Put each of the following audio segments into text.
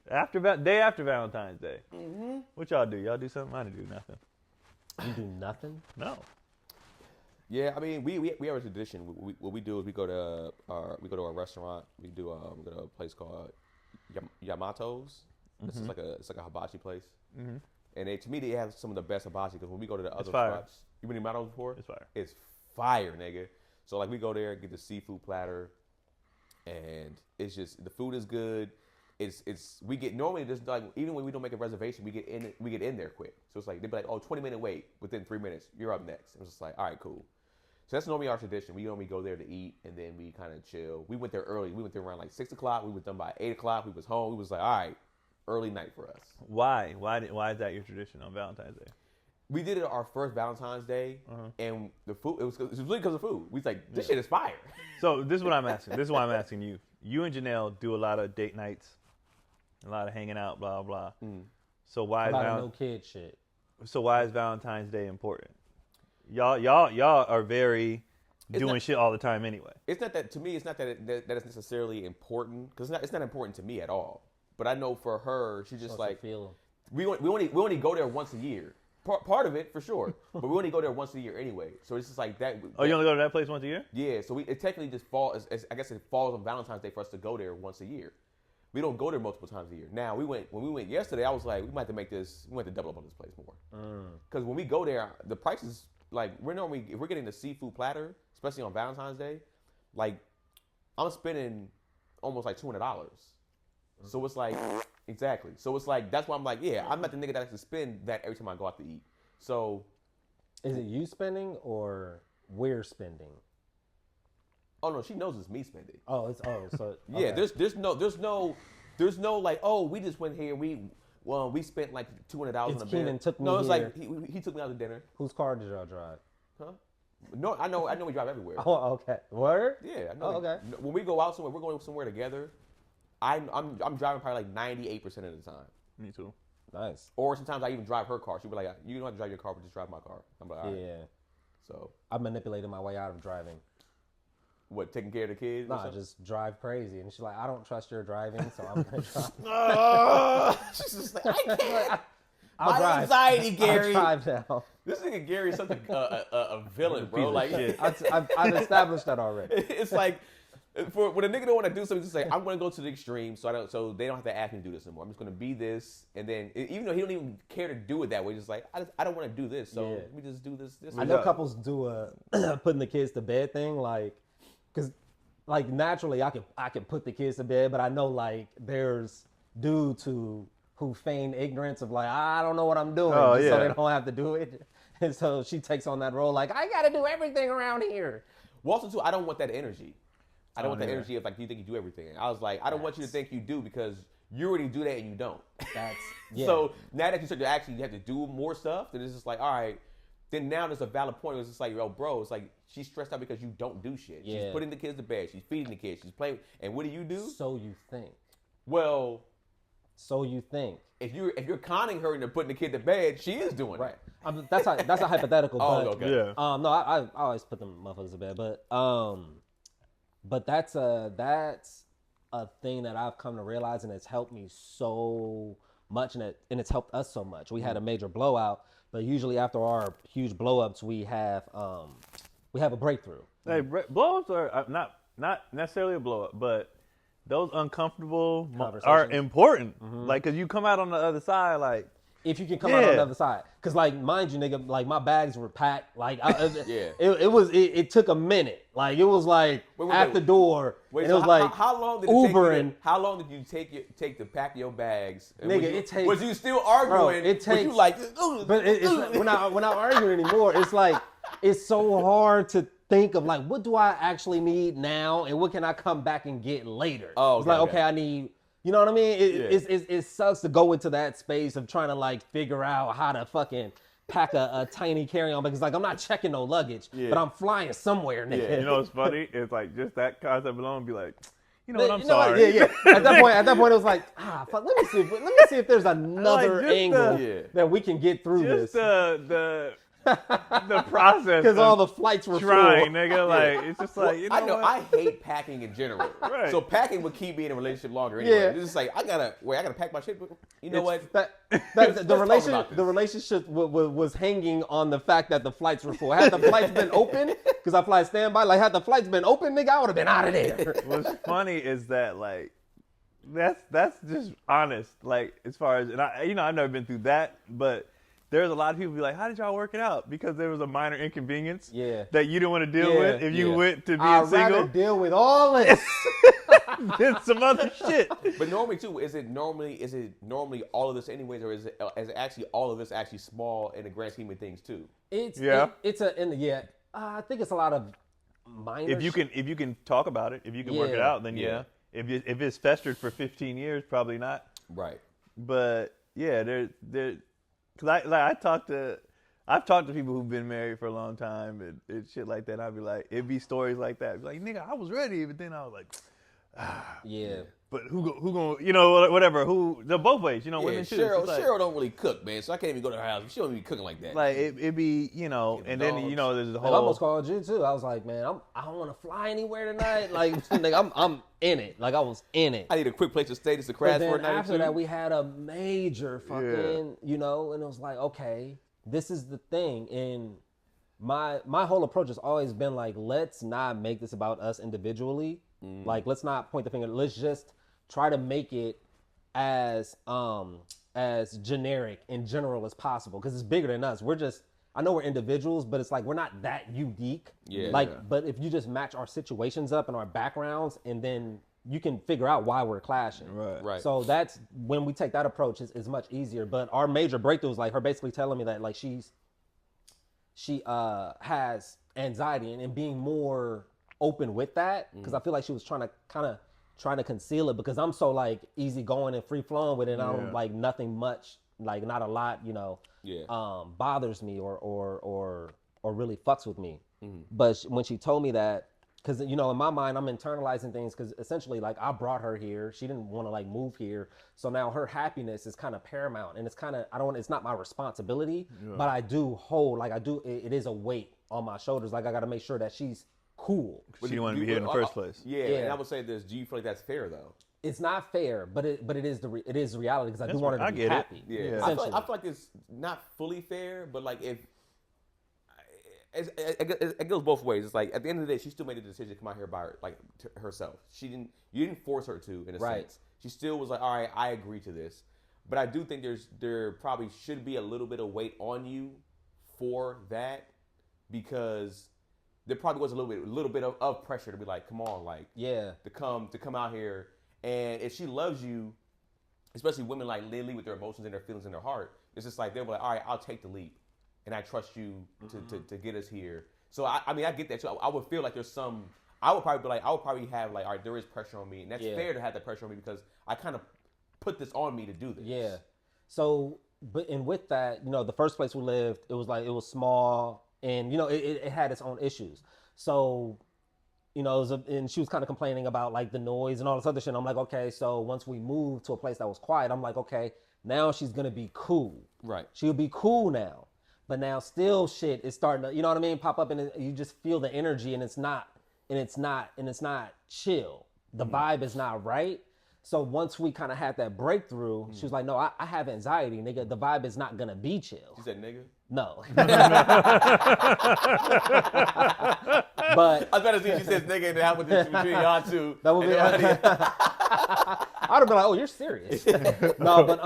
Day after Valentine's Day. Mm-hmm. What y'all do? Y'all do something? I didn't do nothing. You do nothing? No. Yeah, I mean, we have a tradition. What we do is we go to a restaurant. We go to a place called Yamato's. This is it's like a hibachi place. Mm-hmm. And to me, they have some of the best hibachi because when we go to the other spots, you been to Yamato's before? It's fire. It's fire, nigga. So like we go there, get the seafood platter, and it's just the food is good. We get normally just like even when we don't make a reservation, we get in there quick. So it's like they'd be like, 20-minute wait, within 3 minutes, you're up next. It was just like, all right, cool. So that's normally our tradition. We normally go there to eat and then we kind of chill. We went there early. We went there around like 6 o'clock. We was done by 8 o'clock. We was home. We was like, all right, early night for us. Why? Why is that your tradition on Valentine's Day? We did it our first Valentine's Day, and the food, it was really because of food. We was like, this shit is fire. So this is what I'm asking. This is why I'm asking you. You and Janelle do a lot of date nights, a lot of hanging out, blah, blah. So why no kid shit. So why is Valentine's Day important? Y'all are very doing shit all the time anyway. It's not that, to me, it's not that it's necessarily important, because it's not important to me at all. But I know for her, she's just like, we only go there once a year. Part of it, for sure. But we only go there once a year anyway. So it's just like that. Oh, you only go to that place once a year? Yeah, so it technically just falls, I guess it falls on Valentine's Day for us to go there once a year. We don't go there multiple times a year. Now, when we went yesterday, I was like, we might have to double up on this place more. Because when we go there, the prices, like, if we're getting the seafood platter, especially on Valentine's Day, like, I'm spending almost like $200. So it's like, exactly. So it's like, that's why I'm like, yeah, I'm not the nigga that has to spend that every time I go out to eat. So. Is it you spending or we're spending? Oh no, she knows it's me spending. So. Okay. Yeah, there's no like, oh, we just went here, we spent like $200 on a bill. Keenan took me No, it's here. like, he took me out to dinner. Whose car did y'all drive? Huh? No, I know we drive everywhere. Oh, okay. Word? Yeah, I know. Oh, okay. When we go out somewhere, we're going somewhere together. I'm driving probably like 98% of the time. Me too. Nice. Or sometimes I even drive her car. She'll be like, you don't have to drive your car, but just drive my car. I'm like, all right. Yeah. So. I manipulated my way out of driving. What, taking care of the kids? Nah, just drive crazy. And she's like, I don't trust your driving, so I'm going to drive. She's just like, I can't. I'll my drive. anxiety, Gary. I'll drive now. This nigga Gary is such a villain, bro. Like, I've established that already. It's like, when a nigga don't want to do something, just say, I'm going to go to the extreme, so they don't have to ask me to do this anymore. I'm just going to be this, and then even though he don't even care to do it that way, just like I don't want to do this, so let me just do this. I know couples do putting the kids to bed thing, like, because like naturally I can put the kids to bed, but I know like there's dudes who feign ignorance of like I don't know what I'm doing, so they don't have to do it, and so she takes on that role like I got to do everything around here. Well, also too, I don't want that energy. I don't want the energy of like you think you do everything. I was like, I don't want you to think you do because you already do that and you don't. So now that you start to actually you have to do more stuff, then it's just like, all right. Then now there's a valid point. It's just like, yo, bro, it's like she's stressed out because you don't do shit. Yeah. She's putting the kids to bed. She's feeding the kids. She's playing. And what do you do? So you think. Well. So you think. If you're conning her into putting the kid to bed, she is doing it. Right. That's a hypothetical. But, okay. Yeah. No, I always put them motherfuckers to bed, but that's a thing that I've come to realize, and it's helped me so much, and it's helped us so much. We had a major blowout, but usually after our huge blowups, we have a breakthrough. Hey, blowups are not necessarily a blowup, but those uncomfortable are important. Mm-hmm. Like, cause you come out on the other side, like. If you can come out on the other side. Because, like, mind you, nigga, like, my bags were packed. Like, it took a minute. Like, it was, like, at the door. Wait, and so it was, like, how long did Ubering. How long did you take to pack your bags? Nigga, it takes... Was you still arguing? Bro, it takes... Was you like... But we're not arguing anymore. It's, like, it's so hard to think of, like, what do I actually need now? And what can I come back and get later? Oh, it's like, okay, I need... You know what I mean? It sucks to go into that space of trying to like figure out how to fucking pack a tiny carry-on because like I'm not checking no luggage, but I'm flying somewhere, nigga. Yeah. You know what's funny? It's like just that concept alone be like, you know what? I'm sorry. What? Yeah. At that point, it was like, fuck. Let me see if there's another angle that we can get through just this. The the process. Because all the flights were trying, full. nigga. Like it's just like you know. I know. What? I hate packing in general. Right. So packing would keep me in a relationship longer anyway. Yeah. It's just like I gotta pack my shit. But you know what? The relationship was hanging on the fact that the flights were full. Had the flights been open, because I fly standby. Like had the flights been open, nigga, I would have been out of there. What's funny is that like that's just honest. Like as far as and I've never been through that, but. There's a lot of people be like, how did y'all work it out? Because there was a minor inconvenience that you didn't want to deal with if you went to being I'd single. rather deal with all this than some other shit. But normally too, is it normally all of this anyways, or is it actually all of this actually small in the grand scheme of things too? I think it's a lot of minor. If you can talk about it, if you can work it out, then yeah. If it's festered for 15 years, probably not. Right. But yeah, there. Cause I've talked to people who've been married for a long time and shit like that. And I'd be like, it'd be stories like that. I'd be like, nigga, I was ready, but then I was like, yeah. But who gonna, whatever. Both ways, women too. Cheryl don't really cook, man, so I can't even go to her house. She don't even be cooking like that. Like it'd be, and then there's the whole. I almost called you too. I was like, man, I don't want to fly anywhere tonight. Like, nigga, I'm in it. Like I was in it. I need a quick place to stay just to crash for a night or two. After that, we had a major fucking, and it was like, okay, this is the thing. And my whole approach has always been like, let's not make this about us individually. Like, let's not point the finger. Let's just try to make it as generic and general as possible, because it's bigger than us. I know we're individuals, but it's like we're not that unique. Yeah. But if you just match our situations up and our backgrounds, and then you can figure out why we're clashing. Right. So that's when we take that approach, is much easier. But our major breakthrough is like her basically telling me that like she has anxiety and being more open with that, because I feel like she was trying to conceal it, because I'm so like easygoing and free flowing with it. And I don't like nothing much, like not a lot, bothers me or really fucks with me. But when she told me that, because in my mind I'm internalizing things, because essentially like I brought her here, she didn't want to like move here, so now her happiness is kind of paramount, and it's kind of it's not my responsibility, but I do hold it is a weight on my shoulders. Like I got to make sure that she's cool. She didn't want to be here in the first place. Yeah, and I would say this: do you feel like that's fair though? It's not fair, but it is the reality, because I do want her to be happy. Yeah, I feel like it's not fully fair, but like if it goes both ways. It's like at the end of the day, she still made the decision to come out here by herself. You didn't force her to, in a sense. She still was like, all right, I agree to this. But I do think there probably should be a little bit of weight on you for that, because there probably was a little bit of pressure to be like, come on, like to come out here. And if she loves you, especially women, like they lead with their emotions and their feelings in their heart, it's just like they're like, all right, I'll take the leap, and I trust you to get us here. So I mean I get that too. I would feel like there's some. I would probably have like, all right, there is pressure on me, and that's fair to have that pressure on me, because I kind of put this on me to do this. Yeah. So, and with that, the first place we lived, it was small, and it had its own issues. So, and she was kind of complaining about like the noise and all this other shit. And I'm like, okay, so once we moved to a place that was quiet, I'm like, okay, now she's gonna be cool. Right. She'll be cool now. But now still shit is starting to, pop up, and you just feel the energy, and it's not chill. The vibe is not right. So once we kind of had that breakthrough, she was like, no, I have anxiety, nigga. The vibe is not gonna be chill. She said, nigga? No. But I was about to see she says nigga, and that was between y'all two. That would be I'd have been like, oh, you're serious. No, but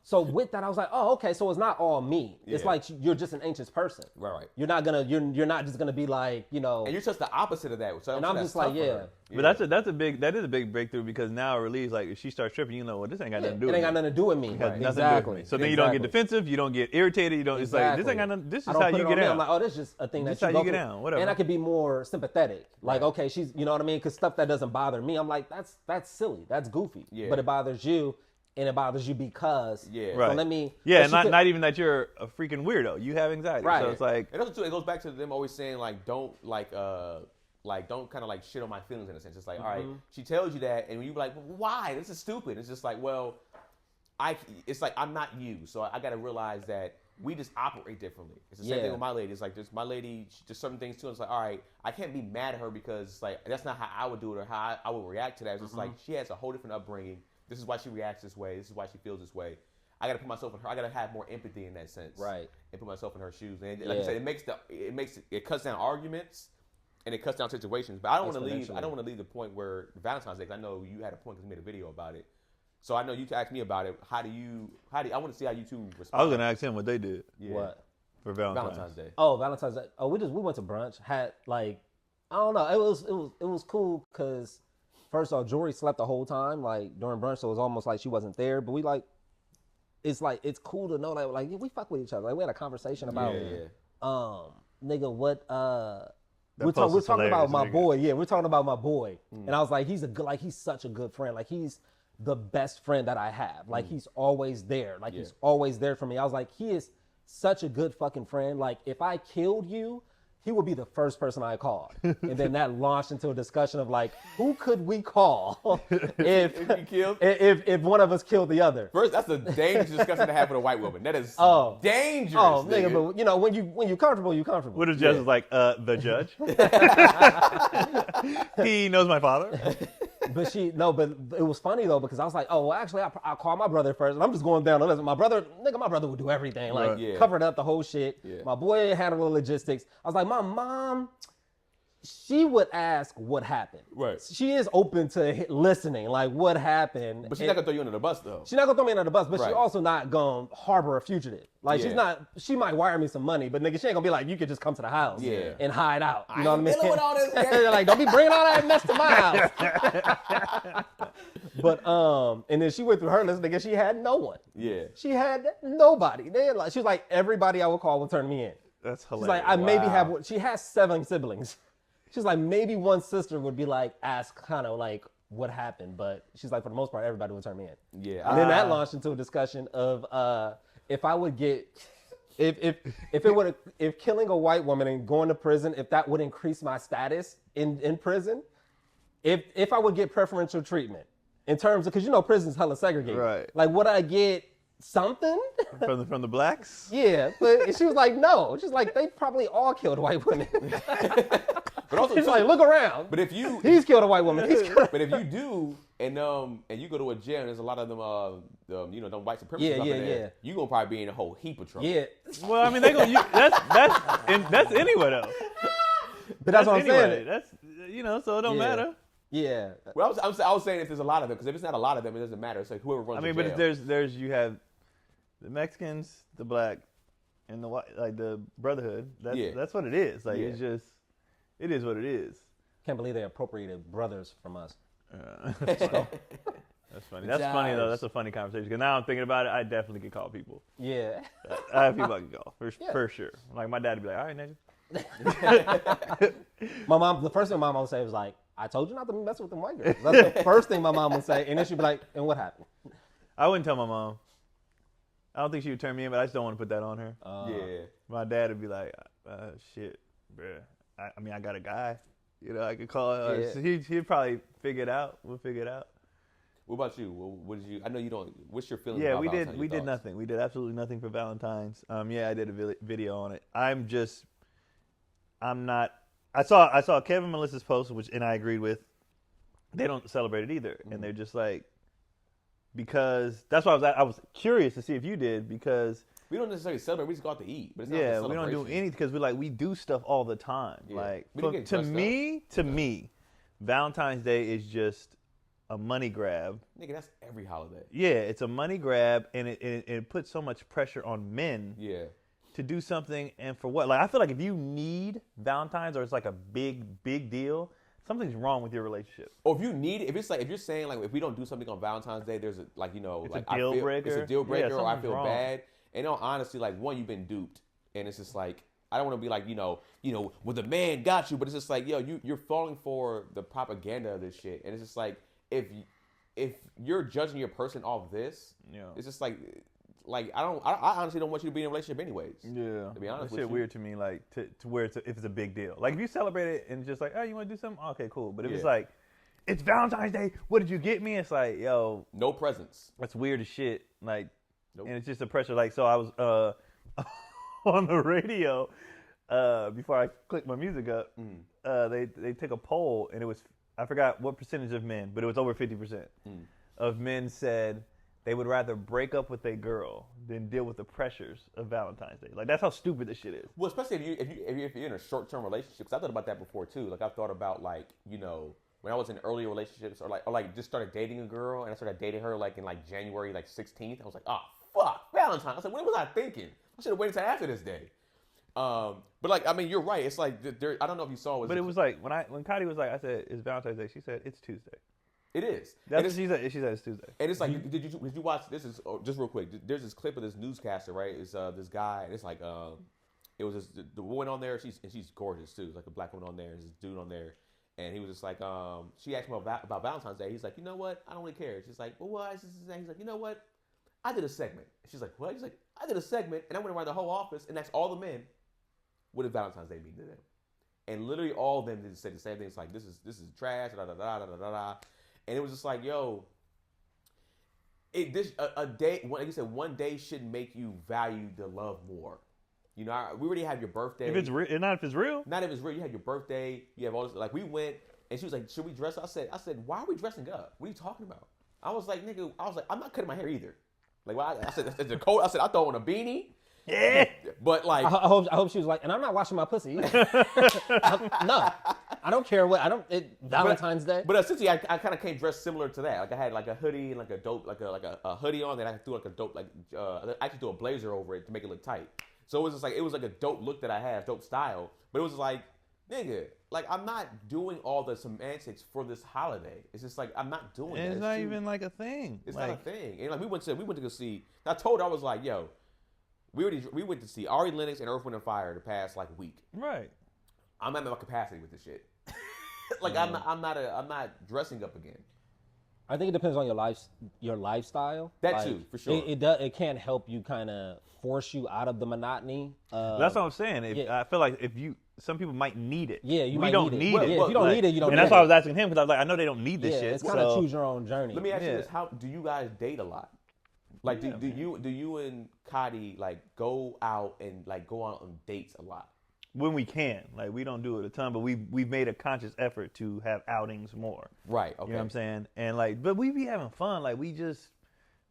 so with that, I was like, oh, okay, so it's not all me. Yeah. It's like you're just an anxious person. Right. You're not just gonna be like, And you're just the opposite of that. So and I'm just like, yeah. But that is a big breakthrough, because now it relieves, like if she starts tripping, this ain't got nothing to do with me. It ain't got nothing to do with me. Right. Exactly. So then you don't get defensive, you don't get irritated, you don't. It's like this ain't got nothing. This is how you get out. I'm like, oh, this is just a thing that you go through. Whatever. And I could be more sympathetic. Like, okay, she's, you know what I mean? Because stuff that doesn't bother me, I'm like, that's silly, that's goofy. Yeah. But it bothers you, and it bothers you because. Yeah. Right. So let me. Yeah, not even that you're a freaking weirdo. You have anxiety. Right. So it's like. And also too, it goes back to them always saying like, don't don't kind of like shit on my feelings, in a sense. It's like, all right, she tells you that, and you be like, well, why? This is stupid. It's just like, well, it's like I'm not you, so I got to realize that we just operate differently. It's the same thing with my lady. It's like just my lady, just certain things too. It's like, all right, I can't be mad at her because like that's not how I would do it or how I would react to that. It's just like she has a whole different upbringing. This is why she reacts this way. This is why she feels this way. I got to put myself in her. I got to have more empathy in that sense, right? And put myself in her shoes. And like I said, it cuts down arguments and it cuts down situations. But I don't want to leave. I don't want to leave the point where Valentine's Day. 'Cause I know you had a point because you made a video about it. So I know you asked me about it. I want to see how you two respond. I was gonna ask him what they did. Yeah. What for Valentine's Day? Oh, Valentine's Day. Oh, we went to brunch. Had like, I don't know. It was cool because first off, Jory slept the whole time like during brunch, so it was almost like she wasn't there. But we like, it's cool to know that like we fuck with each other. Like we had a conversation about nigga what we're talking about my boy. Yeah, we're talking about my boy. And I was like, he's such a good friend. Like he's the best friend that I have. Like he's always there. Like he's always there for me. I was like, he is such a good fucking friend. Like if I killed you, he would be the first person I called. And then that launched into a discussion of like, who could we call if one of us killed the other? First, that's a dangerous discussion to have with a white woman. That is dangerous. Oh, nigga, but you know, when you comfortable, you comfortable. What if Jess is like, the judge? He knows my father. But it was funny though, because I was like, oh, well, actually, I'll call my brother first. And I'm just going down the list. My brother would do everything. Like, covered up the whole shit. Yeah. My boy handled the logistics. I was like, my mom, she would ask what happened. Right. She is open to listening, like what happened. But she's not gonna throw you under the bus though. She's not gonna throw me under the bus, but she's also not gonna harbor a fugitive. Like she might wire me some money, but nigga, she ain't gonna be like, you could just come to the house and hide out. You know what I mean? With all this like, don't be bringing all that mess to my house. But and then she went through her list, nigga. She had no one. Yeah. She had nobody. She was like, everybody I would call would turn me in. That's hilarious. She's like, I maybe have. She has 7 siblings. She's like, maybe one sister would be like, ask kind of like what happened, but she's like, for the most part, everybody would turn me in. Yeah. And then that launched into a discussion of if I would get, if killing a white woman and going to prison, if that would increase my status in prison, if I would get preferential treatment in terms of, because you know prison's hella segregated. Right. Like, would I get something from the blacks? Yeah, but she was like, no. She's like, they probably all killed white women. But also, she's like, look around. But if he's killed a white woman. But if you do, and you go to a jail, and there's a lot of them, them white supremacists up in there. You gonna probably be in a whole heap of trouble. Yeah. Well, I mean, they gonna that's anyway though. But that's what I'm saying. That's so it don't matter. Yeah. Well, I was saying if there's a lot of them, because if it's not a lot of them, it doesn't matter. It's like whoever runs. I mean, but there's you have the Mexicans, the black, and the white, like the brotherhood. That's what it is. Like it's just, it is what it is. Can't believe they appropriated brothers from us. That's funny. That's funny though. That's a funny conversation. Because now I'm thinking about it, I definitely could call people. Yeah. I have people I can call for sure. Like my dad would be like, all right, nigga. My mom, the first thing my mom would say was like, I told you not to mess with them white girls. That's the first thing my mom would say. And then she'd be like, and what happened? I wouldn't tell my mom. I don't think she would turn me in, but I just don't want to put that on her. My dad would be like, shit, bruh. I mean, I got a guy. I could call. He'd probably figure it out. We'll figure it out. What about you? What did you? I know you don't. What's your feeling? Yeah, about we Valentine's? did. We did nothing. We did absolutely nothing for Valentine's. Yeah, I did a video on it. I'm not. I saw Kevin and Melissa's post, and I agreed with. They don't celebrate it either, and they're just like, because that's why I was curious to see if you did, because we don't necessarily celebrate. We just go out to eat, but it's not we don't do anything because we do stuff all the time. Yeah. Like to me, Valentine's Day is just a money grab. Nigga, that's every holiday. Yeah, it's a money grab, and it puts so much pressure on men. Yeah. To do something, and for what? Like, I feel like if you need Valentine's or it's like a big deal, something's wrong with your relationship. Or if you need it, if you're saying like if we don't do something on Valentine's Day, there's a deal breaker. It's a deal breaker, or I feel bad. And honestly, like one, you've been duped, and it's just like I don't want to be like well the man got you, but it's just like you're falling for the propaganda of this shit, and it's just like if you're judging your person off this, it's just like. Like I honestly don't want you to be in a relationship anyways. Yeah, to be honest with you. It's weird to me, like to where if it's a big deal. Like if you celebrate it and just like, oh, you want to do something? Okay, cool. But if it's like, it's Valentine's Day, what did you get me? It's like, yo, no presents. That's weird as shit. Like, and it's just the pressure. Like, so I was on the radio before I clicked my music up. They took a poll, and it was, I forgot what percentage of men, but it was over 50% of men said they would rather break up with a girl than deal with the pressures of Valentine's Day. Like, that's how stupid this shit is. Well, especially if you're in a short-term relationship. Because I thought about that before too. Like I've thought about like when I was in early relationships or like just started dating a girl and I started dating her like in like January like 16th. I was like, oh fuck, Valentine. I was like, what was I thinking? I should have waited till after this day. But like I mean, you're right. It's like there. I don't know if you saw. But it was like when Cody was like, I said it's Valentine's Day. She said it's Tuesday. It is. That's what she said. She said it's Tuesday. And it's like, did you watch? This is just real quick. There's this clip of this newscaster, right? It's this guy. And it's like it was the woman on there. She's gorgeous too. It's like a black woman on there. There's this dude on there, and he was just like, she asked him about Valentine's Day. He's like, you know what? I don't really care. She's like, well, what? He's like, you know what? I did a segment. She's like, what? He's like, I did a segment, and I went around the whole office and asked all the men, what did Valentine's Day mean to them? And literally all of them did say the same thing. It's like this is trash. Da da da da da da da. And it was just like, yo, a day, like you said, one day shouldn't make you value the love more. You know, we already have your birthday. If it's real, not if it's real. Not if it's real. You have your birthday. You have all this. Like we went, and she was like, should we dress up? I said, why are we dressing up? What are you talking about? I was like, nigga, I'm not cutting my hair either. Like, well, I said, it's a coat. I said, I throw on a beanie. Yeah. But like, I hope she was like, and I'm not washing my pussy. No, I don't care what. Valentine's Day. But essentially, I kind of came dressed similar to that. Like I had like a hoodie and like a dope, like a hoodie on that I threw like a dope, like I actually threw a blazer over it to make it look tight. So it was just like it was like a dope look that I had, dope style. But it was like, nigga, like I'm not doing all the semantics for this holiday. It's just like I'm not doing it. It's not even like a thing. It's not a thing. And like we went to go see. I told her I was like, yo. We went to see Ari Lennox and Earth, Wind and Fire the past like week. Right. I'm at my capacity with this shit. Like I'm not dressing up again. I think it depends on your lifestyle. That like, too, for sure. It can't help you kind of force you out of the monotony. That's what I'm saying. I feel like some people might need it. Yeah, we don't need it. Yeah, if you don't need it, you don't. And that's why I was asking him because I was like, I know they don't need this shit. It's kind of choose your own journey. Let me ask you this: how do you guys date a lot? Like, do you and Cody like go out on dates a lot? When we can, like we don't do it a ton, but we've made a conscious effort to have outings more. Right. Okay. You know what I'm saying? And like, but we be having fun. Like we just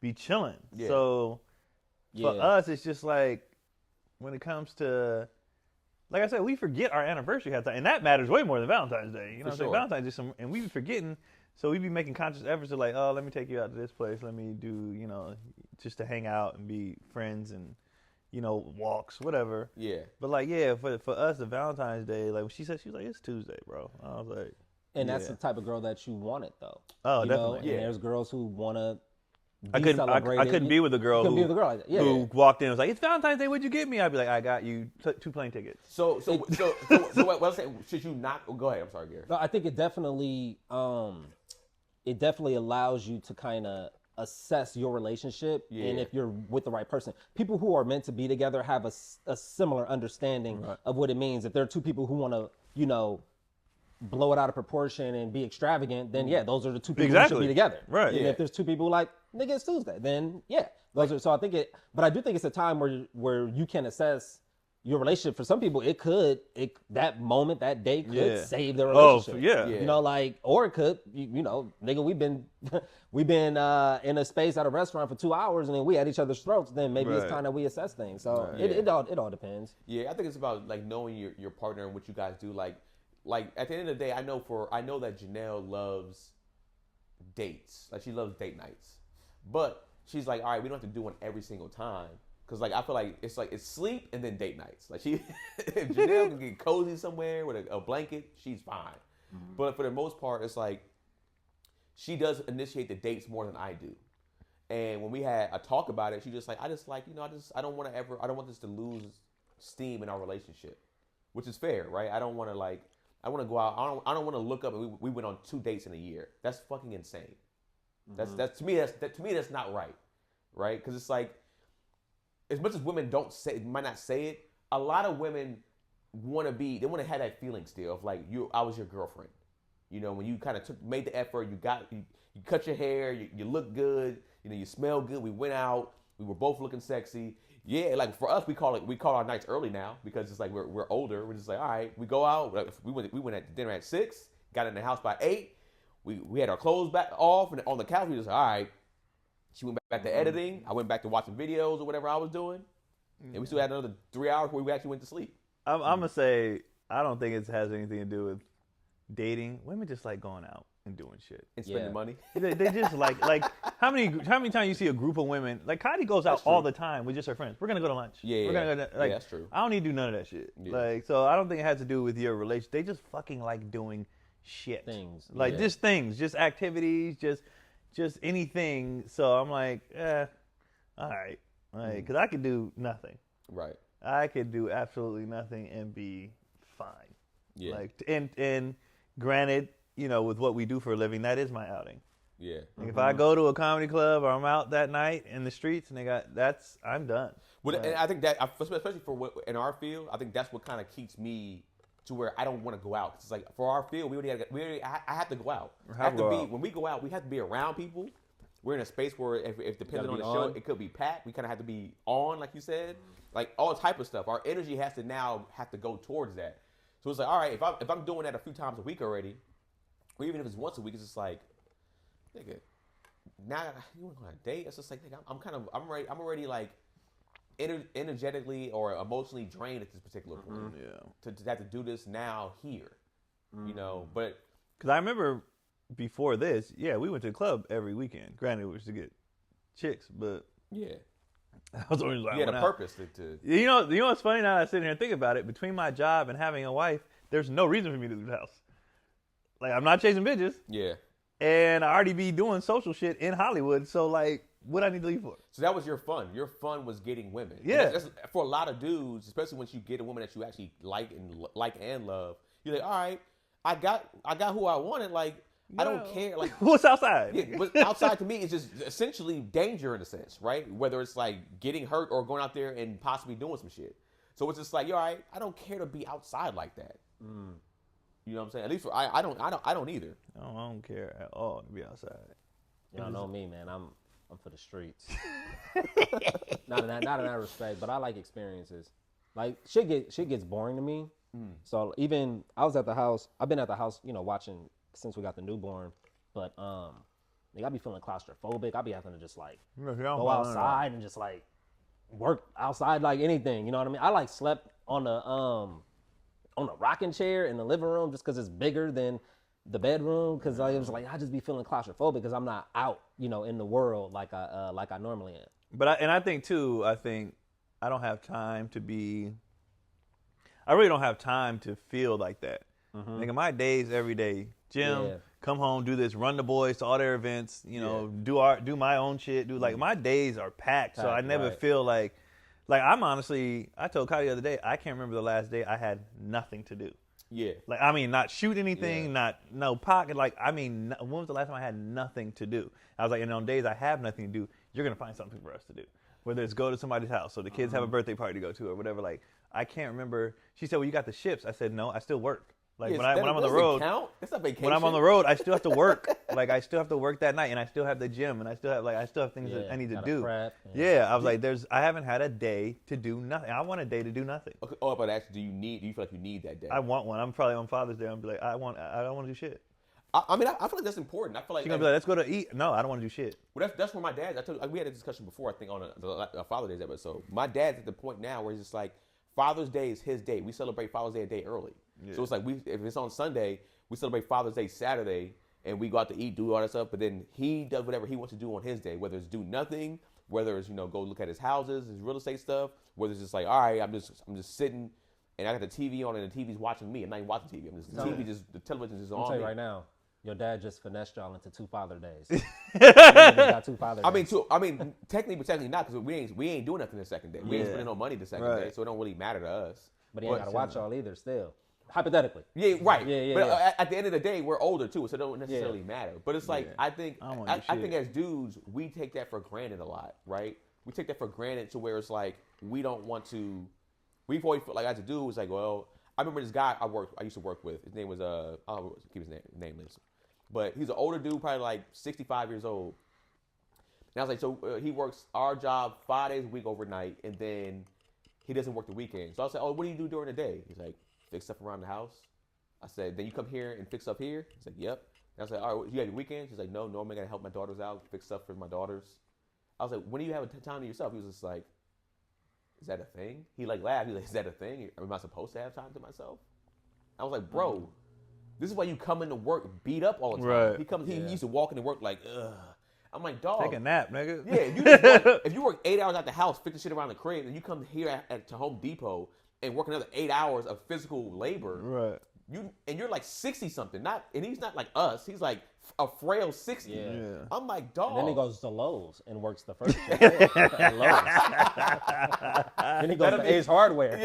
be chilling. Yeah. So for us, it's just like when it comes to, like I said, we forget our anniversary half time, and that matters way more than Valentine's Day. You know what I'm saying? Valentine's is and we be forgetting. So we be making conscious efforts to like, oh, let me take you out to this place. Let me do, just to hang out and be friends and, walks, whatever. Yeah. But like, for us, the Valentine's Day, like when she was like, it's Tuesday, bro. I was like, and that's the type of girl that you wanted, though. Oh, definitely. And there's girls who want to. I couldn't be with a girl who walked in and was like, it's Valentine's Day. What'd you get me? I'd be like, I got you 2 plane tickets. So what I'm saying, should you not? Go ahead. I'm sorry, Gary. No, I think it definitely allows you to kind of assess your relationship and if you're with the right person. People who are meant to be together have a similar understanding of what it means. If there are 2 people who want to, blow it out of proportion and be extravagant, then those are the 2 people who should be together. Right. And if there's 2 people like, nigga, it's Tuesday, then those are. So I think but I do think it's a time where you can assess your relationship. For some people, that moment, that day could save their relationship. Oh, yeah. Or it could, nigga, we've been in a space at a restaurant for 2 hours and then we at each other's throats. Then maybe it's time that we assess things. So it all depends. Yeah, I think it's about like knowing your partner and what you guys do. Like at the end of the day, I know that Janelle loves dates. Like she loves date nights, but she's like, all right, we don't have to do one every single time. Cause like I feel like it's sleep and then date nights. Like if Janelle can get cozy somewhere with a blanket, she's fine. Mm-hmm. But for the most part, it's like she does initiate the dates more than I do. And when we had a talk about it, she just like I don't want this to lose steam in our relationship, which is fair, right? I want to go out. I don't want to look up and we went on 2 dates in a year. That's fucking insane. Mm-hmm. That's to me that's not right, right? Because it's like, as much as women might not say it, a lot of women want to have that feeling still of like I was your girlfriend. When you kind of made the effort, you cut your hair, you look good, you smell good. We went out, we were both looking sexy. Yeah, like for us, we call our nights early now because it's like we're older. We're just like, all right, we go out. We went at dinner at 6, got in the house by 8. We had our clothes back off and on the couch. We just like, all right. She went back to editing. I went back to watching videos or whatever I was doing, and we still had another 3 hours before we actually went to sleep. I'm gonna say I don't think it has anything to do with dating. Women just like going out and doing shit And spending money. They just like how many times you see a group of women like Kylie goes out all the time with just her friends. We're gonna go to lunch. We're gonna go to, like, that's true. I don't need to do none of that shit. Yeah. Like so I don't think it has to do with your relation. They just fucking like doing shit. Things. Like just things, just activities, just anything. So I'm like, all right, like because I could do nothing. Right. I could do absolutely nothing and be fine. Yeah. Like and granted, you know, with what we do for a living, that is my outing. Yeah. Like if I go to a comedy club or I'm out that night in the streets and I'm done. Well, and I think that, especially for what in our field, I think that's what kind of keeps me to where I don't want to go out. It's like for our field, I have to go out. When we go out, we have to be around people. We're in a space where if depending on the show, it could be packed. We kind of have to be on, like you said, like all type of stuff. Our energy has to go towards that. So it's like, all right, if I'm doing that a few times a week already, or even if it's once a week, it's just like, nigga, now you want to go on a date? It's just like, nigga, I'm already like energetically or emotionally drained at this particular point. Yeah. To have to do this now here, you know, but because I remember before this, we went to the club every weekend. Granted, it was to get chicks, but yeah. That was the only reason I went out. Purpose to you know what's funny now that I sit here and think about it? Between my job and having a wife, there's no reason for me to leave the house. Like I'm not chasing bitches. Yeah. And I already be doing social shit in Hollywood, so like, what I need to leave for? So that was your fun. Your fun was getting women. Yeah. That's for a lot of dudes, especially once you get a woman that you actually like and love. You're like, all right, I got who I wanted. Like, I don't care. Like, what's outside? Yeah, what's outside to me is just essentially danger in a sense, right? Whether it's like getting hurt or going out there and possibly doing some shit. So it's just like, you're all right. I don't care to be outside like that. You know what I'm saying? At least I don't either. I don't care at all to be outside. Y'all know me, man. I'm for the streets. not in that respect, but I like experiences. Like shit gets boring to me. So even I've been at the house, you know, watching since we got the newborn, but like I be feeling claustrophobic. I be having to just like go outside and just like work outside like anything. You know what I mean? I like slept on a rocking chair in the living room just because it's bigger than the bedroom. Because I was like, I just be feeling claustrophobic because I'm not out, you know, in the world like I normally am. But I think I don't have time to be. I really don't have time to feel like that. Like my days every day, gym, come home, do this, run the boys to all their events, you know, do my own shit, like my days are packed, so I never feel like I'm honestly, I told Kylie the other day, I can't remember the last day I had nothing to do. Yeah. Like, I mean, not shoot anything, no pocket, like, I mean, when was the last time I had nothing to do? I was like, and on days I have nothing to do, you're going to find something for us to do. Whether it's go to somebody's house, so the kids have a birthday party to go to or whatever, like, I can't remember. She said, well, you got the ships. I said, no, I still work. Like when I'm on the road, that's not vacation. When I'm on the road, I still have to work. Like I still have to work that night, and I still have the gym, and I still have things that I need to do. Prep, I was like, I haven't had a day to do nothing. I want a day to do nothing. Okay. Oh, but actually, do you feel like you need that day? I want one. I'm probably on Father's Day. I'm be like, I don't want to do shit. I mean, I feel like that's important. I feel like she's gonna be like, let's go to eat. No, I don't want to do shit. Well, that's where my dad. We had a discussion before. I think on a Father's Day episode. My dad's at the point now where he's just like, Father's Day is his day. We celebrate Father's Day a day early. Yeah. So it's like if it's on Sunday, we celebrate Father's Day Saturday, and we go out to eat, do all that stuff. But then he does whatever he wants to do on his day, whether it's do nothing, whether it's go look at his houses, his real estate stuff, whether it's just like, all right, I'm just sitting, and I got the TV on, and the TV's watching me. I'm not even watching TV. The television's just on. I'll tell you me. right now. Your dad just finessed y'all into 2 Father Days. Got 2 Father Days. I mean, technically not, because we ain't doing nothing the second day. We ain't spending no money the second day, so it don't really matter to us. But he ain't gotta watch y'all either. Still, hypothetically. Yeah, right. Yeah. But at the end of the day, we're older too, so it don't necessarily matter. But it's like I think as dudes, we take that for granted a lot, right? We take that for granted to where it's like we don't want to. We've always felt like as a dude, it's like, well, I remember this guy I used to work with. His name was I'll keep his name nameless. But he's an older dude, probably like 65 years old. And I was like, so he works our job 5 days a week overnight, and then he doesn't work the weekend. So I was like, oh, what do you do during the day? He's like, fix stuff around the house. I said, then you come here and fix up here? He's like, yep. And I was like, all right, you have your weekends? He's like, no, normally I got to help my daughters out, fix stuff for my daughters. I was like, when do you have time to yourself? He was just like, is that a thing? He like laughed. He was like, is that a thing? Am I supposed to have time to myself? I was like, bro, this is why you come into work beat up all the time. Right. He used to walk into work like, ugh. I'm like, dog. Take a nap, nigga. Yeah, if you work 8 hours at the house, fixing shit around the crib, and you come here to Home Depot and work another 8 hours of physical labor, Right. You're like 60 something, and he's not like us. He's like a frail 60. Yeah. I'm like, dog. And then he goes to Lowe's and works the first shift at Lowe's. Then he goes to Ace Hardware.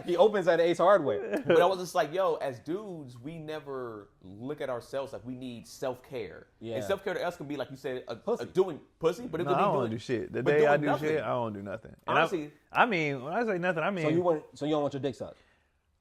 He opens at Ace Hardware. But I was just like, yo, as dudes, we never look at ourselves like we need self-care. Yeah. And self-care to us can be, like you said, Pussy. doing pussy, but it No, could be I doing don't do shit. The but day doing I do nothing. shit, I don't do nothing. And Honestly, I mean, when I say nothing, I mean So you don't want your dick sucked?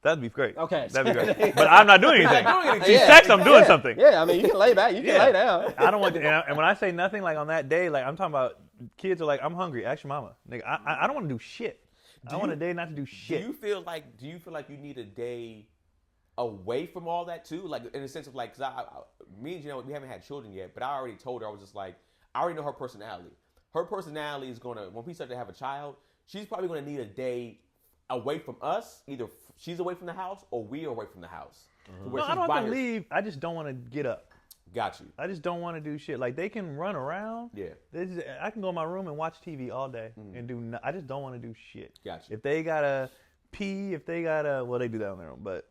that'd be great. Okay. That'd be great. But I'm not doing anything. not doing anything. See, Yeah. sex, I'm doing something. Yeah, I mean, you can lay back. You can lay down. I don't want to, and when I say nothing, like on that day, like I'm talking about kids are like, I'm hungry. Ask your mama. Nigga, I don't want to do shit. I want a day not to do shit. Do you feel like you need a day away from all that too? Like in the sense of like, cause me and Janelle, we haven't had children yet, but I already told her, I was just like, I already know her personality. Her personality is gonna, when we start to have a child, she's probably gonna need a day away from us. Either she's away from the house or we are away from the house. No, I don't have to leave. I just don't want to get up. Got you. I just don't want to do shit. Like they can run around. Yeah. I can go in my room and watch TV all day and do. I just don't want to do shit. Got you. If they gotta pee, if they gotta, well, they do that on their own. But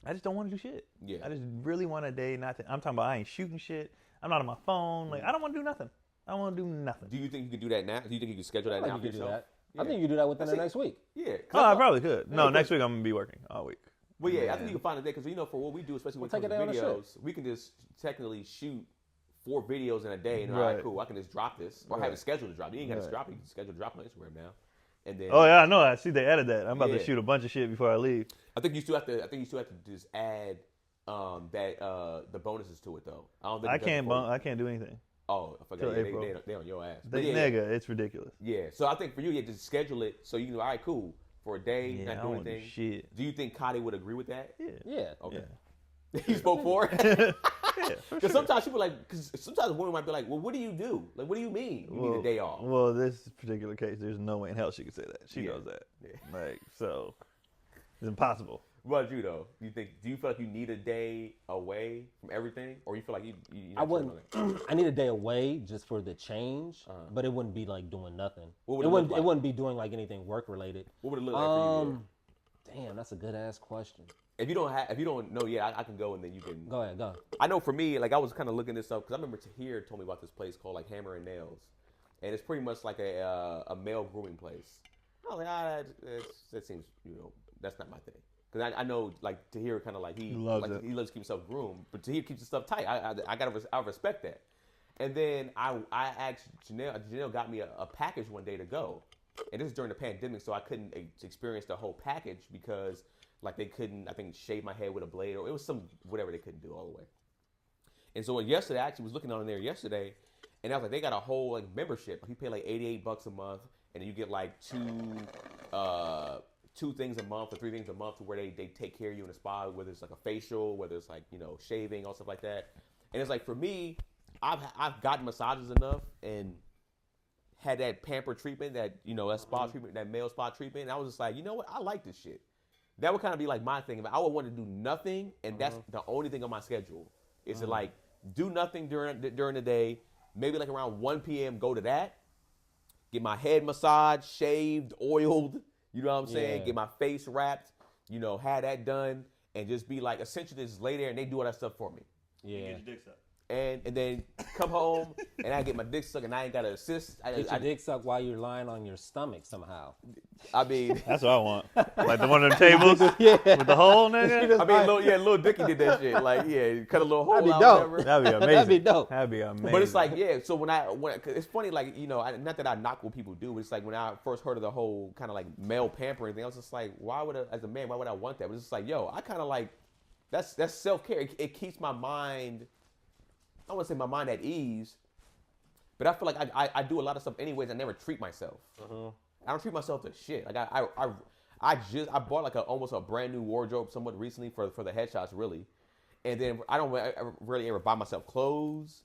I just don't want to do shit. Yeah. I just really want a day not to. I'm talking about I ain't shooting shit. I'm not on my phone. Like I don't want to do nothing. I don't want to do nothing. Do you think you could do that now? Do you think you could schedule that I now think for you could do yourself? that. I think you can do that within the next week. Yeah. Oh, I probably could. No, next week I'm gonna be working all week. Well, yeah, I think you can find a day because for what we do, especially with take a day on the videos, we can just technically shoot 4 videos in a day, and all right, cool, I can just drop this or have it scheduled to drop. You ain't got to drop it; you can schedule to drop on Instagram now. And then, Oh yeah, I know. I see they added that. I'm about to shoot a bunch of shit before I leave. I think you still have to. I think you still have to just add the bonuses to it though. I don't think I can't do anything. Oh, I forgot. Yeah, they on your ass. Nigga, it's ridiculous. Yeah. So I think for you, just schedule it so you can. All right, cool. For a day, Yeah, not I do don't do anything. shit. Do you think Cotty would agree with that? Yeah. Okay. Yeah. He spoke for it. Yeah, for Because sure. sometimes people because sometimes women might be like, well, what do you do? Like, what do you mean you need a day off? Well, this particular case, there's no way in hell she could say that. She Yeah. knows that. Yeah. Like, so it's impossible. What about you though? Do you feel like you need a day away from everything, or you feel like you I wouldn't. I need a day away just for the change, but it wouldn't be like doing nothing. What would it it wouldn't. look like? It wouldn't be doing like anything work related. What would it look like for you? Damn, that's a good ass question. If you don't know yet, I can go and then you can. Go ahead, go. I know for me, like I was kind of looking this up because I remember Tahir told me about this place called like Hammer and Nails, and it's pretty much like a male grooming place. I was like, that seems that's not my thing. Because I know, like, Tahir kind of like, he loves to keep himself groomed, but Tahir keeps his stuff tight. I respect that. And then I asked Janelle got me a package one day to go. And this is during the pandemic, so I couldn't experience the whole package because, like, they couldn't, I think, shave my head with a blade, or it was some, whatever they couldn't do all the way. And so yesterday, I actually was looking on there yesterday, and I was like, they got a whole, like, membership. Like, you pay, like, $88 a month, and you get, like, two things a month or 3 things a month to where they take care of you in a spa, whether it's like a facial, whether it's like, shaving, all stuff like that. And it's like, for me, I've gotten massages enough and had that pamper treatment, that spa treatment, that male spa treatment. And I was just like, you know what? I like this shit. That would kind of be like my thing. If I would want to do nothing, and that's the only thing on my schedule, is to like do nothing during the day, maybe like around 1 p.m. go to that, get my head massaged, shaved, oiled, you know what I'm saying? Yeah. Get my face wrapped, have that done, and just be like, essentially just lay there and they do all that stuff for me. Yeah. Get your dick sucked. And then come home and I get my dick sucked and I ain't got to assist. Get your dick sucked while you're lying on your stomach somehow. I mean, That's what I want. Like the one of them tables with the hole, nigga. Little Dicky did that shit. Like, yeah, cut a little hole That'd be out, dope. whatever. That'd be amazing. That'd be dope. That'd be amazing. But it's like, yeah, so when it's funny, like, not that I knock what people do, but it's like when I first heard of the whole kind of like male pampering thing, I was just like, as a man, why would I want that? But it's just like, yo, I kind of like, that's self-care. It keeps my mind, I don't want to say my mind at ease, But I feel like I do a lot of stuff anyways. I never treat myself. I don't treat myself to shit. Like I bought like almost a brand new wardrobe somewhat recently for the headshots really, and then I don't really ever buy myself clothes,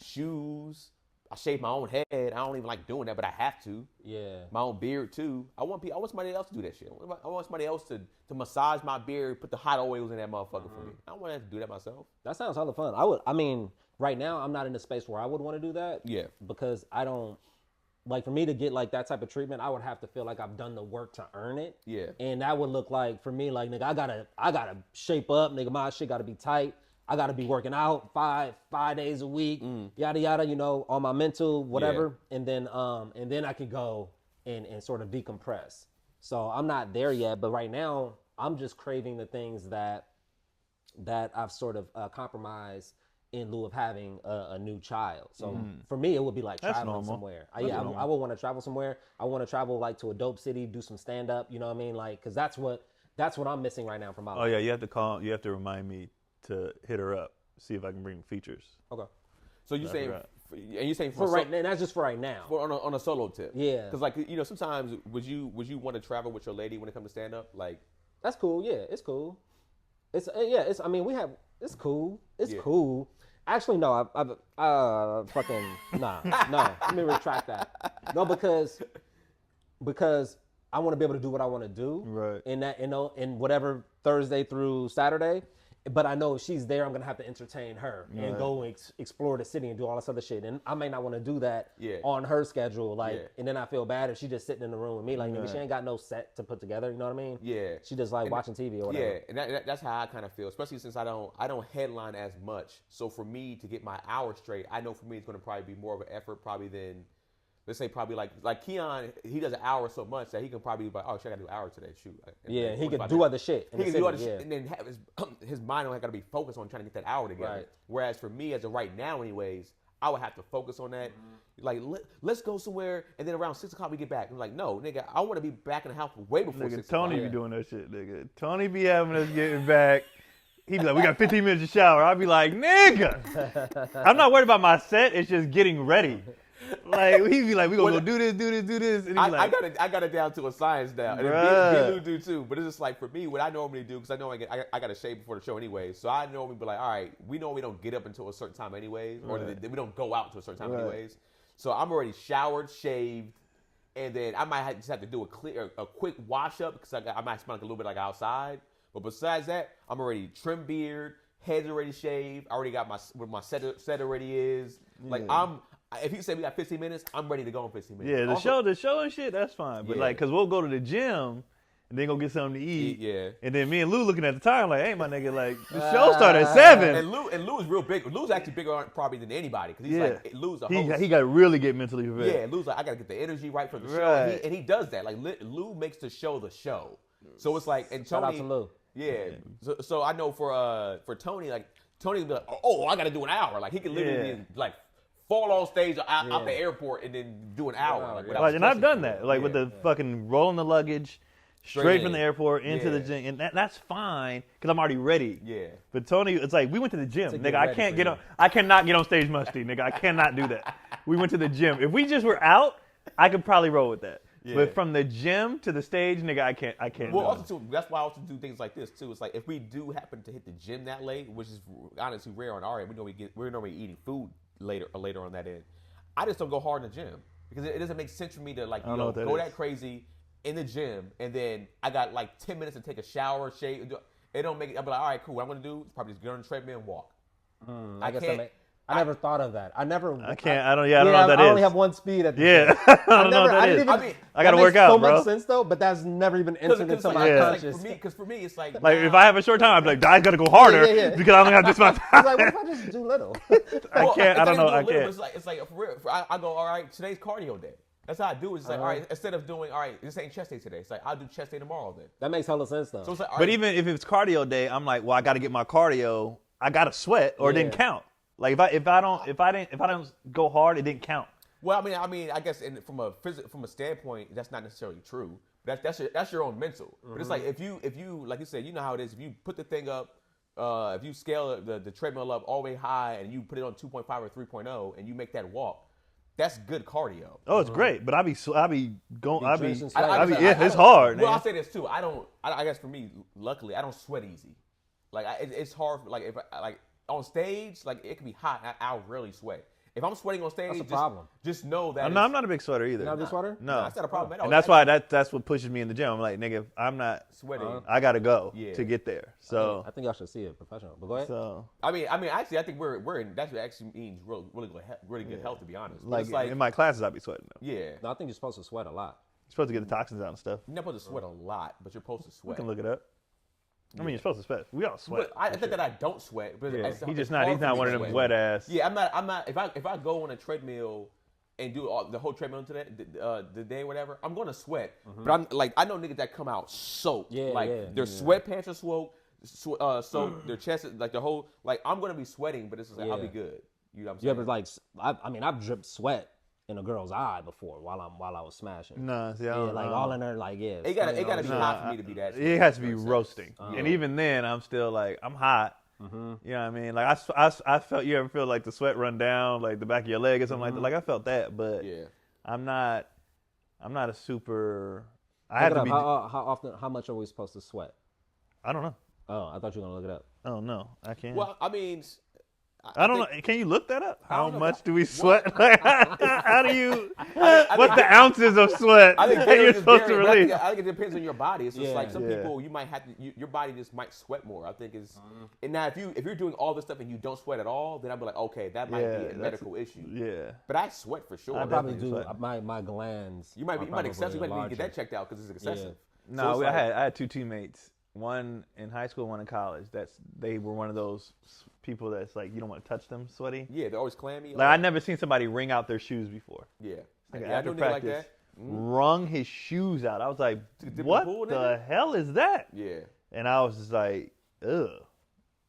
shoes. I shave my own head. I don't even like doing that, but I have to. Yeah. My own beard too. I want somebody else to do that shit. I want somebody else to massage my beard, put the hot oils in that motherfucker for me. I don't want to have to do that myself. That sounds hella fun. I mean, right now I'm not in a space where I would want to do that. Yeah. Because I don't like, for me to get like that type of treatment, I would have to feel like I've done the work to earn it. Yeah. And that would look like, for me, like, nigga, I gotta shape up, nigga. My shit gotta be tight. I gotta be working out five days a week, yada yada, you know, on my mental, whatever. Yeah. And then I could go and sort of decompress. So I'm not there yet, but right now I'm just craving the things that I've sort of compromised in lieu of having a new child. So for me, it would be like traveling somewhere. I would want to travel somewhere. I want to travel like to a dope city, do some stand up. You know what I mean? Like, cause that's what I'm missing right now from my life. Oh yeah, you have to remind me to hit her up, see if I can bring features. Okay. So you saying, and you saying for right now? That's just for right now. On a solo tip. Yeah. Because like, you know, sometimes would you want to travel with your lady when it comes to stand up? Like, that's cool. Yeah, it's cool. It's I mean, it's cool. It's cool. Actually, no. I fucking no. Let me retract that. No, because I want to be able to do what I want to do. Right. In whatever Thursday through Saturday. But I know if she's there, I'm going to have to entertain her and go explore the city and do all this other shit. And I may not want to do that on her schedule. And then I feel bad if she's just sitting in the room with me. Like, nigga, she ain't got no set to put together. You know what I mean? Yeah. She just like watching TV or whatever. Yeah, and that's how I kind of feel, especially since I don't headline as much. So for me to get my hour straight, I know for me it's going to probably be more of an effort probably than, let's say probably like Keon, he does an hour so much that he can probably be like, oh shit, I gotta do an hour today, shoot. And he could do other shit. He can do other shit and then have his mind only gotta be focused on trying to get that hour together. Right. Whereas for me, as of right now anyways, I would have to focus on that. Like, let's go somewhere and then around 6 o'clock we get back. I'm like, no, nigga, I want to be back in the house way before 6 o'clock. Tony be doing that shit, nigga. Tony be having us getting back. He be like, we got 15 minutes to shower. I'll be like, nigga, I'm not worried about my set. It's just getting ready. Like, he'd be like, we gonna go do this. And I got it down to a science now. And B-Lou do too. But it's just like, for me, what I normally do, because I know I got to shave before the show anyways. So I normally be like, all right, we know we don't get up until a certain time anyways. Or we don't go out until a certain time anyways. So I'm already showered, shaved. And then I might just have to do a quick wash up because I might smell like a little bit like outside. But besides that, I'm already trimmed beard, head's already shaved. I already got what my set already is. Like, if you say we got 15 minutes, I'm ready to go in 15 minutes. Yeah, the show and shit, that's fine. But like, cause we'll go to the gym and then go get something to eat. Yeah. And then me and Lou looking at the time like, hey, my nigga, like the show started at 7. And Lou is real big. Lou's actually bigger probably than anybody because he's like, Lou's a host. He got to really get mentally prepared. Yeah, Lou's like, I got to get the energy right for the show. And he does that. Like, Lou makes the show the show. So it's like, and Tony. Shout out to Lou. Yeah. So I know for Tony, like, Tony will be like, oh, I got to do an hour. Like, he can literally like fall on stage out the airport and then do an hour. And I've done that, like with the fucking rolling the luggage straight from the airport into the gym, and that's fine because I'm already ready. Yeah. But Tony, it's like we went to the gym, nigga. I cannot get on stage musty, nigga. I cannot do that. We went to the gym. If we just were out, I could probably roll with that. Yeah. But from the gym to the stage, nigga, I can't. Well, also too, that's why I also do things like this too. It's like if we do happen to hit the gym that late, which is honestly rare on our end, we're normally eating food later on that end. I just don't go hard in the gym because it doesn't make sense for me to like go that crazy in the gym and then I got like 10 minutes to take a shower, shave. It don't make it. I'll be like, all right, cool. What I'm gonna do is probably just get on the treadmill and walk. I never thought of that. I don't know what that is. I only have one speed at the gym. I don't know what that is. I gotta work out, so bro. So much sense though, but that's never even entered into my conscious. Because for me, it's like if I have a short time, I'm like, I gotta go harder because I only have this much time. It's like, what if I just do little? I can't. I don't know. I can't. It's like for real. I go, all right, today's cardio day. That's how I do it. It's like, all right, instead of doing, all right, this ain't chest day today. It's like, I'll do chest day tomorrow then. That makes hella sense though. So it's like, but even if it's cardio day, I'm like, well, I got to get my cardio. I got to sweat or it didn't count. Like if I don't go hard, it didn't count. Well, I mean, I guess from a standpoint, that's not necessarily true. That's your own mental. Mm-hmm. But it's like if you like you said, you know how it is. If you put the thing up, if you scale the treadmill up all the way high and you put it on 2.5 or 3.0 and you make that walk, That's good cardio. Oh, it's great, but I be going. I be. drenched in sweat. It's hard. Well, Man. I'll say this too. I guess for me, luckily, I don't sweat easy. Like it's hard. Like if like on stage, like it can be hot. I'll rarely sweat. If I'm sweating on stage, That's a problem. Just know that. No, I'm not a big sweater either. You're not a big sweater? No, that's not a problem at all. And that's why that's what pushes me in the gym. I'm like, nigga, if I'm not sweating. I gotta go Yeah. to get there. So I think y'all should see it professional. But go ahead. so I mean, actually, I think we're in. That's what actually means really good health, to be honest. But like, it's like in my classes, I be sweating though. yeah, No, I think you're supposed to sweat a lot. You're supposed to get the toxins out and stuff. you're not supposed to sweat a lot, but you're supposed to We sweat. can look it up. I mean, you're supposed to sweat. We all sweat. But I think that I don't sweat. But Yeah. it's He's just hard not. He's for not me one to of them sweat. wet ass. Yeah, I'm not. If I go on a treadmill and do the whole treadmill today, the day, whatever, I'm gonna sweat. But I'm like, I know niggas that come out soaked. Yeah, like yeah. their sweatpants are soaked, their chest is like the whole. Like I'm gonna be sweating, but it's just like I'll be good. You know what I'm You saying? ever like? I mean, I've dripped sweat in a girl's eye before while I was smashing. No, see, I Yeah, don't, like all in there, like yeah. it gotta stunning be all hot for me to be that. It has to be You know what I'm saying? roasting, and even then, I'm still like, I'm hot. You know what I mean? Like I felt. You ever feel like the sweat run down like the back of your leg or something like that? Like I felt that, but Yeah. I'm not a super. I Look have it to up. be. How often? How much are we supposed to sweat? I don't know. Oh, I thought you were gonna look it up. Oh no, I can't. Well, I mean, I don't know. Can you look that up? How don't know. much do we sweat? Like, how do you? What's the ounces of sweat I think that Gary you're is supposed to Gary, but I release? think it depends on your body. It's just Yeah. like some Yeah. people you might have to. Your body just might sweat more. I think is. And now if you're doing all this stuff and you don't sweat at all, then I'd be like, okay, that might be a that's- medical issue. Yeah. But I sweat for sure. I probably do. definitely My glands. You might are be. You might excessive. You probably might need to get that larger. checked out because it's excessive. No, So it's like- I had two teammates. One in high school, one in college. They were one of those people that's like you don't want to touch them, sweaty. Yeah, they're always clammy. Like I never seen somebody wring out their shoes before. Yeah. Like, Yeah, I after know niggas like practice, that. wrung his shoes out. I was like, dip in the what pool, the nigga? hell is that? Yeah. And I was just like, ugh.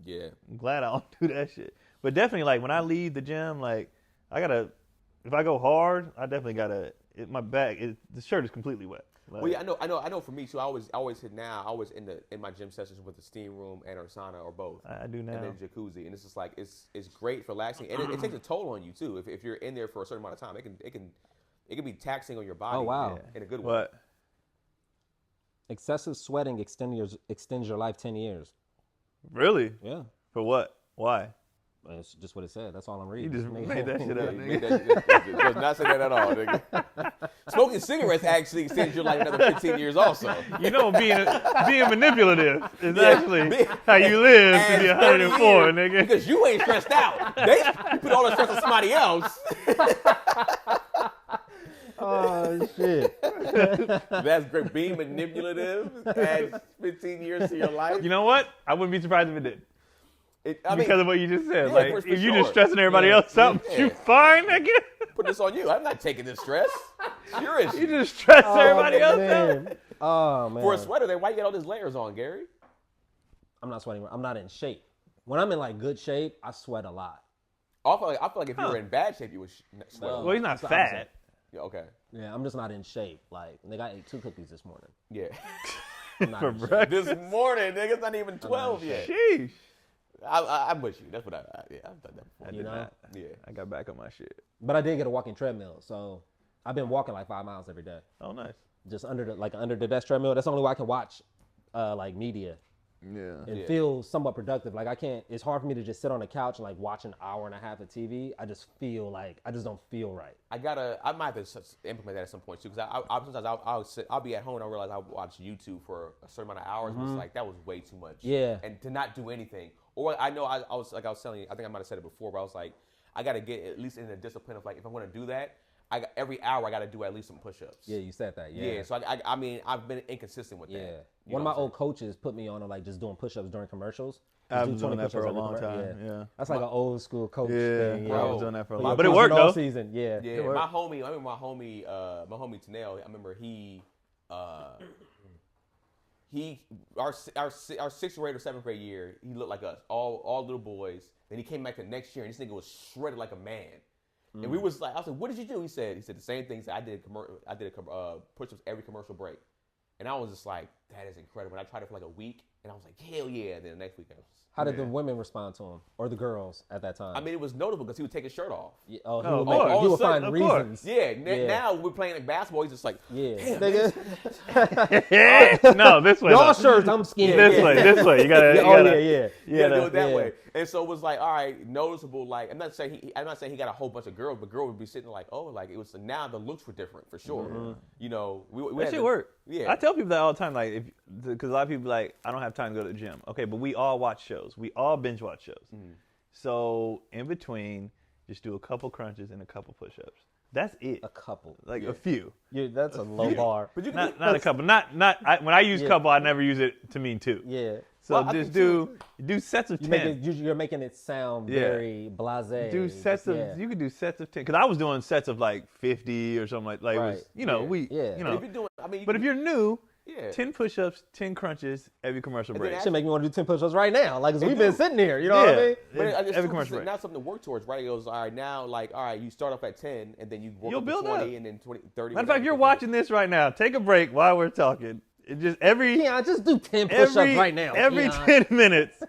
Yeah. I'm glad I don't do that shit. But definitely, like when I leave the gym, like if I go hard, I definitely gotta. My back, the shirt is completely wet. Like, Well, yeah, I know. For me too, I always hit now. I always in my gym sessions with the steam room and or sauna or both. I do now. And then jacuzzi, and it's just like it's great for relaxing, and it takes a toll on you too. If you're in there for a certain amount of time, it can be taxing on your body. Oh, wow. In a good way. What? Excessive sweating extends your life 10 years. Really? Yeah. For what? Why? That's just what it said. That's all I'm You reading. just made that shit Yeah, up, you nigga. made that- does not say that at all, nigga. Smoking cigarettes actually extends your life another 15 years also. You know, being manipulative is Yeah, actually how you live to be And 104, 30 years, nigga. Because you ain't stressed out. You put all the stress on somebody else. Oh shit. That's great. Being manipulative adds 15 years to your life. You know what? I wouldn't be surprised if it did. Because of what you just said. yeah, Like, for if you sure. just stressing everybody Yeah. else out, Yeah. you fine, nigga? put this on you. I'm not taking this stress. It's your issue. You just stress everybody else out. man. Oh man. For a sweater, then why you get all these layers on, Gary? I'm not sweating. I'm not in shape. When I'm in like good shape, I sweat a lot. I feel like if you were in bad shape, you would sweat. No. Well, he's not It's the fat. opposite. Yeah, okay. Yeah, I'm just not in shape. Like, nigga, I ate 2 cookies this morning. Yeah. I'm not For in shape. breakfast. This morning, nigga, it's not even 12 yet. Sheesh. I'm with you. That's what I've done that before. I You did know? not. Yeah. I got back on my shit. But I did get a walking treadmill, so I've been walking like 5 miles every day, Oh, nice. just under the desk treadmill. That's the only way I can watch like media Yeah. and Yeah. feel somewhat productive. Like I can't. It's hard for me to just sit on the couch and like watch an hour and a half of TV. I just feel like I just don't feel right. I might have to implement that at some point too, because sometimes I'll be at home and I realize I watch YouTube for a certain amount of hours, but it's like that was way too much. Yeah. And to not do anything, or I know I was telling you, I think I might have said it before, but I was like, I got to get at least in the discipline of like, if I'm going to do that, every hour I got to do at least some push-ups. Yeah, you said that. Yeah. So I mean, I've been inconsistent with Yeah. that. You One of know my what I'm old coaches put me on like just doing push-ups during commercials. I've Just do been doing 20 that for a push-ups long every time. commercial. Yeah. That's like an old school coach Yeah, thing. I Bro. was doing that for a But long you're But it pushing worked, all though. season. Yeah. Yeah, worked. my homie Tanel, I remember our 6th grade or 7th grade year, he looked like us, all little boys. Then he came back the next year and this nigga was shredded like a man. And we was like, I was like, what did you do? He said the same things I did. I did push-ups every commercial break. And I was just like, that is incredible. And I tried it for like a week And I was like, hell yeah. And then the next week I was. How did the women respond to him or the girls at that time? I mean, it was notable because he would take his shirt off. Yeah, he would find reasons. Yeah, now we're playing like basketball. He's just like, Yeah, damn, nigga. No, this way. Y'all shirts, I'm skinny. This way. You gotta. Yeah, do it that way. And so it was like, all right, noticeable. Like, I'm not saying he got a whole bunch of girls, but girls would be sitting like, oh, like it was. Now the looks were different for sure. Mm-hmm. You know, we That shit work. Yeah, I tell people that all the time, like, because a lot of people are like, I don't have time to go to the gym. Okay, but we all watch shows. We all binge watch shows. Mm-hmm. So in between, just do a couple crunches and a couple push-ups. That's it. A couple. Like a few. That's a low bar. But you Not a couple. When I use couple, I never use it to mean two. Yeah. So just do sets of 10. You're making it sound very blasé. Do sets of you could do sets of 10 because I was doing sets of like 50 or something like it was, you know, But if you're doing, but if you're new, Yeah. 10 push-ups, 10 crunches, every commercial break. Should make me want to do 10 push-ups right now. Like, we've been sitting here, you know what I mean? But every commercial break. Now something to work towards, right? It goes, all right, now, like, all right, you start off at 10, and then you work You'll up to build 20, up. and then 20, 30. Matter of fact, if you're watching this right now, take a break while we're talking. It just just do 10 push-ups right now. Every 10 minutes,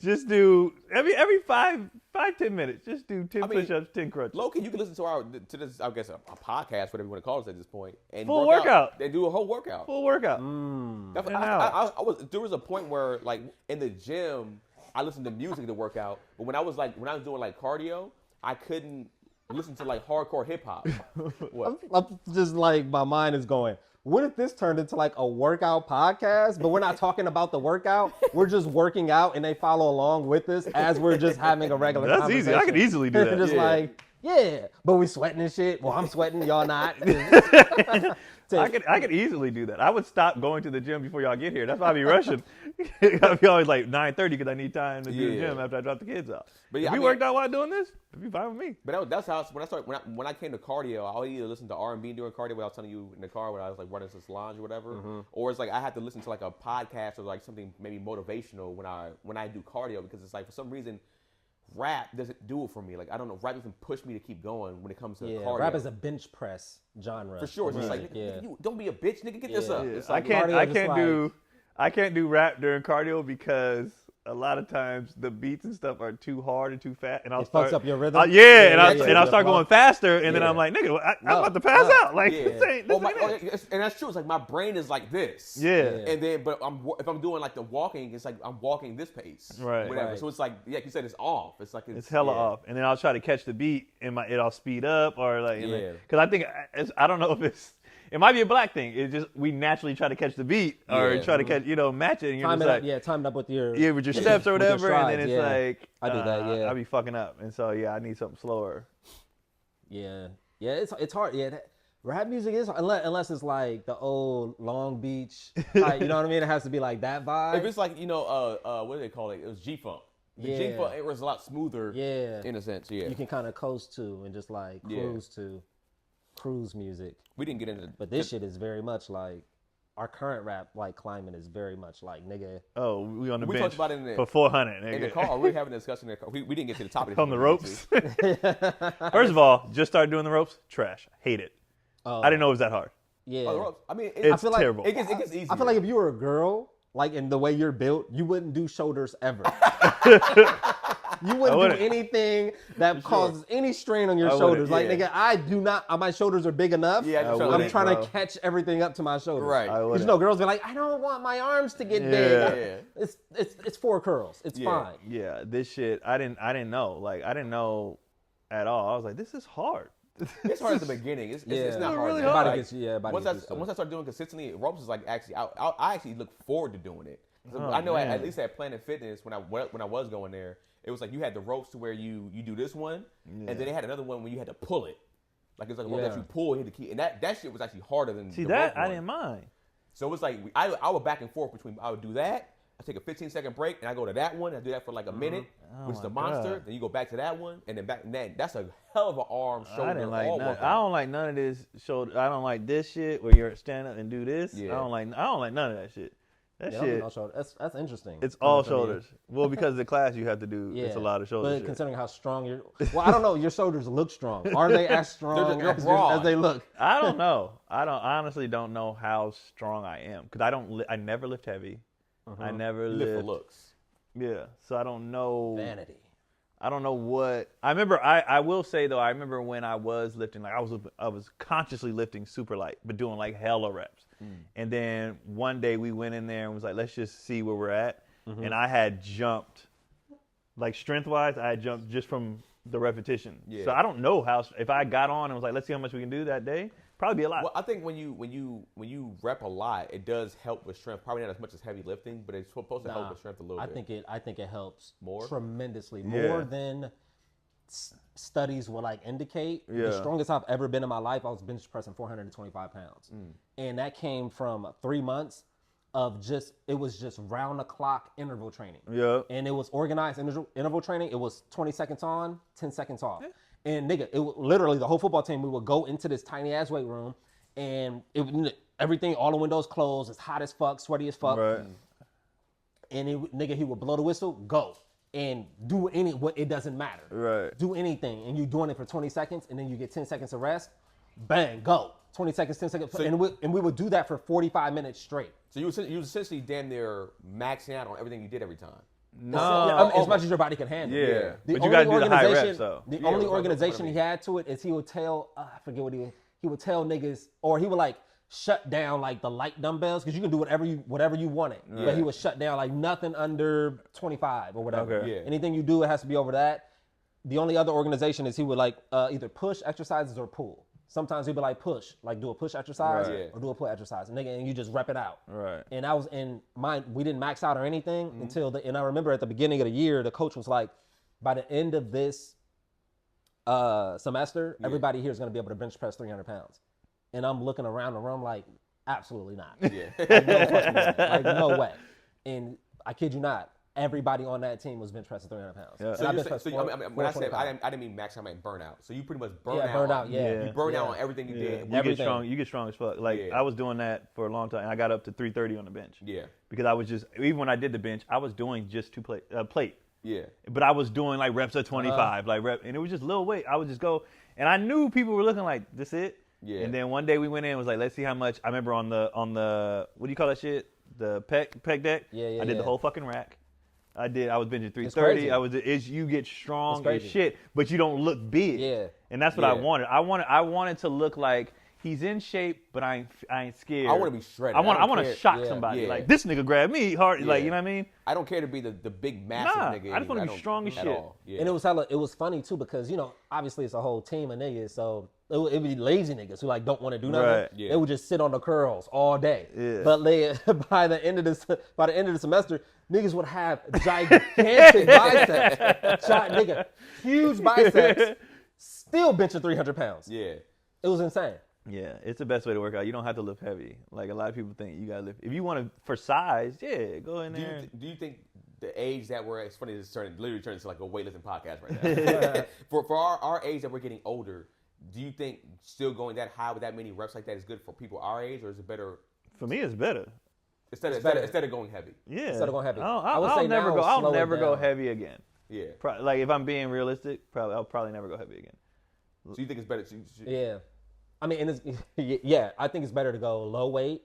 just do every 5-10 minutes, just do 10 push-ups, 10 crunches. Loki, you can listen to this, I guess, a podcast, whatever you want to call it at this point, and full work workout. Out. They do a whole workout. Full workout. There was a point where, like, in the gym, I listened to music to work out, but when I was doing like cardio, I couldn't listen to like hardcore hip hop. What? I'm just like, my mind is going, what if this turned into like a workout podcast, but we're not talking about the workout, we're just working out and they follow along with us as we're just having a regular That's conversation. easy. I could easily do that. Just like, but we sweating and shit. Well, I'm sweating, y'all not. I could easily do that. I would stop going to the gym before y'all get here. That's why I be rushing. I'll be always like 9:30 because I need time to do the gym after I drop the kids off. But if we worked out while doing this, it'd be fine with me. But that's how when I came to cardio, I would either listen to R&B during cardio, what I was telling you in the car when I was like running some salons or whatever, or it's like I had to listen to like a podcast or like something maybe motivational when I do cardio, because it's like for some reason rap doesn't do it for me. Like, I don't know, rap doesn't push me to keep going when it comes to cardio. Rap is a bench press genre. For sure. It's just like, you don't be a bitch, nigga, get this up. It's I like, can't do rap during cardio because a lot of times the beats and stuff are too hard and too fast, and fucks up your rhythm. And I'll start going faster, and then I'm like, nigga, I'm about to pass out. Like, this ain't it. And that's true. It's like my brain is like this. Yeah. And then, but if I'm doing like the walking, it's like I'm walking this pace. Right. Whatever. Right. So it's like, like you said, it's off. It's like it's hella off, and then I'll try to catch the beat, and it'll speed up or like, because I think I don't know if it might be a black thing. It's just we naturally try to catch the beat or try to catch, match it. And time it up with your steps or whatever, strides, and then it's like I do that. Yeah, I be fucking up, and so I need something slower. Yeah, it's hard. Yeah, rap music is unless it's like the old Long Beach, like, you know what I mean. It has to be like that vibe. If it's like what do they call it? It was G-Funk. The G-Funk, it was a lot smoother. Yeah, in a sense. Yeah, you can kind of coast to and just like cruise to. Cruise music. We didn't get into but this shit is very much like our current rap like climate is very much like, nigga. Oh, we on the bench talked about it for 400. Nigga. In the car, we were having a discussion in the car. We didn't get to the topic on the ropes. First of all, just started doing the ropes. Trash. Hate it. I didn't know it was that hard. Yeah. Oh, the ropes. I mean, it's like terrible. It gets easier. I feel like if you were a girl, like in the way you're built, you wouldn't do shoulders ever. You wouldn't do anything that causes any strain on your shoulders. Like, nigga, I do not. My shoulders are big enough. Yeah, I'm trying to catch everything up to my shoulders. Right. Because girls be like, I don't want my arms to get big. It's 4 curls. It's fine. Yeah, this shit. I didn't know. Like, I didn't know at all. I was like, this is hard. It's hard at the beginning. It's not hard. Really hard. Once I started doing consistently, ropes is like actually. I actually look forward to doing it. I know at least at Planet Fitness when I was going there. It was like you had the ropes to where you do this one, and then they had another one where you had to pull it. Like it's like a rope that you pull, you hit the key, and that shit was actually harder than the rope I one. didn't mind. So it was like I would back and forth between. I would do that. I take a 15-second break, and I go to that one. I do that for like a minute, which is the monster. God. Then you go back to that one, and then back. And then that's a hell of an arm, shoulder, I didn't like all none. workout. I don't like none of this shoulder. I don't like this shit where you're stand up and do this. Yeah. I don't like none of that shit. That shit. That's interesting. It's all shoulders. Well, because of the class you have to do, it's a lot of shoulders. But considering how strong well, I don't know. Your shoulders look strong. Are they as strong as they look? I don't know. I honestly don't know how strong I am because I never lift heavy. I never You live for lived. looks. Yeah, so I don't know. Vanity. I don't know what. I remember. I will say though. I remember when I was lifting. Like I was consciously lifting super light, but doing like hella reps. And then one day we went in there and was like, let's just see where we're at. And I had jumped, like strength wise, I had jumped just from the repetition. Yeah. So I don't know how. If I got on and was like, let's see how much we can do that day, probably be a lot. Well, I think when you rep a lot, it does help with strength. Probably not as much as heavy lifting, but it's supposed to help with strength a little bit. I think it helps More? tremendously, Yeah. more than studies will like indicate. Yeah. The strongest I've ever been in my life, I was bench pressing 425 pounds, and that came from 3 months of it was just round the clock interval training. Yeah. And it was organized interval training. It was 20 seconds on, 10 seconds off. And nigga, literally the whole football team, we would go into this tiny ass weight room, and everything, all the windows closed, it's hot as fuck, sweaty as fuck. Right. And he would blow the whistle, go. And do it doesn't matter. Right. Do anything. And you're doing it for 20 seconds, and then you get 10 seconds of rest. Bang, go. 20 seconds, 10 seconds. And we would do that for 45 minutes straight. So you essentially damn near maxing out on everything you did every time. No. As much as your body can handle. Yeah. The But you got to only do the high organization- reps, though. The Yeah, only that's what I organization mean. he had to it is he would tell, I forget what he would tell niggas, or he would like shut down like the light dumbbells, because you can do whatever you wanted. But he would shut down like nothing under 25 or whatever. Okay. Yeah. Anything you do, it has to be over that. The only other organization is he would like either push exercises or pull. Sometimes he'd be like push, like do a push exercise Right. or do a pull exercise, and you just rep it out. Right. And I was in mine. We didn't max out or anything until and I remember at the beginning of the year, the coach was like, by the end of this semester, everybody here is going to be able to bench press 300 pounds. And I'm looking around the room like, absolutely not. Yeah. Like, no fucking way. Like, no way. And I kid you not, everybody on that team was bench pressing 300 pounds. Yeah. So, I you bench say, pressed so four- I mean, when I said 425. I didn't mean max, I meant burnout. So you pretty much burn Yeah, out. burn out, yeah. You burn out Yeah. on everything you Yeah. did. Everything. You get strong as fuck. Like Yeah. I was doing that for a long time, and I got up to 330 on the bench. Yeah. Because I was just, even when I did the bench, I was doing just plate. Yeah. But I was doing like reps at 25, and it was just little weight. I would just go, and I knew people were looking like, this it? Yeah. And then one day we went in and was like, let's see how much. I remember on the what do you call that shit? The pec deck. Yeah, I did the yeah. whole fucking rack. I was benching 330. crazy. You get strong It's as crazy. shit, but you don't look big. Yeah. And that's what I Yeah. wanted. I wanted to look like he's in shape, but I ain't scared. I wanna be shredded. I want I don't to care. shock Yeah. somebody. Yeah. Like this nigga grabbed me hard. Like Yeah. you know what I mean? I don't care to be the big massive Nah, nigga. I just wanna anyway. be don't- strong as at shit. all. Yeah. And it was funny too, because obviously it's a whole team of niggas, so it would be lazy niggas who like don't want to do nothing. Right. Yeah. They would just sit on the curls all day. Yeah. But by the end of the semester, niggas would have gigantic biceps, nigga, huge biceps, still benching 300 pounds. Yeah. It was insane. Yeah, it's the best way to work out. You don't have to lift heavy. Like a lot of people think you gotta lift. If you want to for size, yeah, go in there. Do you think the age that we're it's funny this is literally turning into like a weightlifting podcast right now. for our age that we're getting older, do you think still going that high with that many reps like that is good for people our age, or is it better For me, it's better. instead better. of going heavy? Yeah. Instead of going heavy. I would will say never now go. I'll slow it never go down. heavy again. Yeah. Like if I'm being realistic, I'll probably never go heavy again. So you think it's better? Yeah. I mean, and yeah, I think it's better to go low weight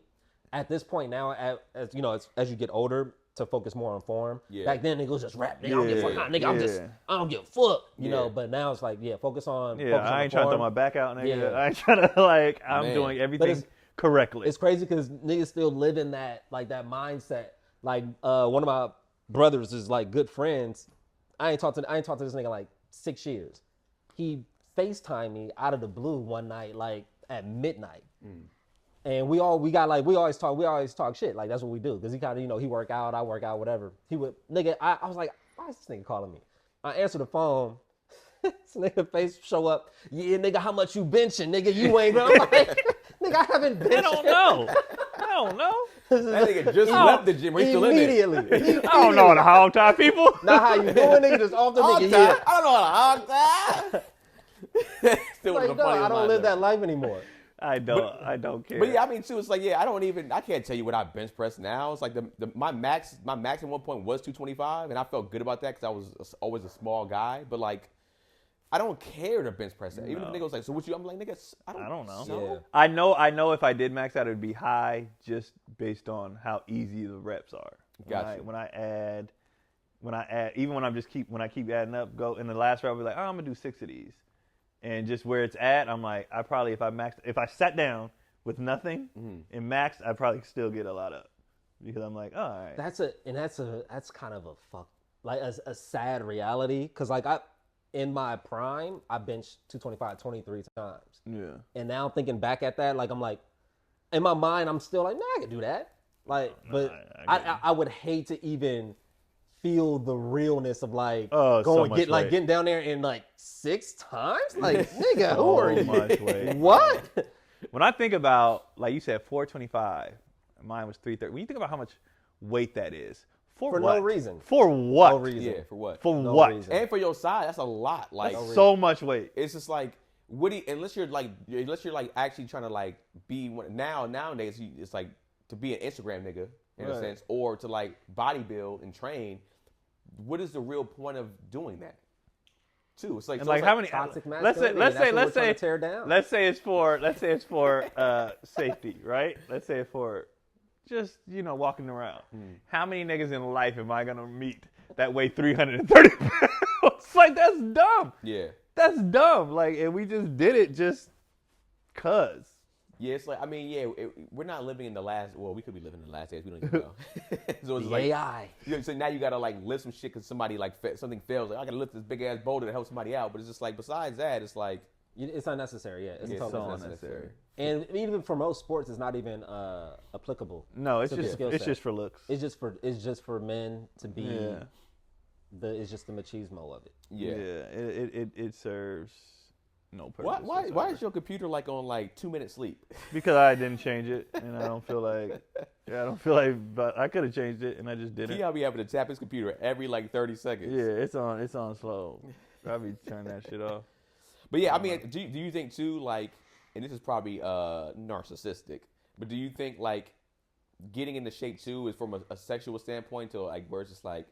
at this point now, as you get older, to focus more on form. Yeah. Back then, nigga was just rap. Nigga, I don't give a fuck. Nah, nigga, I don't give a fuck. You know, but now it's like, focus on. Yeah, focus on I the ain't trying to throw form. my back out, nigga. Yeah. I ain't trying to I'm Man. doing everything correctly. It's crazy because niggas still live in that mindset. Like one of my brothers is like good friends. I ain't talked to this nigga like 6 years. He FaceTimed me out of the blue one night, like at midnight. And we always talk shit. Like that's what we do. Cause he kind of, he work out, I work out, whatever. He would, I was like, why is this nigga calling me? I answer the phone. This nigga face show up. Yeah, nigga, how much you benching? Nigga, you ain't gonna like, nigga, I haven't benched. I don't know. That nigga just left the gym. He's still in there. Immediately. I don't know how to hog tie people. Not how you doing, nigga, just off the Hog nigga. tie? Yeah. I don't know how to hog tie. Still Like, with no, the funny I don't live that life anymore. I don't care. But yeah, I mean too. It's like I can't tell you what I bench press now. It's like my max at one point was 225, and I felt good about that because I was always a small guy. But like, I don't care to bench press that. Even if the nigga was like, "So what you?" I'm like, "Nigga, I don't know." Yeah. I know if I did max out, it would be high just based on how easy the reps are. Gotcha. When I add, even when I keep adding up, go in the last row, I'll be like, oh, I'm gonna do 6 of these, and just where it's at, I'm like, if I sat down with nothing and maxed, I probably still get a lot up because I'm like, oh, all right. That's kind of a sad reality because like in my prime, I benched 225 23 times. Yeah. And now thinking back at that, like I'm like, in my mind, I'm still like, I can do that. Like, but I would hate to even feel the realness of like getting down there in like 6 times. Like, nigga, who are you? Much weight. What? When I think about, like you said, 425, mine was 330. When you think about how much weight that is, for what? No reason. For what? No reason. Yeah, for what? For No what? reason. And for your size, that's a lot. Like That's so much weight. it's just like unless you're like actually trying to like be nowadays it's like to be an Instagram nigga in a sense, or to like bodybuild and train. What is the real point of doing that? Too. It's like, And like how many? toxic Let's say it's for safety, right? Let's say it's for just walking around. How many niggas in life am I gonna meet that weigh 330 pounds? Like that's dumb. Yeah. That's dumb. Like, and we just did it just cause. Yeah, it's like, I mean, we're not living in the last. Well, we could be living in the last days. We don't even know. So it's like, AI. So now you gotta like lift some shit because somebody like something fails. Like I gotta lift this big ass boulder to help somebody out. But it's just like besides that, it's like It's unnecessary. Yeah, it's totally so unnecessary. And even for most sports, it's not even applicable. No, it's to the just skill it's set. just for looks. It's just for men to be. Yeah. It's just the machismo of it. yeah. It serves no purpose. Why is your computer like on like 2-minute sleep? Because I didn't change it, and I don't feel like. But I could have changed it, and I just didn't. He'll be having to tap his computer every like 30 seconds. Yeah, it's on slow. I'll be turning that shit off. But yeah, I mean, do you think too, like, and this is probably narcissistic, but do you think like getting into shape too is from a sexual standpoint to like where it's just like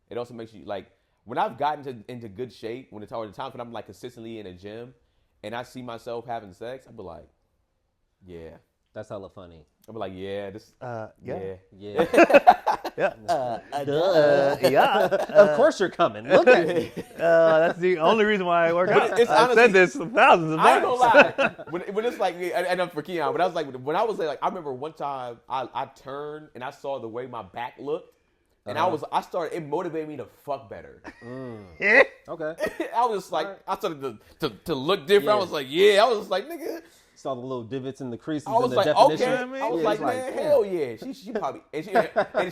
it also makes you like when I've gotten into good shape when it's the times when I'm like consistently in a gym and I see myself having sex, I'll be like, yeah. That's hella funny. I'll be like, yeah, this, Yeah. Yeah. Yeah. Yeah. Of course you're coming. Look at me. That's the only reason why I work out. it's I've honestly- said this thousands of I ain't times. gonna lie. When it's like, and I'm for Keon, but I was like, when I was like, I remember one time I turned and I saw the way my back looked, and it motivated me to fuck better. Yeah. Okay. I was just like, I started to look different. Yeah. I was like, yeah. I was just like, nigga. Saw the little divots in the creases I was in the like, definition. okay. I was Yeah, like, it's man, hell yeah. She probably and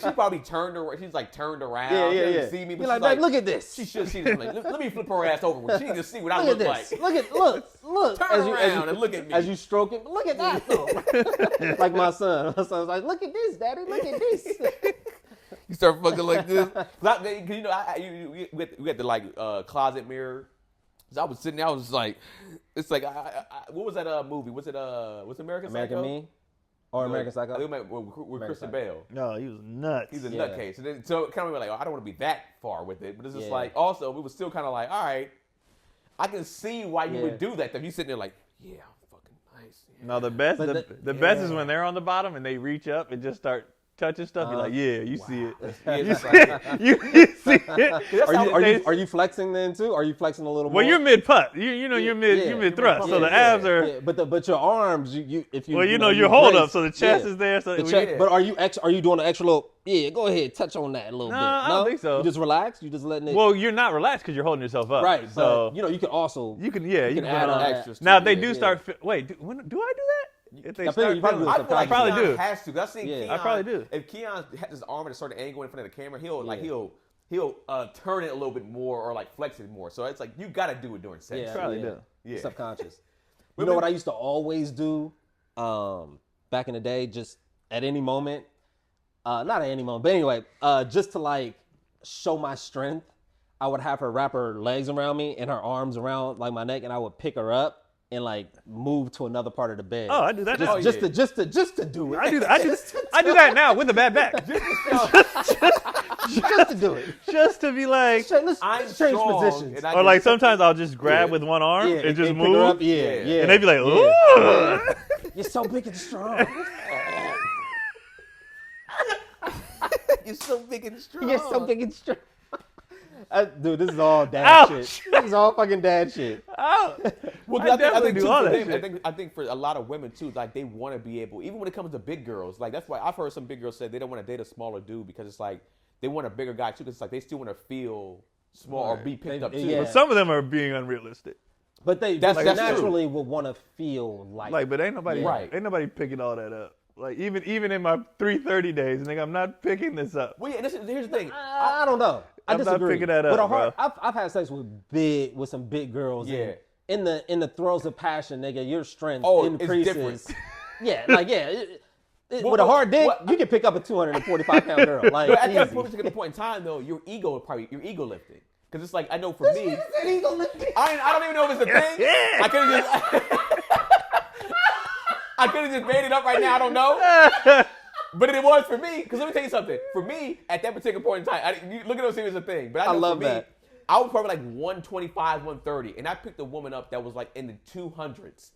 she probably turned around. She's like turned around. Yeah, She yeah, didn't yeah. see me, but You're she's like, look at this. She should see this. Like, let me flip her ass over. She need to see what I Look look at this. like. Look. Turn around and look at me. As you stroke it, look at that though. Like my son. My son's like, look at this, daddy. Look at this. You start fucking like this. Cause we had the like closet mirror. So I was sitting there, I was just like, it's like, what was that movie? Was it American Psycho? Me? Or American Psycho? I think it with Christian Bale. No, he was nuts. He's a Yeah. nutcase. So kind of like, I don't want to be that far with it. But it's just Yeah. like, also, we was still kind of like, all right, I can see why you Yeah. would do that. If you sitting there like, yeah, I'm fucking nice. Yeah. No, the best But the best is when they're on the bottom and they reach up and just start touching stuff. You're like, yeah, you see it. Yeah, You it's see like- it. You see it. Are you flexing then too? Are you flexing a little more? Well, you're mid putt. You're mid thrust. So the abs are. Yeah, but your arms, if you. Well, your hold brace, up, so the chest yeah. is there. So The we- chest, but are you doing an extra little? Yeah, go ahead, touch on that a little bit. No, I don't think so. You just relax. You just letting it. Well, you're not relaxed because you're holding yourself up. right. So But you can also. you can can add on that. extras. Now too, they yeah. do start. Wait, do I do that? If they I feel you probably do it I feel like probably Keon do. has to. I see Yeah. Keon, I probably do. If Keon had his arm at a certain angle in front of the camera, he'll turn it a little bit more or like flex it more. So it's like you got to do it during sex. Yeah, Probably yeah. do. Yeah. Subconscious. You know what I used to always do back in the day, just at any moment, not at any moment, but anyway, just to like show my strength, I would have her wrap her legs around me and her arms around like my neck, and I would pick her up and like move to another part of the bed. Oh, I do that. now. Just to do it. I do that. I do that now with a bad back. Just to do it. Just to be like, Let's I'm change strong, positions. and I or like can- sometimes I'll just grab Yeah. with one arm Yeah, and just pick her move, up. Yeah. and they be like, ooh. You're so big and strong. You're so big and strong. You're so big and strong. Dude, this is all dad Ouch. shit. This is all fucking dad shit. Oh, Well, I definitely think do too, all for that them, shit. I think for a lot of women too, like they want to be able, even when it comes to big girls, like that's why I've heard some big girls say they don't want to date a smaller dude because it's like they want a bigger guy too, because it's like they still want to feel small or be picked up too. Yeah. But some of them are being unrealistic. But they That's naturally will want to feel like But ain't nobody Right. ain't nobody picking all that up. Like even in my 330 days, nigga, I'm not picking this up. Well, yeah, here's the thing. I don't know. I I'm not disagree. picking that up, With a heart, bro. I've had sex with some big girls. Yeah. And in the throes of passion, nigga, your strength It's increases. different. Yeah, like yeah. Well, with a hard dick, well, you can pick up a 245-pound girl. Like But at that easy. particular point in time, though, your ego lifting. Because it's like, I know for me, I don't even know if it's a thing. Yeah. I could have just made it up right now. I don't know. But it was for me. Because let me tell you something. For me, at that particular point in time, look at those things as a thing. But I know love for me, that. I was probably like 125, 130. And I picked a woman up that was like in the 200s.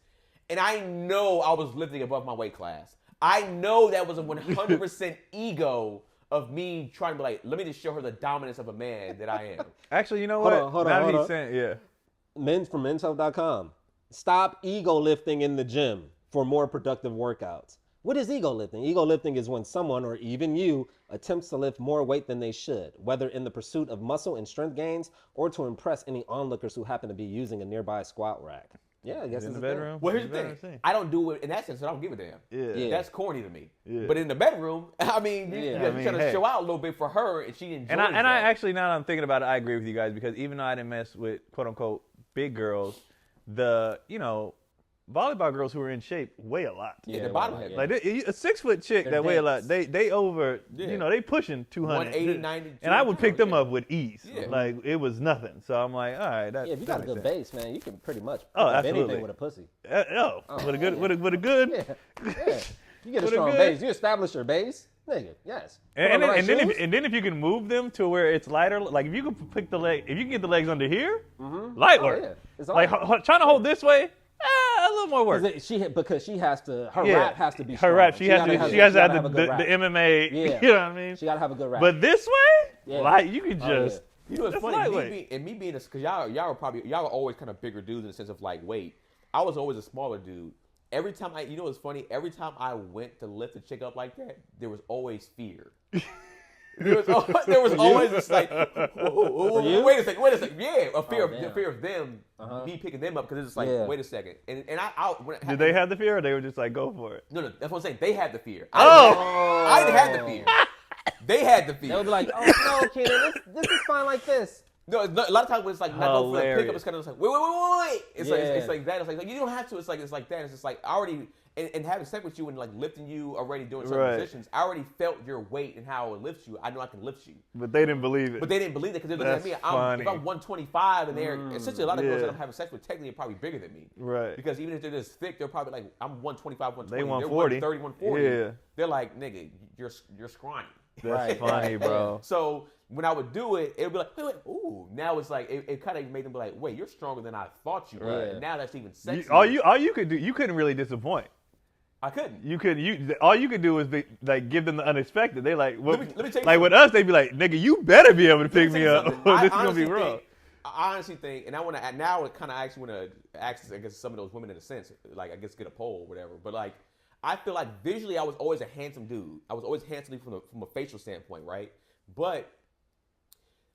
And I know I was lifting above my weight class. I know that was a 100% ego of me trying to be like, let me just show her the dominance of a man that I am. Actually, you know Hold what? on, hold Now on, that hold he's on. saying, yeah. Men from menshealth.com. Stop ego lifting in the gym for more productive workouts. What is ego lifting? Ego lifting is when someone, or even you, attempts to lift more weight than they should, whether in the pursuit of muscle and strength gains or to impress any onlookers who happen to be using a nearby squat rack. Yeah, I guess In it's the a thing. bedroom. Well, here's In the bedroom thing. thing. I don't do it in that sense. So I don't give a damn. Yeah. That's corny to me. Yeah. But in the bedroom, I mean, Yeah. you're I mean, trying to hey. show out a little bit for her, and she enjoys And I that. actually, now that I'm thinking about it, I agree with you guys because even though I didn't mess with quote unquote big girls, volleyball girls who are in shape weigh a lot. Yeah, the bottom well, head. yeah. Like a 6 foot chick They're that weigh a lot, dense. they over, Yeah. they pushing 200, 180, 90, and I would pick them yeah. up with ease. Yeah. Like it was nothing. So I'm like, all right, that. Yeah, if you that got a makes good sense. base, man, you can pretty much pick Oh, up absolutely. anything with a pussy. With a good, with a good. Yeah, yeah. You get a With a strong good- base. You establish your base, nigga. Yes. Put on And the then, right shoes. and then if you can move them to where it's lighter, like if you can pick the leg, if you can get the legs under here, light work. yeah. It's Like all- trying to hold this way, a little more work. Because she has to, her Yeah. rap has to be strong. Her rap, she has to have a the good rap. MMA. Yeah. You know what I mean? She got to have a good rap. But this way, Yeah. like you can Oh, just. You know, it's That's funny. lightweight. Me being, because y'all are always kind of bigger dudes in the sense of like weight. I was always a smaller dude. Every time you know what's funny? Every time I went to lift a chick up like that, there was always fear. There was always this like, you? wait a second, yeah, a fear Oh, damn. of them, me picking them up because it's just like, Yeah. wait a second, and Did they have the fear, or they were just like, go for it? no, that's what I'm saying. They had the fear. Oh. I didn't have the fear. They had the They'll fear. be like, oh, no, Kenan, this is fine like this. No, a lot of times when it's like not going for the Hilarious. pickup, it's kind of like wait. It's like Yeah. it's like that. It's like you don't have to. It's like that. It's just like I already and having sex with you and like lifting you already doing certain Right. positions. I already felt your weight and how it lifts you. I know I can lift you, But they didn't believe it. but they didn't believe it because they're looking at me. That's If funny. I'm 125 and they're essentially a lot of girls Yeah. that I'm having sex with technically are probably bigger than me. Right. Because even if they're this thick, they're probably like I'm 125, 120. They They're 140. 130, 140. Yeah. They're like nigga, you're scrawny. That's Right, funny, right, bro. So when I would do it, it would be like, wait. Ooh. Now it's like it kind of made them be like, wait, you're stronger than I thought you were. Right. And now that's even sexy. All you could do, you couldn't really disappoint. I couldn't. All you could do is like give them the unexpected. They like, well, Let me tell you like something. with us, they'd be like, nigga, you better be able to pick Let me me tell you up. something. Or I this is gonna be honestly wrong. think- I honestly think, and I want to now, it kind of actually want to ask, I guess, some of those women in a sense, like I guess get a poll or whatever. But like, I feel like visually, I was always a handsome dude. I was always handsome from a facial standpoint, right? But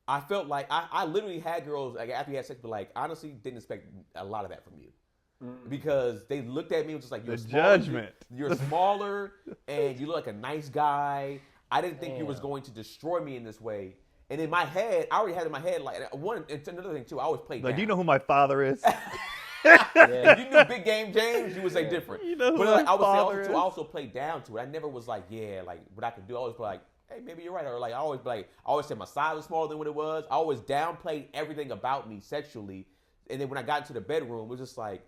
I felt like I literally had girls like after we had sex, but like honestly didn't expect a lot of that from you. Because they looked at me and was just like, you're The smaller, judgment. You're smaller and you look like a nice guy. I didn't think you was going to destroy me in this way. And in my head, I already had in my head like and another thing too. I always played Like, down. do you know who my father is? If you knew Big Game James, you would say different. You know who but like, my I would say father also, is? too, I also played down to it. I never was like, yeah, like what I could do. I always be like, hey, maybe you're right. Or like I always said my size was smaller than what it was. I always downplayed everything about me sexually. And then when I got into the bedroom, it was just like,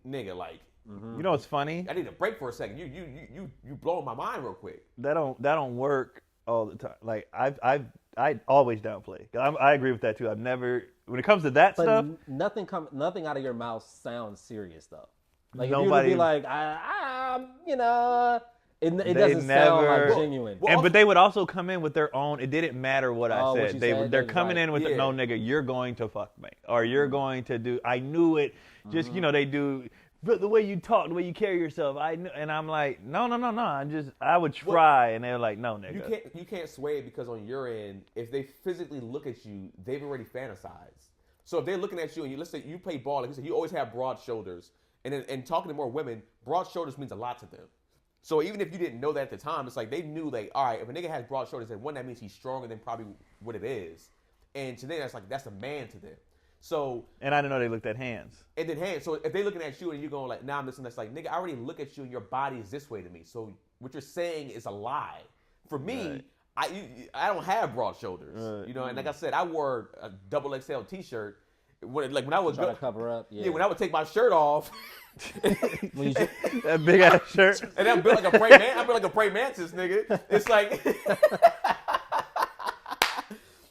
nigga, like You know what's funny? I need a break for a second. You blowing my mind real quick. That don't work all the time. Like I always downplay. I agree with that too. I've never, when it comes to that But stuff, nothing out of your mouth sounds serious though. Like if Nobody- you would be like, It doesn't sound like genuine. Well, but they would also come in with their own. It didn't matter what I what said. you They're said, coming right. in with no nigga. You're going to fuck me, or you're going to do. I knew it. Just they do. But the way you talk, the way you carry yourself, I knew, and I'm like, no. I would try, and they're like, no, nigga. You can't sway it because on your end, if they physically look at you, they've already fantasized. So if they're looking at you and let's say you play ball, like you said, you always have broad shoulders, and talking to more women, broad shoulders means a lot to them. So even if you didn't know that at the time, it's like they knew, like, all right, if a nigga has broad shoulders, then one, that means he's stronger than probably what it is, and to them that's a man to them. So, and I didn't know they looked at hands. And then hands. So if they're looking at you and you're going like, nah, I'm listening, that's like, nigga, I already look at you and your body is this way to me. So what you're saying is a lie. For me, right. I don't have broad shoulders. Right. You know, and like I said, I wore a double XL t-shirt when I was trying to cover up. Yeah, when I would take my shirt off. That big ass shirt. And I'm built like a praying man. I'm built like a praying mantis, nigga. It's like.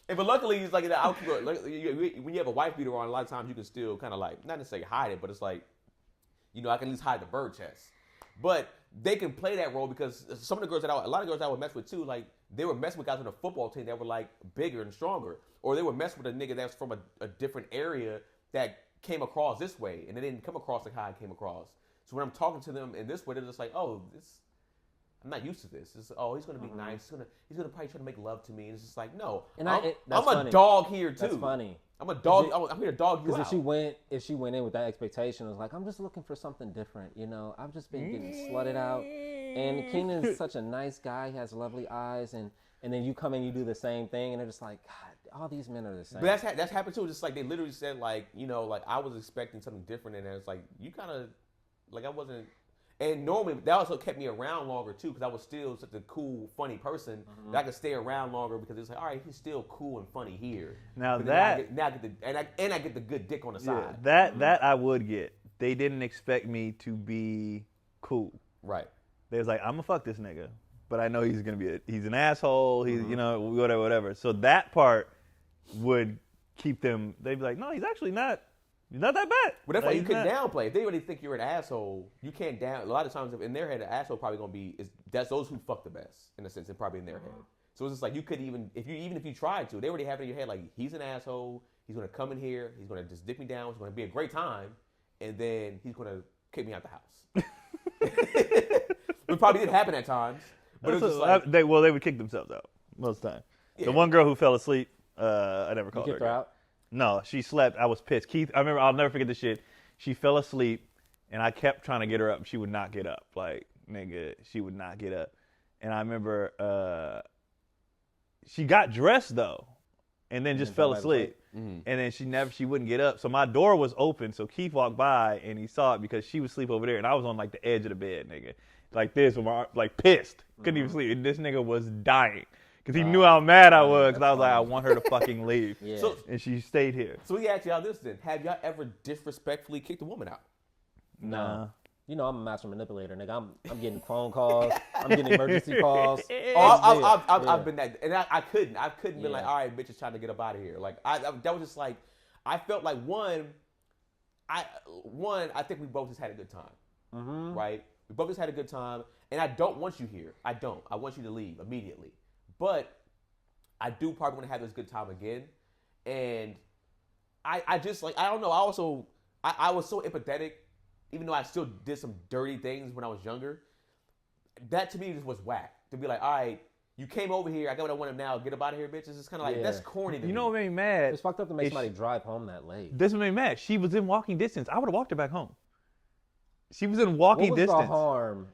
But luckily, it's like when you have a wife beater on, a lot of times you can still kind of like, not necessarily hide it, but it's like, I can at least hide the bird chest. But they can play that role because some of the girls a lot of girls I would mess with too, like they were messing with guys on the football team that were like bigger and stronger, or they would mess with a nigga that's from a different area that came across this way, and they didn't come across like how I came across. So when I'm talking to them in this way, they're just like, oh, I'm not used to this. It's, he's gonna be nice. He's gonna probably try to make love to me. And it's just like, no, I'm a dog here too. That's funny. I'm a dog. I'm here to dog you out. Because if she went in with that expectation, it was like, I'm just looking for something different. I've just been getting slutted out. And Keenan is such a nice guy. He has lovely eyes, and then you come in, you do the same thing, and they're just like, God, all these men are the same. But that's happened too. Just like they literally said, like, like I was expecting something different, and it's like you kind of like I wasn't. And normally, that also kept me around longer, too, because I was still such a cool, funny person that I could stay around longer because it's like, all right, he's still cool and funny here. Now but that... I get the good dick on the side. That I would get. They didn't expect me to be cool. Right. They was like, I'm going to fuck this nigga, but I know he's going to be he's an asshole, he's, whatever. So that part would keep them, they'd be like, no, he's actually not... He's not that bad. But that's why you can downplay. If they really think you're an asshole, you can't down. A lot of times, in their head, an asshole probably gonna be that's those who fuck the best in a sense, and probably in their head. So it's just like you could even if you tried to, they already have it in your head like he's an asshole. He's gonna come in here. He's gonna just dick me down. It's gonna be a great time, and then he's gonna kick me out the house. It probably did happen at times, but it was just like they would kick themselves out most of the time. Yeah. The one girl who fell asleep, I never called her out. No, she slept. I was pissed. Keith, I remember, I'll never forget this shit. She fell asleep, and I kept trying to get her up. She would not get up. Like, nigga, she would not get up. And I remember she got dressed, though, and then just fell asleep. Mm-hmm. And then she wouldn't get up. So my door was open, so Keith walked by, and he saw it because she was asleep over there, and I was on, like, the edge of the bed, nigga. Like this, with my, like, pissed. Couldn't even sleep. And this nigga was dying. Because he knew how mad I was. Because I was like, I want her to fucking leave. Yeah. And she stayed here. So we asked y'all this then. Have y'all ever disrespectfully kicked a woman out? No. I'm a master manipulator, nigga. I'm getting phone calls. I'm getting emergency calls. I've been that. And I couldn't. Be like, all right, bitch is trying to get up out of here. Like, that was just like, I felt like, I think we both just had a good time. Mm-hmm. Right? We both just had a good time. And I don't want you here. I don't. I want you to leave immediately. But I do probably want to have this good time again. And I just like, I don't know. I was so empathetic, even though I still did some dirty things when I was younger. That to me just was whack. To be like, all right, you came over here. I got what I want now. Get up out of here, bitch. It's just kind of like, that's corny to me. You know what made me mad? It's fucked up to make somebody drive home that late. This made me mad. She was in walking distance. I would have walked her back home. She was in walking distance. What was the harm?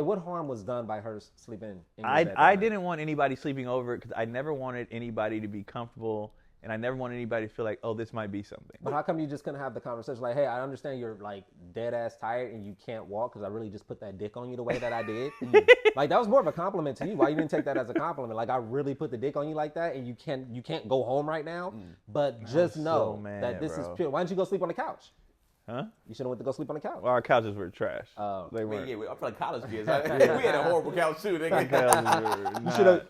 What harm was done by her sleeping in your bed? I didn't want anybody sleeping over because I never wanted anybody to be comfortable, and I never wanted anybody to feel like, oh, this might be something. But how come you just couldn't have the conversation like, hey, I understand you're like dead ass tired and you can't walk because I really just put that dick on you the way that I did. Like that was more of a compliment to you. Why you didn't take that as a compliment? Like I really put the dick on you like that, and you can't go home right now. But just know that this is pure. Why don't you go sleep on the couch? Huh? You should have went to go sleep on the couch. Well, our couches were trash. They weren't. Yeah, I'm from college kids. We had a horrible couch too.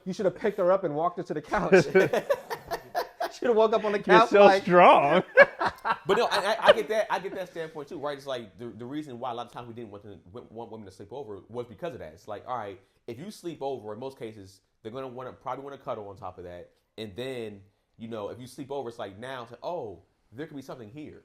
You should have picked her up and walked her to the couch. should have woke up on the You're couch so like, strong. But no, I get that. I get that standpoint too, right? It's like the reason why a lot of times we didn't want women to sleep over was because of that. It's like, all right, if you sleep over, in most cases, they're gonna probably want to cuddle on top of that, and then if you sleep over, it's like now, it's like, oh, there could be something here.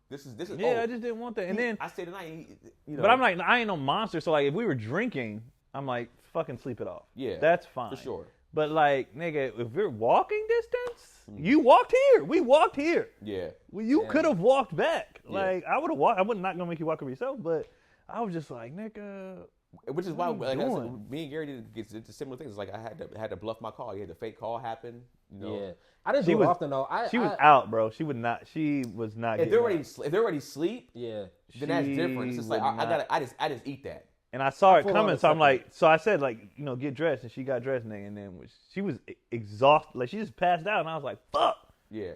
This is. Yeah, oh, I just didn't want that. And then I stayed the night. But I'm like, I ain't no monster. So like, if we were drinking, I'm like, fucking sleep it off. Yeah, that's fine for sure. But like, nigga, if we're walking distance, you walked here. We walked here. Yeah. Well, you could have walked back. Yeah. Like, I would have walked. I would not gonna make you walk over yourself, but I was just like, nigga. Which is why, like I doing? said, me and Gary did get into similar things. It's like I had to bluff my call. You had the fake call happen. Yeah, I didn't do it often though. She was out, bro. She was not. If they're already asleep, yeah, then that's different. It's just like I just eat that. And I saw it coming, so I'm like, so I said like, get dressed, and she got dressed, and then she was exhausted, like she just passed out, and I was like, fuck. Yeah.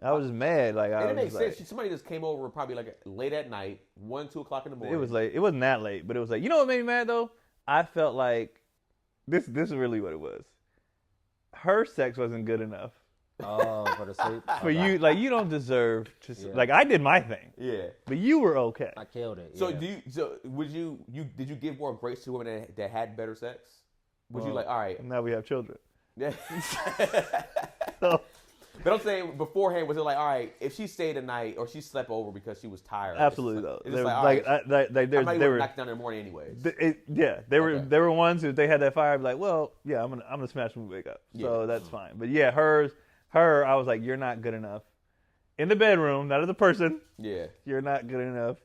I was just mad, like and it makes sense. Somebody just came over probably like late at night, 1, 2 o'clock in the morning. It was late. It wasn't that late, but it was like, you know what made me mad though? I felt like this is really what it was. Her sex wasn't good enough. Oh, for the sleep. For you, like you don't deserve to. Like I did my thing. Yeah. But you were okay. I killed it. So yeah. did you give more grace to women that had better sex? Was you like, all right? Now we have children. Yeah. So, but I'm saying beforehand, was it like, all right, if she stayed a night or she slept over because she was tired? absolutely though. It's like, all right, they were were knocked down in the morning anyways. There were ones who they had that fire. I'd be like, well, yeah, I'm gonna smash when we wake up. So that's fine. But yeah, her, I was like, you're not good enough in the bedroom, not as a person. Yeah, you're not good enough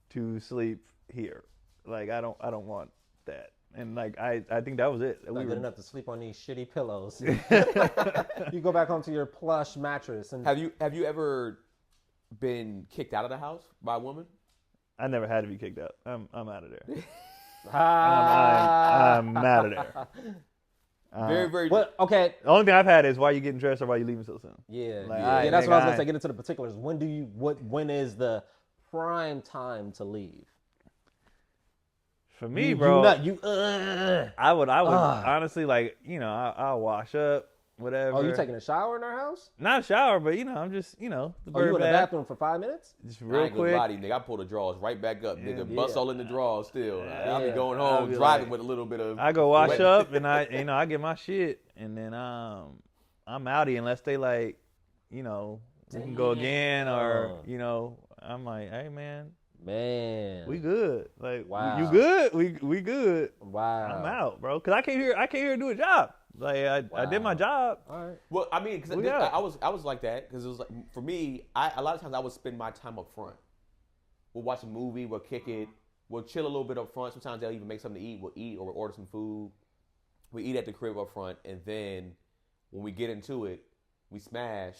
to sleep here. Like I don't want that. And like I think that was it. Not good enough to sleep on these shitty pillows. You go back home to your plush mattress. And have you ever been kicked out of the house by a woman? I never had to be kicked out. I'm out of there. I'm out of there. Very, very. But okay. The only thing I've had is why you getting dressed or why you leaving so soon. Yeah, like, yeah. That's what I was gonna say. Get into the particulars. When is the prime time to leave? For me, bro, I would honestly like I'll wash up, whatever. Oh, you taking a shower in our house? Not a shower, but I'm just the you bird in the bath. bathroom for 5 minutes? Just real quick. Nigga, I pull the drawers right back up, nigga. Bust all in the drawers still. I'll be going I'll home be driving like, with a little bit of. I go wash up and I get my shit and then I'm outie unless they like we can go again or I'm like, hey man, we good. Like, wow. You good? We good. Wow. I'm out, bro. Cause I came here to do a job. Like I did my job. All right. Well, I mean, because I was like that because it was like for me, a lot of times I would spend my time up front. We'll watch a movie, we'll kick it, we'll chill a little bit up front. Sometimes they'll even make something to eat. We'll eat or we'll order some food. We eat at the crib up front, and then when we get into it, we smash.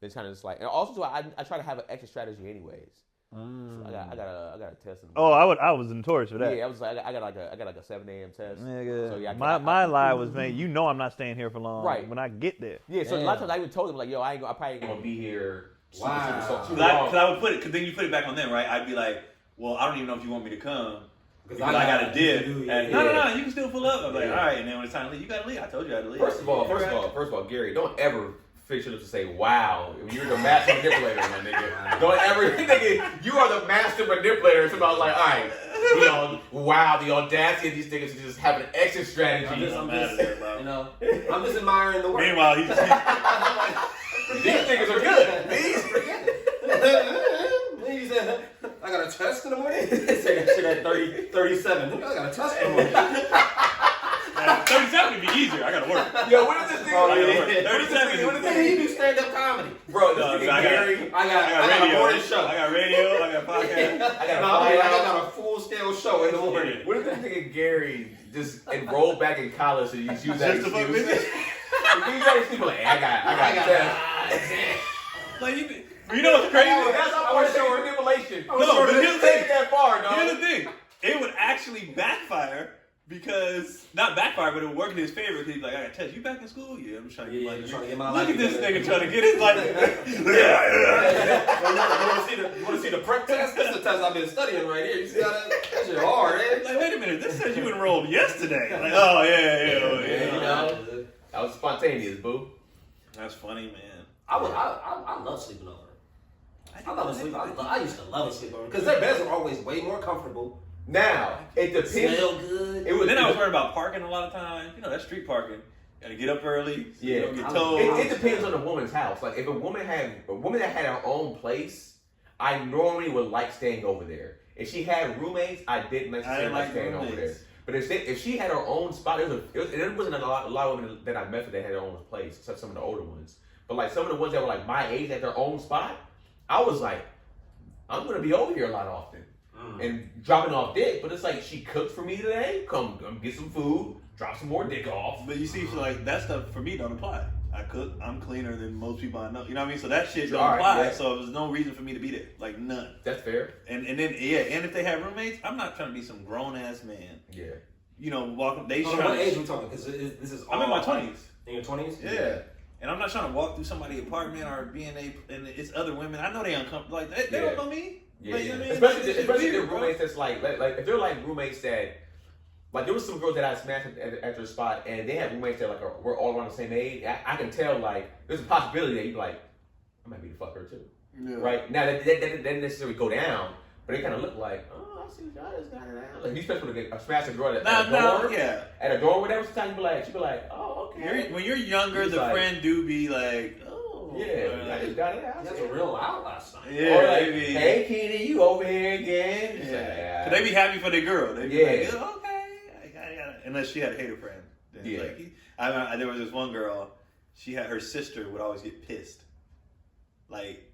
Then kind of just like, and also I try to have an extra strategy anyways. So I got a test. Oh, I was notorious for that. Yeah, I was like, I got like a 7 a.m. test. Nigga, so yeah, my lie was, man, I'm not staying here for long. Right. When I get there. Yeah. So a lot of times I even told them like, yo, I probably ain't gonna be here. Wow. Because I would put it, because then you put it back on them, right? I'd be like, well, I don't even know if you want me to come. Because I got a dip. No, you can still pull up. I'm like, all right. And then when it's time to leave, you got to leave. I told you I had to leave. First of all, Gary, don't ever fix your lips to say, wow. You're the master manipulator, my nigga. Don't ever, nigga, you are the master manipulator. So I was like, all right, wow, the audacity of these niggas to just have an exit strategy. I'm just admiring the work. Meanwhile, these niggas are good. I got a test in the morning. Say that shit at 37. I got a test in the morning. 37 would be easier. I gotta work. Yo, what is this thing? 37. What is this? You do stand-up comedy, bro. This nigga Gary. I got a morning show. I got radio. I got podcast. I got a full-scale show in the morning. What if this nigga Gary just enrolled back in college and he's used that excuse? You got people like, hey, I got that. Like you know what's crazy? That's our show manipulation. No, but here's the thing. That far, dog. Here's the thing. It would actually backfire. Because, not backfire, but it would work in his favor. Because he's like, I got to test. You back in school? Yeah, I'm just trying to get my life. Look at this nigga trying to get his life. You want to see the prep test? This is the test I've been studying right here. You see how that shit hard, eh? Like, wait a minute. This says you enrolled yesterday. Like, oh, yeah. That was spontaneous, boo. That's funny, man. I love sleeping over. I used to love a sleepover because their beds were always way more comfortable. Now it depends. Smell good. Then I was worried about parking a lot of times. You know, that's street parking. Gotta get up early. So you don't get towed. It depends on the woman's house. Like if a woman that had her own place, I normally would like staying over there. If she had roommates, I didn't necessarily like staying over there. But if she had her own spot, there wasn't a lot of women that I met that had their own place, except some of the older ones. But like some of the ones that were like my age had their own spot, I was like, I'm gonna be over here a lot often and dropping off dick. But it's like she cooked for me today. Come get some food, drop some more dick off. But you see, so like that stuff for me don't apply. I cook. I'm cleaner than most people I know. You know what I mean? So that shit don't apply. Yeah. So there's no reason for me to be there. Like none. That's fair. And then and if they have roommates, I'm not trying to be some grown ass man. Yeah. You know, walking. They. What age are we talking? Because this is. I'm in my 20s. In your 20s? Yeah. And I'm not trying to walk through somebody's apartment or be in and it's other women. I know they uncomfortable. Like they don't know me. Yeah. Like, you know what I mean? Especially the roommates that's like if they're like roommates that. Like there was some girls that I smashed at their spot, and they had roommates that like we're all around the same age. I can tell like there's a possibility that you'd be like, I might be the fucker too, right? Now that didn't necessarily go down, but they kind of look like, oh, I see what y'all just got it down. Like you especially when a smash a girl at a door, at a door, or whatever. Sometimes you be like, oh, okay. When you're younger, the like, friend do be like, oh, yeah, I just got it out. That's a real out last night. Yeah, or like, hey, Kenny, you over here again? Yeah, cause they be happy for their girl. They be like, oh, okay. Unless she had a hater friend. Then like, there was this one girl, she had her sister would always get pissed. Like,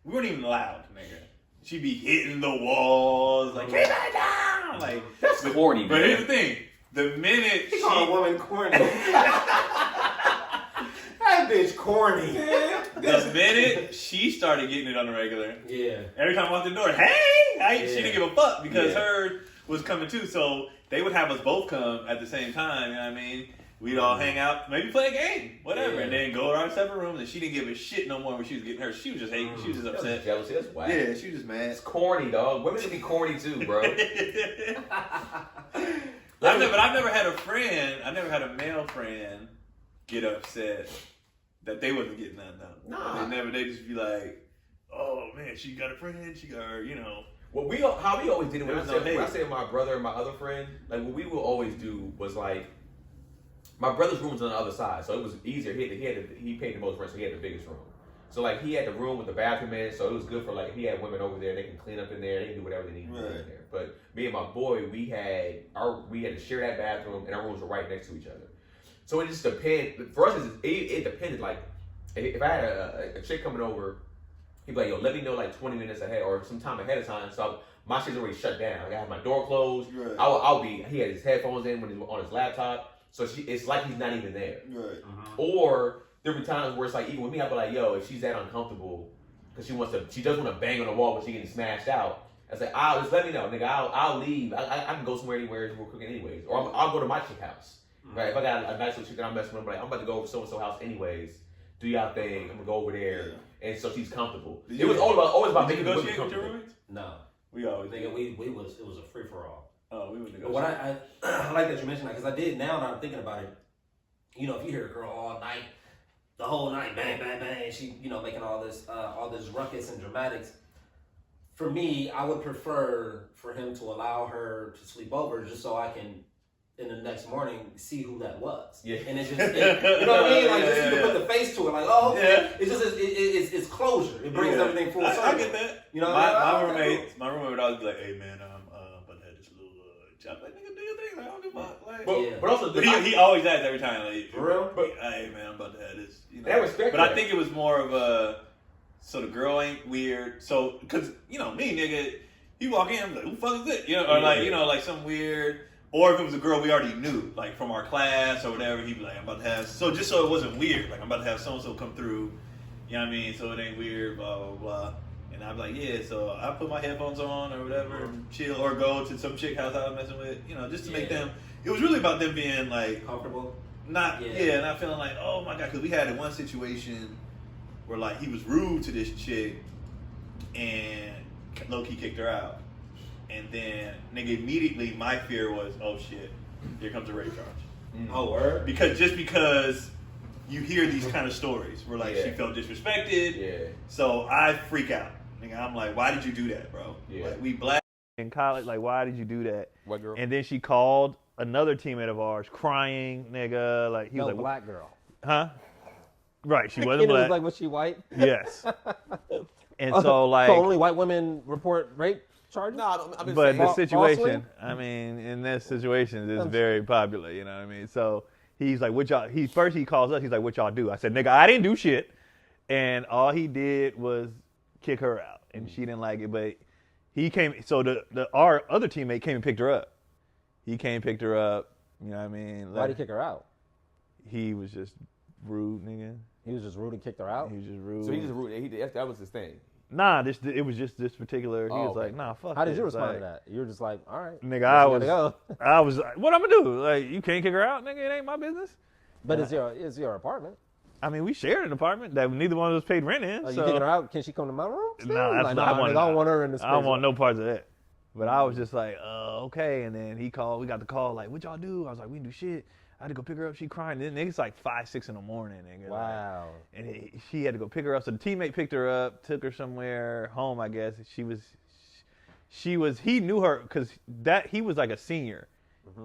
we weren't even allowed, nigga. She'd be hitting the walls, like, keep it down! Like, that's corny, but here's the thing. The minute she called a woman corny. That bitch corny. The minute she started getting it on the regular. Yeah. Every time I walked the door, hey! She didn't give a fuck because her was coming too. So they would have us both come at the same time, you know what I mean? We'd all hang out, maybe play a game, whatever, and then go to our separate rooms. And she didn't give a shit no more when she was getting her. She was just hating. She was just upset. Jealousy, that's whack. Yeah, she was just mad. It's corny, dog. Women can be corny too, bro. I've never had a friend. I never had a male friend get upset that they wasn't getting nothing done. Nah. They just be like, oh man, she got a friend. She got her, you know. How we always did it when I say my brother and my other friend, like what we would always do was like, my brother's room was on the other side, so it was easier. He paid the most rent, so he had the biggest room. So like he had the room with the bathroom in it, so it was good for like he had women over there. They can clean up in there. They can do whatever they need to do in there. But me and my boy, we had to share that bathroom, and our rooms were right next to each other. So it just depended. For us, it depended. Like if I had a chick coming over, he'd be like, "Yo, let me know like 20 minutes ahead or some time ahead of time." So my shit's already shut down. Like I have my door closed. Right. He had his headphones in when he was on his laptop. So it's like he's not even there. Right. Or there be times where it's like, even with me, I'd be like, yo, if she's that uncomfortable, because she does want to bang on the wall, but she getting smashed out. I say, just let me know, nigga. I'll leave. I can go somewhere anywhere we're cooking anyways. Or I'll go to my chick house. Right? If I got a nice little chick that I'm messing with, I'm like, I'm about to go over so-and-so house anyways. Do y'all thing. I'm going to go over there. Yeah. And so she's comfortable. It was always about making the women comfortable. With your roommates? No. We always nigga, it was a free-for-all. Oh, we would negotiate. But what I like that you mentioned that, because I did now that I'm thinking about it. You know, if you hear a girl all night, the whole night, bang, bang, bang, and she, making all this ruckus and dramatics. For me, I would prefer for him to allow her to sleep over just so I can, in the next morning, see who that was. Yeah. And it's just, you know what I mean? Like, you can put the face to it, like, oh, okay. Yeah. It's just, it's closure. It brings everything full circle. I get that. You know, my roommate would always be like, hey, man, I'm about to have this little job. Like, nigga, do your thing. Like, I don't give a fuck. Like, but also, he always asks every time, like, for real? But, hey, man, I'm about to have this. That respect. But I think it was more of a, so the girl ain't weird. So, because, me, nigga, you walk in, I'm like, who the fuck is it? Or like some weird. Or if it was a girl we already knew, like from our class or whatever, he'd be like, I'm about to have, so just so it wasn't weird, like I'm about to have so-and-so come through, you know what I mean, so it ain't weird, blah, blah, blah. And I'm like, yeah, so I put my headphones on or whatever, and chill, or go to some chick house I was messing with, just to make them, it was really about them being like, comfortable? Not feeling like, oh my God, because we had one situation where like he was rude to this chick and low-key kicked her out. And then, nigga, immediately my fear was, oh shit, here comes a rape charge. Oh, word? Because you hear these kind of stories where like she felt disrespected. Yeah. So I freak out. Nigga, I'm like, why did you do that, bro? Yeah. Like we black in college. Like, why did you do that? What girl? And then she called another teammate of ours, crying, nigga. Like he was like, black girl. huh? Right, she And wasn't it was black. like, was she white? Yes. And so like, so only white women report rape charges? No, I'm just but saying. the situation, falsely? I mean, in this situation, it's very popular. You know what I mean? So he's like, what y'all? He calls us. He's like, what y'all do? I said, nigga, I didn't do shit. And all he did was kick her out, and she didn't like it. But he came. So our other teammate came and picked her up. He came and picked her up. You know what I mean? Why'd he kick her out? He was just rude, nigga. He was just rude and kicked her out? He was just rude. So he just rude. That was his thing. Nah, it was just this particular. He was okay. like, nah, fuck. How did you this. respond Like, to that? You were just like, all right. Nigga, Go. I was like, what I'm gonna do? Like, you can't kick her out, nigga. It ain't my business. But it's your apartment. I mean, we shared an apartment that neither one of us paid rent in. Oh, you so. kicking her out? Can she come to my room? Still? Nah, that's like, not. nigga, I don't want her in the space. I don't want no parts of that. But I was just like, okay. And then he called. We got the call. Like, what y'all do? I was like, we didn't do shit. I had to go pick her up. She crying. And then it's like 5, 6 in the morning, nigga. Wow. Like, and she had to go pick her up. So the teammate picked her up, took her somewhere home, I guess. He knew her because he was like a senior.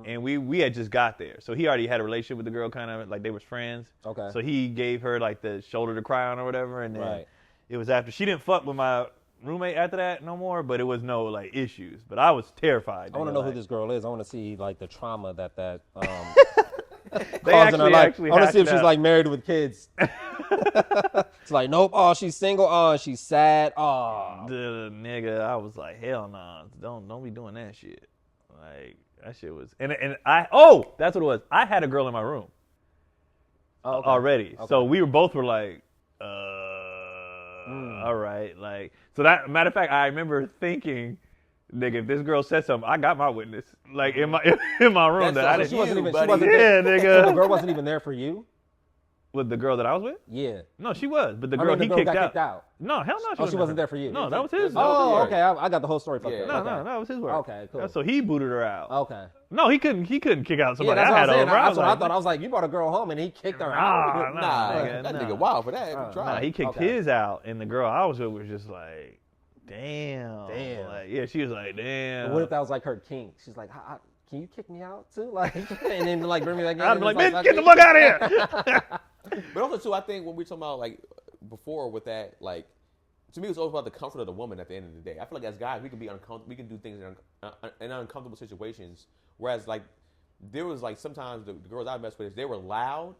And we had just got there. So he already had a relationship with the girl, kind of like they was friends. Okay. So he gave her like the shoulder to cry on or whatever. And then Right. it was after. She didn't fuck with my roommate after that no more, but it was no like issues. But I was terrified. I want to know who this girl is. I want to see like the trauma that they causing her life. actually I want to see if hashed she's out. like married with kids. It's like, nope. Oh, she's single. Oh, she's sad. Oh. The nigga, I was like, hell nah, don't be doing that shit. Like that shit was, and that's what it was. I had a girl in my room already, so we were like, all right, like so. That matter of fact, I remember thinking, nigga, if this girl said something, I got my witness, like in my room. That's That I so didn't. She wasn't even. buddy. She wasn't Yeah, there. nigga. So the girl wasn't even there for you. With the girl that I was with? Yeah. No, she was, but the I girl mean, the he girl kicked got out. kicked out. No, hell no, She wasn't there for you. No, that was his. Oh, Yeah. okay. I got the whole story fucked Yeah. up. No, Okay. no, that was his work. Okay, cool. So he booted her out. Okay. No, he couldn't kick out Yeah, somebody that's I what had I'm saying. over. That's what I like, thought. I was like, you brought a girl home and he kicked her Nah, out. nah. Nah, nigga, that nah. nigga wild for that. Nah, he kicked Okay. his out, and the girl I was with was just like, damn. Damn. Like, yeah, she was like, damn. What if that was like her kink? She's like, can you kick me out too? Like, and then like bring me back in. I'd be like, It's bitch, get the fuck out of here. But also too, I think when we're talking about like before with that, like to me, it's always about the comfort of the woman. At the end of the day, I feel like as guys, we can be uncomfortable. We can do things in uncomfortable situations. Whereas like there was like sometimes the girls I messed with, if they were loud,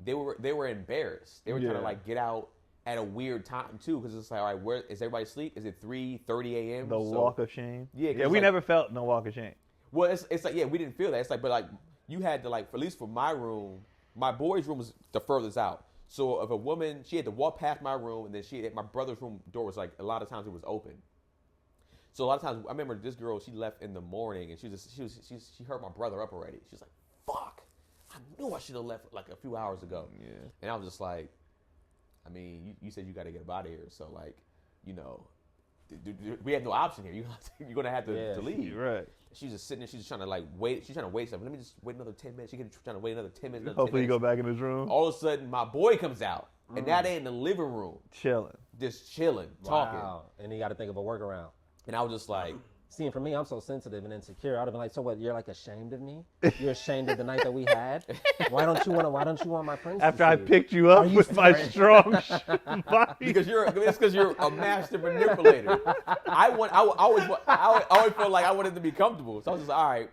they were embarrassed. They were trying to like get out at a weird time too, because it's like, all right, where is everybody asleep? Is it 3:30 a.m.? The walk of shame. Yeah, 'cause Yeah, it's we like- never felt no walk of shame. Well, it's like, yeah, we didn't feel that. It's like, but like you had to like, at least for my room, my boy's room was the furthest out. So if a woman, she had to walk past my room, and then my brother's room door was like, a lot of times it was open. So a lot of times, I remember this girl, she left in the morning, and she heard my brother up already. She's like, fuck, I knew I should have left like a few hours ago. Yeah. And I was just like, I mean, you said you got to get up out of here. So like, you know, we have no option here. You're going to have to leave. Right. She's just sitting there. She's just trying to like wait. She's trying to wait something. Let me just wait another 10 minutes. She kept trying to wait another 10 minutes. Hopefully you go back in his room. All of a sudden, my boy comes out, and now they in the living room, Chilling. just chilling, talking. Wow. And you got to think of a workaround. And I was just like, See, for me, I'm so sensitive and insecure. I'd have been like, so what? You're like ashamed of me? You're ashamed of the night that we had? Why don't you want my friends? After to I see you? picked you up Are you with my serious? strong body. because you're a master manipulator. I always felt like I wanted to be comfortable. So I was just like, all right.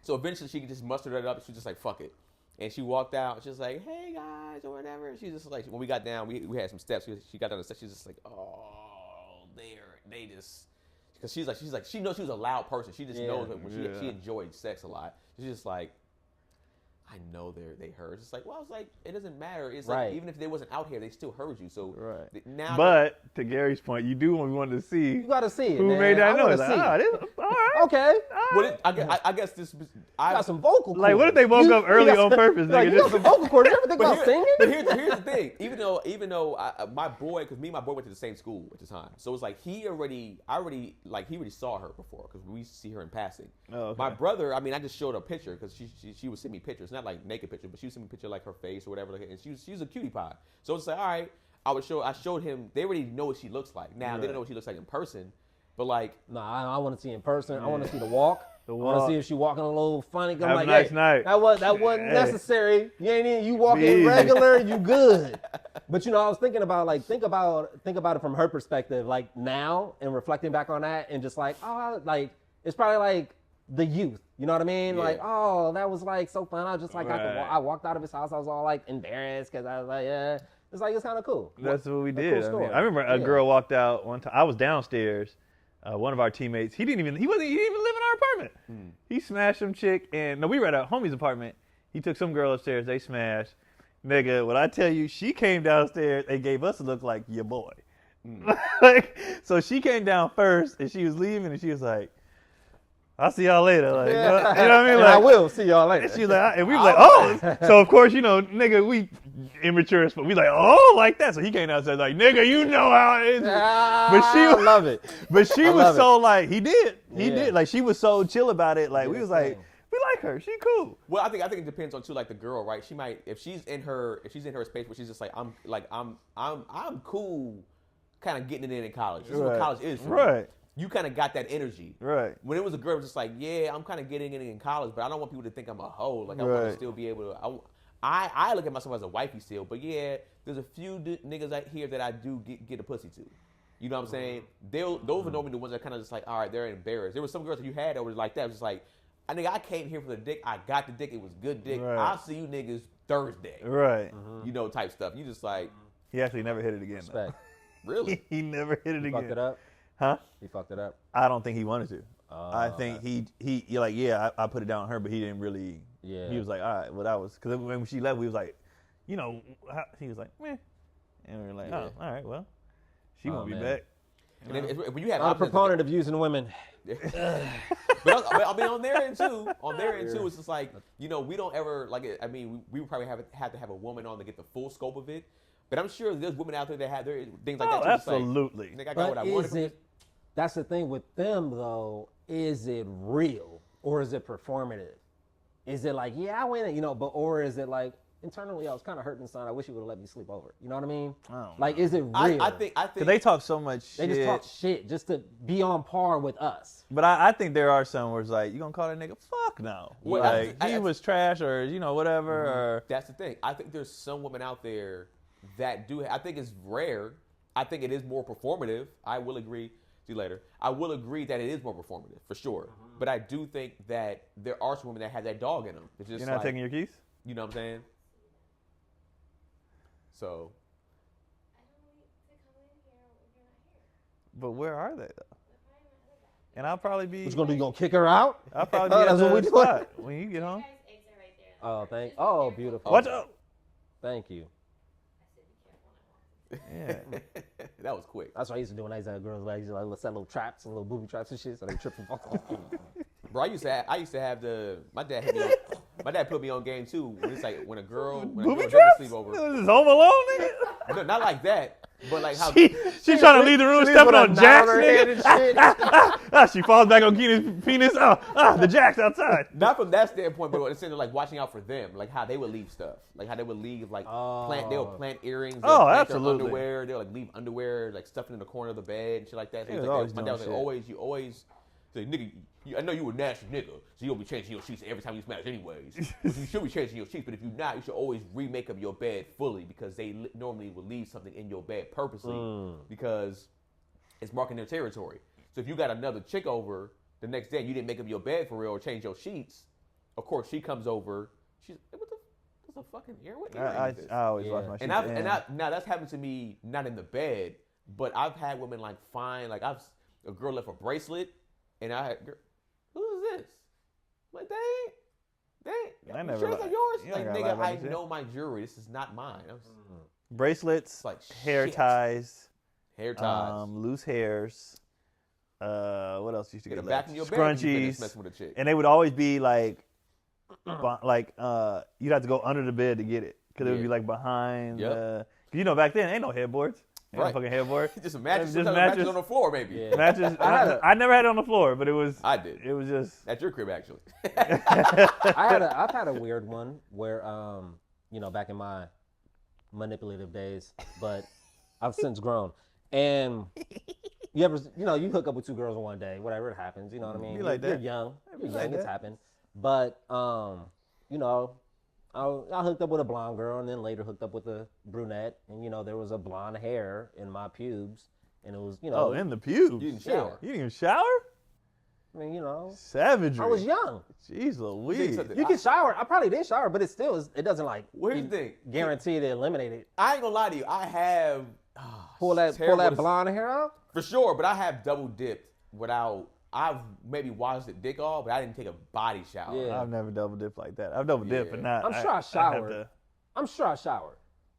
So eventually she just mustered it up. She was just like, fuck it. And she walked out. She was like, hey guys, or whatever. She just like, when we got down, we had some steps. She got down the steps. She was just like, oh, they just. Because she knows she was a loud person. She just knows that when she enjoyed sex a lot. She's just like, I know they heard. It's just like, well, I was like, it doesn't matter. It's like, even if they wasn't out here, they still heard you. So now. But to Gary's point, you do want to see You got to see it, who man. made that I noise. wanna Like, see it. this, all right. Okay. Well, I guess this got some vocal cords. Like, what if they woke up early on purpose, Like, nigga? you got some vocal cords. You ever think about singing? But here's the thing. Even though my boy, because me and my boy went to the same school at the time, so it's like he already saw her before because we see her in passing. Oh, okay. My brother, I mean, I just showed her a picture because she would send me pictures, not like naked pictures, but she would send me a picture like her face or whatever, and she's a cutie pie. So it's like, all right, I showed him. They already know what she looks like. Now they don't know what she looks like in person, but like, Nah, I want to see in person. I want to see the walk. The I want walk. to see if she walking a little funny. I'm Have a like, nice hey, night. that wasn't Hey. necessary. You ain't in. You walking Be easy. regular. You good. But you know, I was thinking about like think about it from her perspective, like now and reflecting back on that, and just like like it's probably like the youth. You know what I mean? Yeah. Like that was like so fun. I just like Right. I walked out of his house. I was all like embarrassed because I was like it's like it's kind of cool. That's what we A did. cool story. I remember a Yeah. girl walked out one time. I was downstairs. One of our teammates, he didn't even live in our apartment. He smashed some chick, and no, we were at a homie's apartment. He took some girl upstairs. They smashed. Nigga, when I tell you, she came downstairs and gave us a look like your boy. Like, so she came down first, and she was leaving, and she was like, "I'll see y'all later." Like, you know what I mean? And Like, I will see y'all later. and she was like, and we was like, "Oh." So of course, you know, nigga, we immature, but we like, "Oh," like that. So he came downstairs like, "Nigga, you know how it is." But she I love it. But she I was love so like, he Yeah. did. Like, she was so chill about it. Like, Did we his was like, thing. we like her. She cool. well, I think it depends on too, like the girl, right? She might if she's in her space where she's just like I'm cool, kind of getting it in college. This is what Right. college is for me. Right. You kind of got that energy. Right. When it was a girl, it was just like, yeah, I'm kind of getting it in college, but I don't want people to think I'm a hoe. Like I want to Right. still be able to. I look at myself as a wifey still, but yeah, there's a few niggas out here that I do get a pussy to. You know what I'm saying? Those are normally the ones that kind of just like, all right, they're embarrassed. There were some girls that you had that was like that. It was just like, I came here for the dick. I got the dick. It was good dick. Right. I'll see you niggas Thursday. Right. You know, type stuff. You just like, He actually never hit it again. though. Respect. really? He never hit it He again. fucked it up. Huh? He fucked it up. I don't think he wanted to. Oh, I think you're like, yeah, I put it down on her, but he didn't really. Yeah. He was like, all right, well, that was, because when she left, we was like, you know, he was like, meh. And we were like, oh, all right, well, she won't be man. back. And if, when you have I'm a options- proponent of using women. But I mean, on their end too, it's just like, you know, we don't ever like it. I mean, we would probably have to have a woman on to get the full scope of it. But I'm sure there's women out there that have their things like Oh, that too. It's like, absolutely. nigga, I got But what I wanted is from this. it? That's the thing with them though. Is it real or is it performative? Is it like, yeah, I win it, you know, or is it like internally I was kind of hurting inside. I wish you would have let me sleep over. You know what I mean? Like, is it real? I think Because they talk so much shit. they just talk shit just to be on par with us. But I think there are some where it's like, you gonna call that nigga? Fuck no. Well, Like, I- he was trash or, you know, whatever. Or That's the thing. I think there's some women out there that do. I think it's rare. I think it is more performative. I will agree. See you later. I will agree that it is more performative for sure. But I do think that there are some women that have that dog in them. It's just you're not like, taking your keys? you know what I'm saying? So But where are they, though? And I'll probably be. What you gonna do? You gonna kick her out? I'll probably be Oh, at that's what the we doing? spot when you get home. Oh, beautiful. Watch out. Thank you. Yeah. that was quick. That's what I used to do when I used to have girls. I used to like set little traps, little booby traps and shit, so they trip and fuck. Bro, I used to have my dad put me on game too. When it's like when a girl Booby takes traps? a sleepover. This is Home Alone, nigga. No, not like that, but like how She trying to leave the room, stepping on jacks, and nigga. shit. She falls back on Keenan's penis. The jack's outside. not from that standpoint, but it's like watching out for them, like how they would leave stuff, like how they would leave like they'll plant earrings. They'll Oh, plant their absolutely. Underwear. They'll like leave underwear like stuffing in the corner of the bed and shit like that. So He he's was like, always my doing dad was like, shit. you always say, nigga, I know you a nasty nigga, so you don't be changing your sheets every time you smash anyways. But you should be changing your sheets, but if you're not, you should always remake up your bed fully because they normally will leave something in your bed purposely because it's marking their territory. So if you got another chick over the next day and you didn't make up your bed for real or change your sheets, of course she comes over, she's like, what the, there's a fucking ear? What earring I is this? always watch my shit. Now that's happened to me not in the bed, but I've had women like find like a girl left a bracelet and I had who's this? Like they I you never sure it's not yours? you don't Like gotta lie nigga, about I this shit. know my jewelry. This is not mine. Bracelets, It's like hair shit. ties, Hair ties. loose hairs. What else used to Get get it back left? in your bed when you finish Scrunchies. messing with a chick. And they would always be like like you'd have to go under the bed to get it because it would be like behind. You know, back then ain't no headboards. Ain't no fucking headboard. Just a mattress. Just mattress on the floor, maybe. Yeah. Mattress. I never had it on the floor, but it was. I did. It was just. At your crib, actually. I've had a weird one where you know, back in my manipulative days, but I've since grown. And you ever, you know, you hook up with two girls in one day, whatever it happens, you know what I mean? Be like You're that. young. You're like young, it's that. happened. But you know, I hooked up with a blonde girl and then later hooked up with a brunette, and you know, there was a blonde hair in my pubes, and it was, you know, Oh, in the pubes. You didn't shower. You didn't even shower? I mean, you know, Savagery. I was young. Jeez Louise. You can shower. I probably did shower, but it still it doesn't like Well, here's the thing. guarantee to eliminate it. I ain't gonna lie to you. I have Pull that blonde hair out. for sure, but I have double dipped without. I've maybe washed the dick off, but I didn't take a body shower. Yeah. I've never double dipped like that. I've double dipped, but not. I'm sure I have showered. to- I'm sure I showered.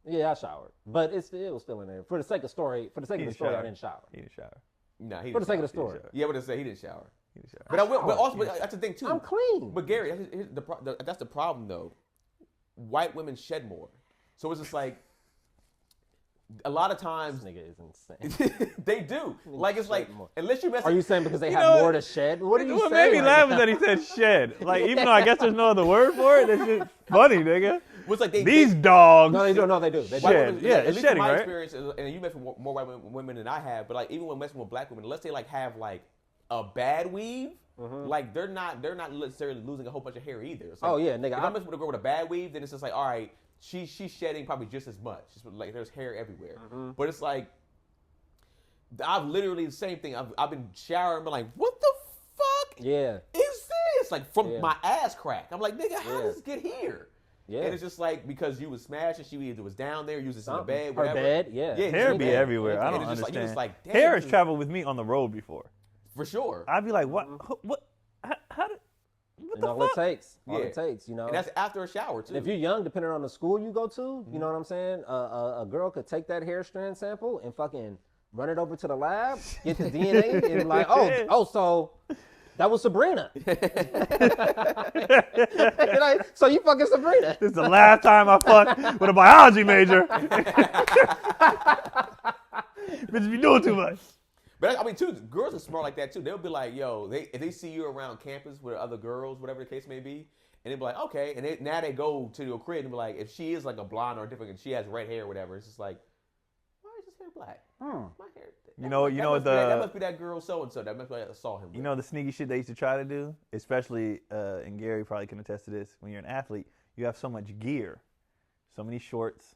Yeah, I showered, but it was still in there. For the sake of the story, I didn't didn't shower. He didn't shower. Nah, he For the didn't sake of the shower. story, Yeah, but to say he didn't shower. He didn't shower. But I will. But showered. also, but that's the thing too. I'm clean. But Gary, here's that's the problem though. White women shed more, so it's just like a lot of This times nigga is insane. they do. Like it's like Shed more. unless you mess. Are you saying because they You have know more what? to shed? What are you What saying? made me laugh is that he said shed. Like, even though I guess there's no other word for it, it's just funny, nigga. What's like These dogs. No, they do. No, they do. They do. White Shed. women, Yeah, at it's least shedding, in my right? experience, and you met more white women than I have, but like even when messing with black women, unless they like have like a bad weave, like they're not necessarily losing a whole bunch of hair either. It's like, Oh, yeah, nigga, If I'm- I'm messing with a girl with a bad weave, then it's just like, all right, she's shedding probably just as much. Just like there's hair everywhere, but it's like I've literally the same thing. I've been showering, but like, what the fuck Yeah. is this? Like from Yeah. my ass crack. I'm like, nigga, how Yeah. does this get here? Yeah. And it's just like because you was smashing, she either was down there, you was just in the Something. bed, Her whatever. bed, yeah. Hair be yeah. everywhere. I And don't it's just like- understand. you just like, damn, Hair this has is- traveled with me on the road before. For sure. I'd be like, what? What? How did? What And the all fuck? it takes. All Yeah. it takes, you know. And that's after a shower too. And if you're young, depending on the school you go to, you know what I'm saying? A girl could take that hair strand sample and fucking run it over to the lab, get the DNA, and like, oh, so that was Sabrina. So you fucking Sabrina. This is the last time I fucked with a biology major. Bitches be doing too much. But I mean, too, girls are smart like that too. They'll be like, yo, if they see you around campus with other girls, whatever the case may be, and they'll be like, okay. And now they go to your crib and be like, if she is like a blonde or different, and she has red hair or whatever, it's just like, why is his hair black? My hair. That must be that girl so and so. That must be I saw him. You know the sneaky shit they used to try to do, especially and Gary probably can attest to this. When you're an athlete, you have so much gear, so many shorts,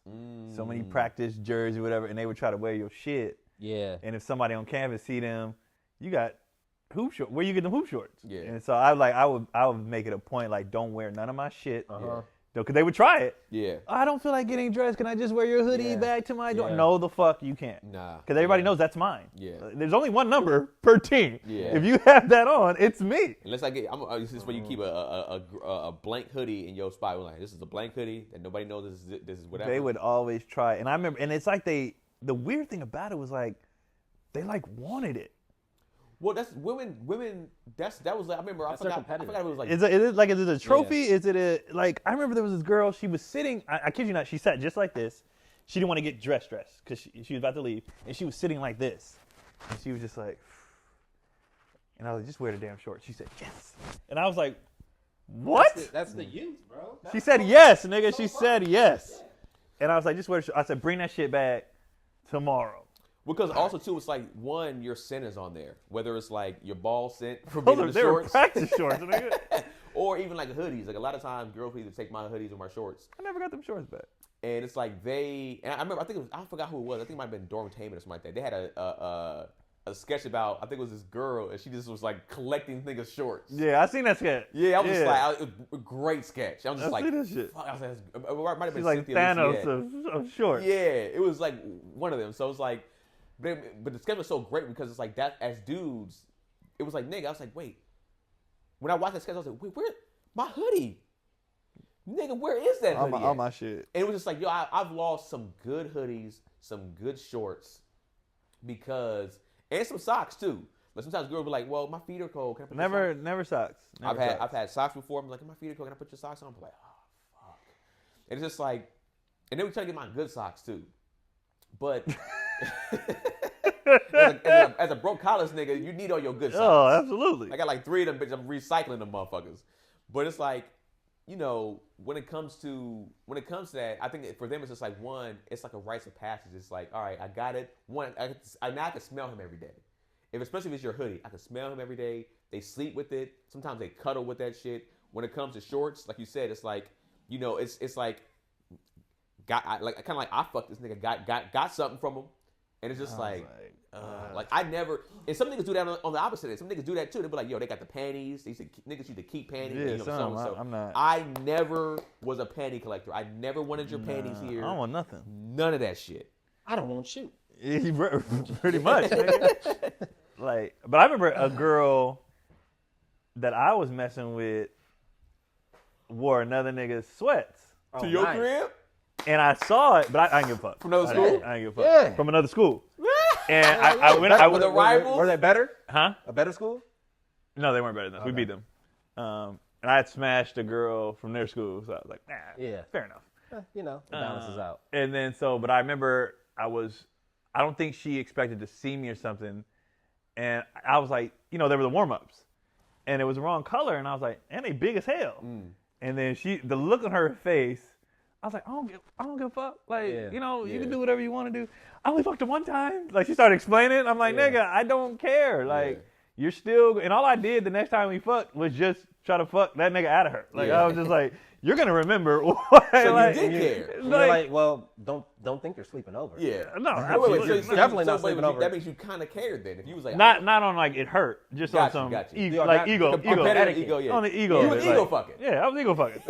so many practice jerseys, whatever, and they would try to wear your shit. Yeah. And if somebody on campus see them, you got hoop shorts. Where you get them hoop shorts? Yeah. And so I would make it a point like don't wear none of my shit. Uh-huh. Because they would try it. Yeah. I don't feel like getting dressed. Can I just wear your hoodie back to my door? Yeah. No, the fuck you can't. Nah. Because everybody knows that's mine. Yeah. There's only one number per team. Yeah. If you have that on, it's me. Unless this is where you keep a blank hoodie in your spot. We're like, this is a blank hoodie that nobody knows this is whatever. They would always try. And I remember, and it's like the weird thing about it was like, they like wanted it. Well, that's women. That was like I remember. I forgot it was like. Is it a trophy? Is it a like? I remember there was this girl. She was sitting. I kid you not. She sat just like this. She didn't want to get dressed because she was about to leave, and she was sitting like this, and she was just like. And I was like, just wear the damn shorts. She said yes, and I was like, what? That's the youth, bro. She said yes, nigga. She said yes, and I was like, just wear. I said, bring that shit back tomorrow. Because also too, it's like one, your scent is on there. Whether it's like your ball scent for being in the They were shorts, practice shorts, nigga. or even like hoodies. Like a lot of times, girls will either take my hoodies or my shorts, I never got them shorts back. and it's like they. And I remember, I forgot who it was. I think it might have been Dorm Taman or something like that. They had a sketch about. I think it was this girl, and she just was like collecting niggas' shorts. Yeah, I seen that sketch. Yeah, I was just like, it was a great sketch. I was just I like, see this shit. fuck, I was like, it might have been She's like Cynthia Thanos Lucier. of shorts. Yeah, it was like one of them. So it's like, but the sketch was so great because it's like that as dudes, it was like nigga. I was like, wait. When I watched that sketch, I was like, wait, where my hoodie? Nigga, where is that hoodie? All at? my shit. And it was just like, yo, I've lost some good hoodies, some good shorts, because and some socks too. But sometimes girls be like, well, my feet are cold. Can I put your socks? Never socks. Never socks. I've had socks before. I'm like, my feet are cold. Can I put your socks on? I'm like, oh fuck. And it's just like, and then we try to get my good socks too. But as a broke college nigga, you need all your good socks. Oh, absolutely. I got like 3 of them bitches. I'm recycling them motherfuckers. But it's like, you know, when it comes to that, I think for them it's just like one, it's like a rites of passage. It's like, all right, I got it. One, now I can smell him every day. Especially if it's your hoodie, I can smell him every day. They sleep with it. Sometimes they cuddle with that shit. When it comes to shorts, like you said, it's like, you know, it's like, kind of like I fucked this nigga, got something from him, and it's just like I never. And some niggas do that on the opposite end. Some niggas do that too. They be like, yo, they got the panties. Niggas used to keep panties. Yeah, and, you know, so I'm not. I never was a panty collector. I never wanted your panties here. I don't want nothing. None of that shit. I don't want you. Pretty much. Nigga. Like, but I remember a girl that I was messing with wore another nigga's sweats. To your crib? And I saw it, but I didn't give a fuck. From another school? I didn't give a fuck. Yeah. From another school. And I went with a rival? Were they better? Huh? A better school? No, they weren't better than us. We beat them. And I had smashed a girl from their school, so I was like, nah, Yeah. fair enough. You know, it balances out. And then but I remember I don't think she expected to see me or something. And I was like, you know, there were the warm-ups. And it was the wrong color, and I was like, and they big as hell. And then the look on her face, I was like, I don't give a fuck. Like, you know, you can do whatever you want to do. I only fucked her one time. Like, she started explaining it. I'm like, nigga, I don't care. Like, you're still, and all I did the next time we fucked was just try to fuck that nigga out of her. Like, I was just like, you're gonna remember. So like, you did care. You're like, well, don't think you're sleeping over. Yeah. No, Wait, absolutely. so Definitely not sleeping over. That means you kind of cared then. If you was like, Not on like it hurt, just on some ego, like ego, competitive ego, yeah. on the ego. You of was it, ego like, fucking. Yeah, I was ego fucking.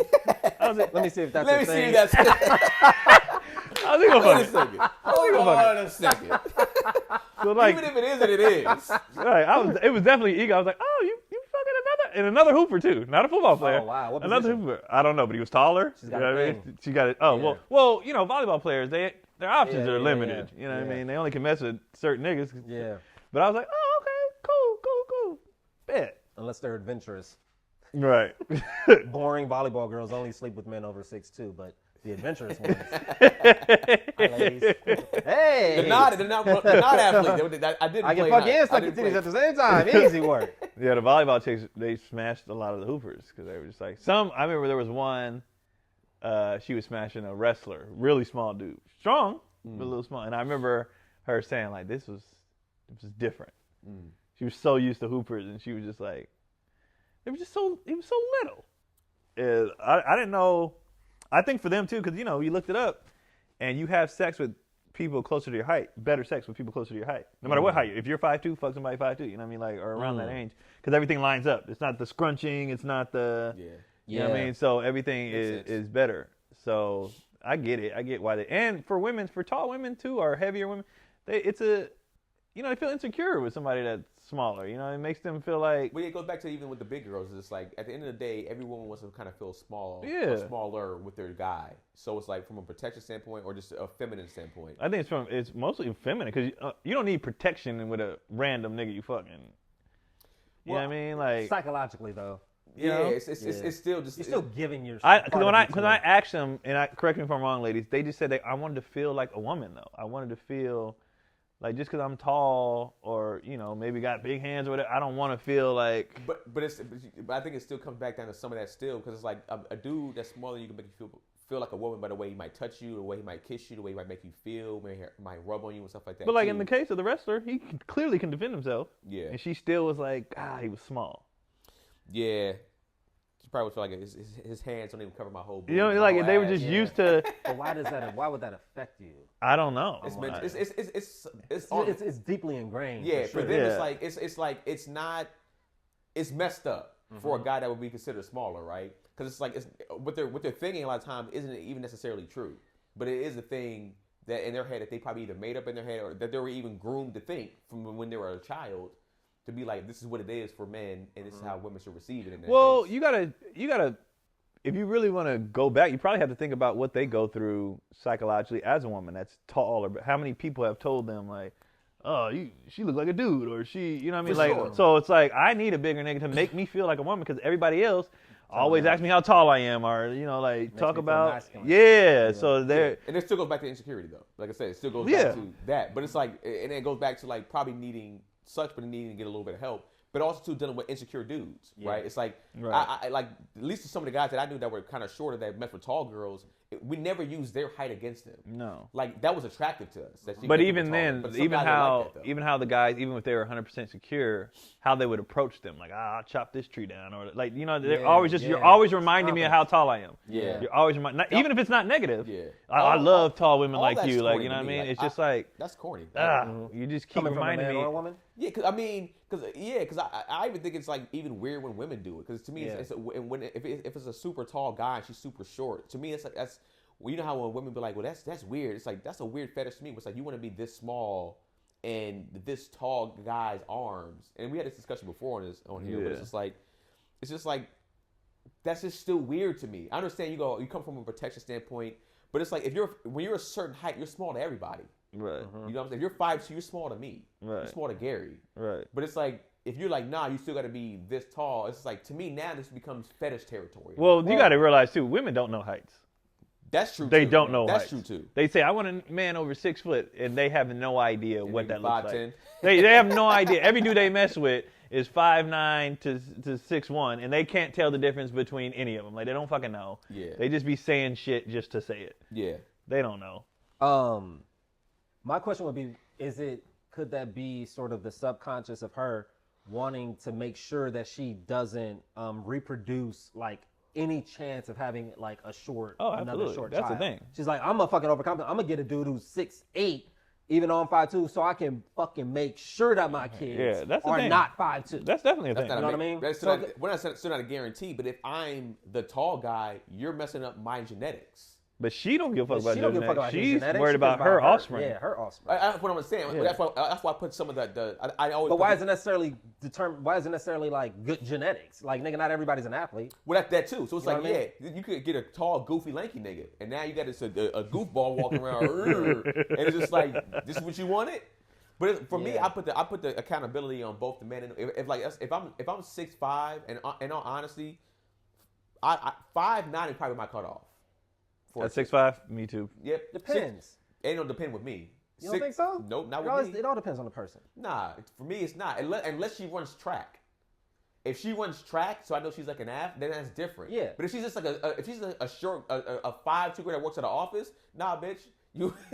Let me see if that's Let a me see thing. if that's. I was ego Wait a fucking. second. Hold on a second. So like, Even if it isn't, it is. right, it was definitely ego. I was like, oh, you fucking another hooper too, not a football player. Oh, wow. What another position? hooper. I don't know, but he was taller. She's got you know a what I mean? thing. She got it. Oh Yeah. well, you know, volleyball players, their options Yeah, are yeah, limited. yeah. You know what I Yeah. mean? They only can mess with certain niggas. Yeah, But I was like, oh, okay, cool, bet. unless they're adventurous. Right. Boring volleyball girls only sleep with men over 6'2", but the adventurous ones. Hi, ladies. Hey! They're not athletes. I didn't I can play fuck high- and I suck your didn't play- titties at the same time. Easy work. Yeah, the volleyball chicks, they smashed a lot of the hoopers because they were just like I remember there was one, she was smashing a wrestler, really small dude, strong but a little small, and I remember her saying like this was different. She was so used to hoopers, and she was just like, he was so little. And I didn't know. I think for them too, because you know you looked it up, and you have sex with people closer to your height, better sex with people closer to your height, no matter what height. If you're 5'2", fuck somebody 5'2", you know what I mean, like or around that range, because everything lines up. It's not the scrunching, it's not the, you know what I mean. So everything is better. So I get it. I get why they, and for women, for tall women too, or heavier women, they feel insecure with somebody that's smaller. You know, it makes them feel like. Well, it goes back to even with the big girls. It's like at the end of the day, every woman wants to kind of feel small, or smaller with their guy. So it's like from a protection standpoint or just a feminine standpoint. I think it's mostly feminine because you don't need protection with a random nigga you fucking. You know what I mean? Like Psychologically, though. You know? It's still just You're still giving your. Because when I asked them, and correct me if I'm wrong, ladies, they just said I wanted to feel like a woman though. I wanted to feel. Like just because I'm tall or maybe got big hands or whatever, I don't want to feel like. But I think it still comes back down to some of that still because it's like a dude that's smaller than you can make you feel like a woman by the way he might touch you, the way he might kiss you, the way he might make you feel, maybe he might rub on you and stuff like that. But like in the case of the wrestler, he clearly can defend himself. Yeah. And she still was like, he was small. Yeah. She probably would feel like his hands don't even cover my whole booty. You know, like they were just used to. But why would that affect you? I don't know. It's deeply ingrained. Yeah, for for sure. them it's messed up for a guy that would be considered smaller, right? Because it's like what they're thinking a lot of times isn't even necessarily true, but it is a thing that in their head that they probably either made up in their head or that they were even groomed to think from when they were a child to be like this is what it is for men and this is how women should receive it. In that well, case. you gotta. If you really want to go back, you probably have to think about what they go through psychologically as a woman that's tall. Or how many people have told them like, oh, she look like a dude, or she, you know what I mean? For Like, sure. so it's like I need a bigger nigga to make me feel like a woman because everybody else always asks me how tall I am, or you know, like Makes talk me feel about, masculine. yeah. So there, And it still goes back to insecurity, though. Like I said, it still goes Yeah. back to that. But it's like, and it goes back to like probably needing but needing to get a little bit of help. But also too dealing with insecure dudes, right? It's like, Right. I like at least some of the guys that I knew that were kind of shorter that met with tall girls. We never used their height against them. no. Like that was attractive to us. That she But could be even taller. then, But some even guys don't how like that, though. even how the guys, even if they were 100% secure, how they would approach them, like I'll chop this tree down, or like you know, they're Yeah, always just yeah. you're always reminding me of how tall I am. Yeah. You're always even if it's not negative. Yeah. I love tall women all like that's you, like corny you know to what I me. mean. Like, It's just like that's corny. you just keep Coming from a reminding man me. or a woman? Yeah, because I even think it's like even weird when women do it. Because to me, Yeah. if it's a super tall guy and she's super short, to me it's like that's well, you know how when women be like, well that's weird. It's like that's a weird fetish to me. It's like you want to be this small and this tall guy's arms. And we had this discussion before on here, but Yeah. it's just like that's just still weird to me. I understand you come from a protection standpoint, but it's like when you're a certain height, you're small to everybody. Right. You know what I'm saying? If you're 5'2", you're small to me. You're Right. small to Gary. Right. But it's like if you're like, nah, you still got to be this tall. It's like to me now this becomes fetish territory. Well, you got to realize too, women don't know heights. that's true. They too. don't know That's heights. true too. They say I want a man over 6 foot, and they have no idea what they that be looks 5'10". like. They have no idea. Every dude they mess with is 5'9" to 6'1", and they can't tell the difference between any of them. Like they don't fucking know. Yeah. They just be saying shit just to say it. Yeah. They don't know. My question would be, could that be sort of the subconscious of her wanting to make sure that she doesn't reproduce like any chance of having like another absolutely. short That's the child? thing. She's like, I'm a fucking overconfident. I'm gonna get a dude who's 6'8", even though I'm 5'2", so I can fucking make sure that my kids that's the are thing. not 5'2". That's definitely a That's thing. not You know what I mean? That's So still not a guarantee. But if I'm the tall guy, you're messing up my genetics. But she don't give a fuck about She don't your give a fuck about his She's genetics. worried She about cares her offspring. Yeah, her offspring. That's what I'm saying. Yeah. That's why I put some of I always. But put why is it necessarily Why is it necessarily like good genetics? Like nigga, not everybody's an athlete. Well, that too. So it's You know like, what I you could get a tall, goofy, lanky nigga, and now you got this a goofball walking around, and it's just like, this is what you wanted. But for me, Yeah. I put the accountability on both the men and if I'm 6'5", and in all honesty, I 5'9" is probably my cutoff. At 6'5", me too. Yep, Depends. Ain't no depend with me. You don't think so? Nope, not It with me. It all depends on the person. Nah, for me it's not. Unless she runs track. If she runs track, so I know she's like an athlete, then that's different. Yeah. But if she's just like if she's a short a 5'2" girl that works at the office, nah, bitch.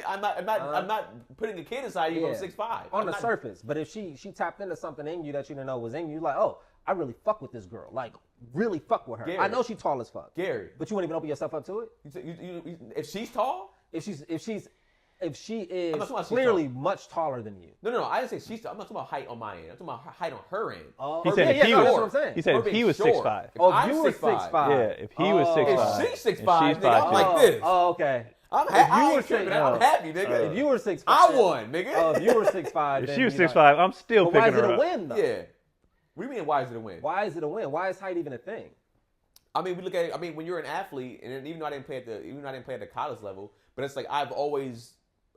I'm not putting a kid inside you. Yeah. From 6'5". On the surface, but if she tapped into something in you that you didn't know was in you, like, oh, I really fuck with this girl. Like, really fuck with her. Gary. I know she's tall as fuck. Gary. But you wouldn't even open yourself up to it? If she's tall, If she is not talking about she's clearly much taller than you. no. I didn't say she's. I'm not talking about height on my end. I'm talking about height on her end. Oh, He yeah, said yeah, if he no, that's was. what I'm saying. He said Her if he being was short. 6'5". If Oh, I'm you were 6'5". 6'5". Yeah, if he was 6'5". If she's 6'5", and she's nigga, I'm 5'2". like this. Oh, okay. I'm you happy. were saying- I'm happy, nigga. If you were 6'5", I won, nigga. Oh, if you were 6'5", If then she was you know- 6'5", I'm still But why picking is it her a up. win though? Yeah. What do you mean? Why is it a win? Why is it a win? Why is height even a thing? I mean, we look at it. I mean, when you're an athlete, and even though I didn't play at the college level, but it's like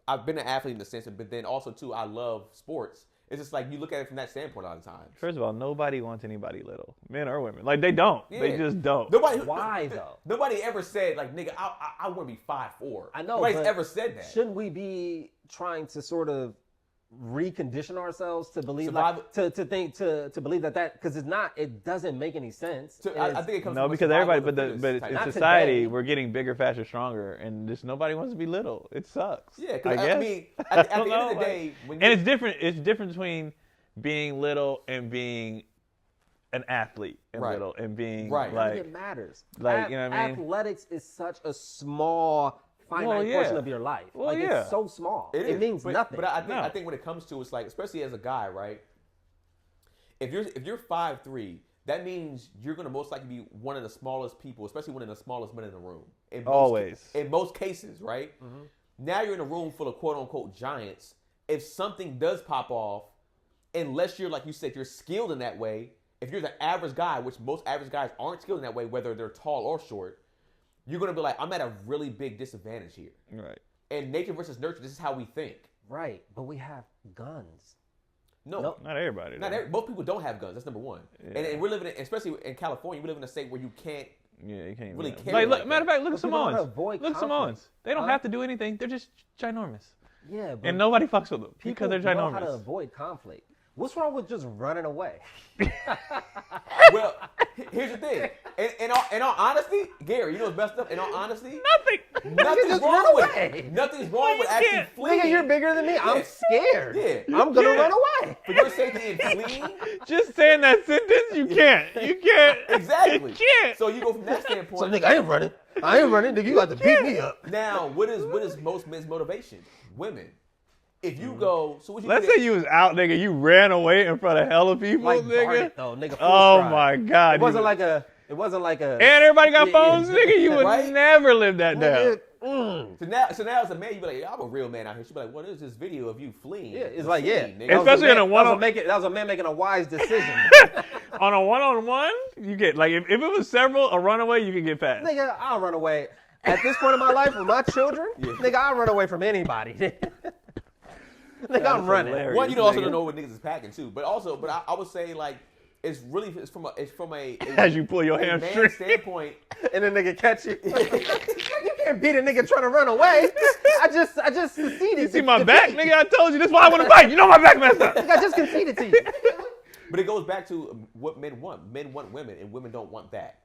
I've been an athlete in the sense, but then also too, I love sports. It's just like you look at it from that standpoint all the time. First of all, nobody wants anybody little, men or women. Like they don't. Yeah. They just don't. Why though? Nobody ever said like, nigga, I want to be 5'4". I know. Nobody's but ever said that. Shouldn't we be trying to sort of recondition ourselves to believe to believe that because it doesn't make any sense. I think it comes No, from because survival everybody, of the but fittest in type. Not society, today. we're getting bigger, faster, stronger, and just nobody wants to be little. It sucks. Yeah, I because guess. I mean, at the I end don't of the know, day, when and you, it's different. It's different between being little and being an athlete, and Right. little and being Right. I think like. it matters. like, you know what I mean? Athletics is such a small, finite Well, yeah. portion of your life. Well, like yeah. it's so small. It is, means but, nothing. But No. I think when it comes to it's like, especially as a guy, right? If you're 5'3", that means you're gonna most likely be one of the smallest people, especially one of the smallest men in the room. Always. In most cases, right? Mm-hmm. Now you're in a room full of quote unquote giants. If something does pop off, unless you're like you said, you're skilled in that way. If you're the average guy, which most average guys aren't skilled in that way, whether they're tall or short, you're gonna be like, I'm at a really big disadvantage here. Right. And nature versus nurture, this is how we think. Right, but we have guns. No. Not everybody. Most people don't have guns. That's number one. Yeah. And we're living, especially in California, we live in a state where you can't. Yeah, you can't really do that. carry Like, like matter of that. fact, look at But people don't Samoans. avoid Look at conflict. Samoans. They don't have to do anything. They're just ginormous. Yeah, but And nobody fucks with them people because they're know how to ginormous. avoid conflict. What's wrong with just running away? Well, here's the thing. In all honesty, Gary, you know what's messed up? In all honesty, nothing's just wrong run with away. it. Nothing's wrong Well, with you actually can't. fleeing. Nigga, you're bigger than me. I'm Yeah. scared. Yeah. I'm gonna can't. run away. For your safety in fleeing, Just saying that sentence, you can't. You can't. exactly. You can't. So you go from that standpoint. So nigga, I ain't running. Nigga, you got to beat me up. Now, what is most men's motivation? Women. If you go, so what you Let's do say you was out, nigga. You ran away in front of hella people, Like nigga. Barnett, though, nigga. Full Oh stride. my god. It wasn't you- like a. It wasn't like a. And everybody got Yeah, phones, yeah. nigga. You would Right? never live that down. Nigga, So now as a man, you be like, yeah, I'm a real man out here. She be like, what is this video of you fleeing? Yeah, it's The like, yeah. scene, That nigga. was a Especially in man- a one-on- that was a man making a wise decision. On a one-on-one, you get like if it was several, a runaway, you could get past. Nigga, I'll run away. At this point in my life with my children, nigga, I'll run away from anybody. Nigga, I'm running. hilarious. One, you also nigga. don't know what niggas is packing too. But I would say like it's from a As you pull your a hamstring. man's standpoint. And then nigga catch you. You can't beat a nigga trying to run away. I just conceded. You see my back, nigga? I told you this is why I want to fight. You know my back messed up. Nigga, I just conceded to you. But it goes back to what men want. Men want women, and women don't want that,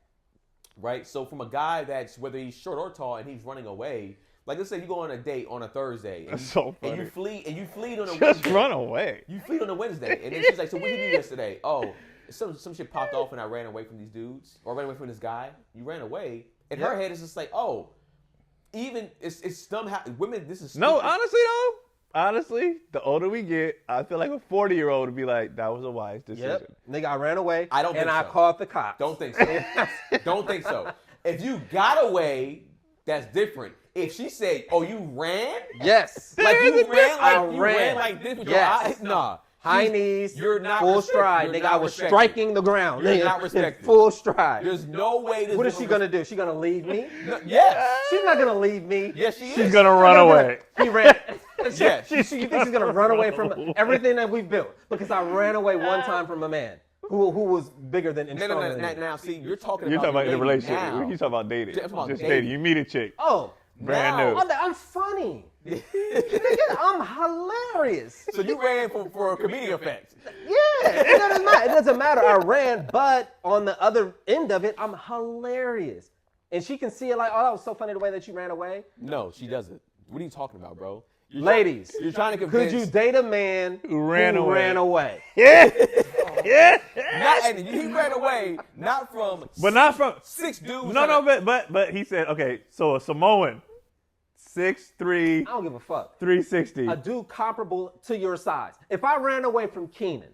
right? So from a guy that's whether he's short or tall and he's running away, like let's say you go on a date on a Thursday, and, That's so and you funny. flee on a Just Wednesday. run away. You fleed on a Wednesday, and then she's like, "So what did you do yesterday?" Oh, some shit popped off, and I ran away from these dudes, or ran away from this guy. You ran away, and her head is just like, "Oh, even it's somehow women. This is No, stupid. honestly, the older we get, I feel like a 40-year-old would be like, that was a wise decision. Yep. Nigga, I ran away. I don't and think I so. called the cops. Don't think so. Don't think so. If you got away, that's different. If she said, "Oh, you ran," Yes. like you ran, I like you ran. ran like this with Yes. your eyes, nah. High knees, You're not full respected. stride. You're Nigga, not I was respected. striking the ground. You're nigga, not in respected. full stride. There's no way. This What is she woman- gonna do? She gonna leave me? No, yes. She's not gonna leave me. Yes, she is. She's gonna run away. He ran. Yes. You think she's gonna run away from everything that we've built because I ran away one time from a man who was bigger than and No, stronger than me. Now, see, you're talking You're about talking about in a dating relationship. now. You talking about dating. Yeah, I'm talking Just about dating. dating. You meet a chick. Oh, Brand Now. new. I'm funny. Nigga, I'm hilarious. So you ran for a comedic effect. Yeah, it doesn't matter. It doesn't matter. I ran, but on the other end of it, I'm hilarious. And she can see it like, oh, that was so funny the way that you ran away. No, she doesn't. What are you talking about, bro? Ladies, You're trying to could convince. you date a man Who ran away. ran away? Yeah. Yeah. And he ran away not from But not from. six dudes. No, but he said, okay, so a Samoan, 6'3", I don't give a fuck. 360. A dude comparable to your size. If I ran away from Keenan,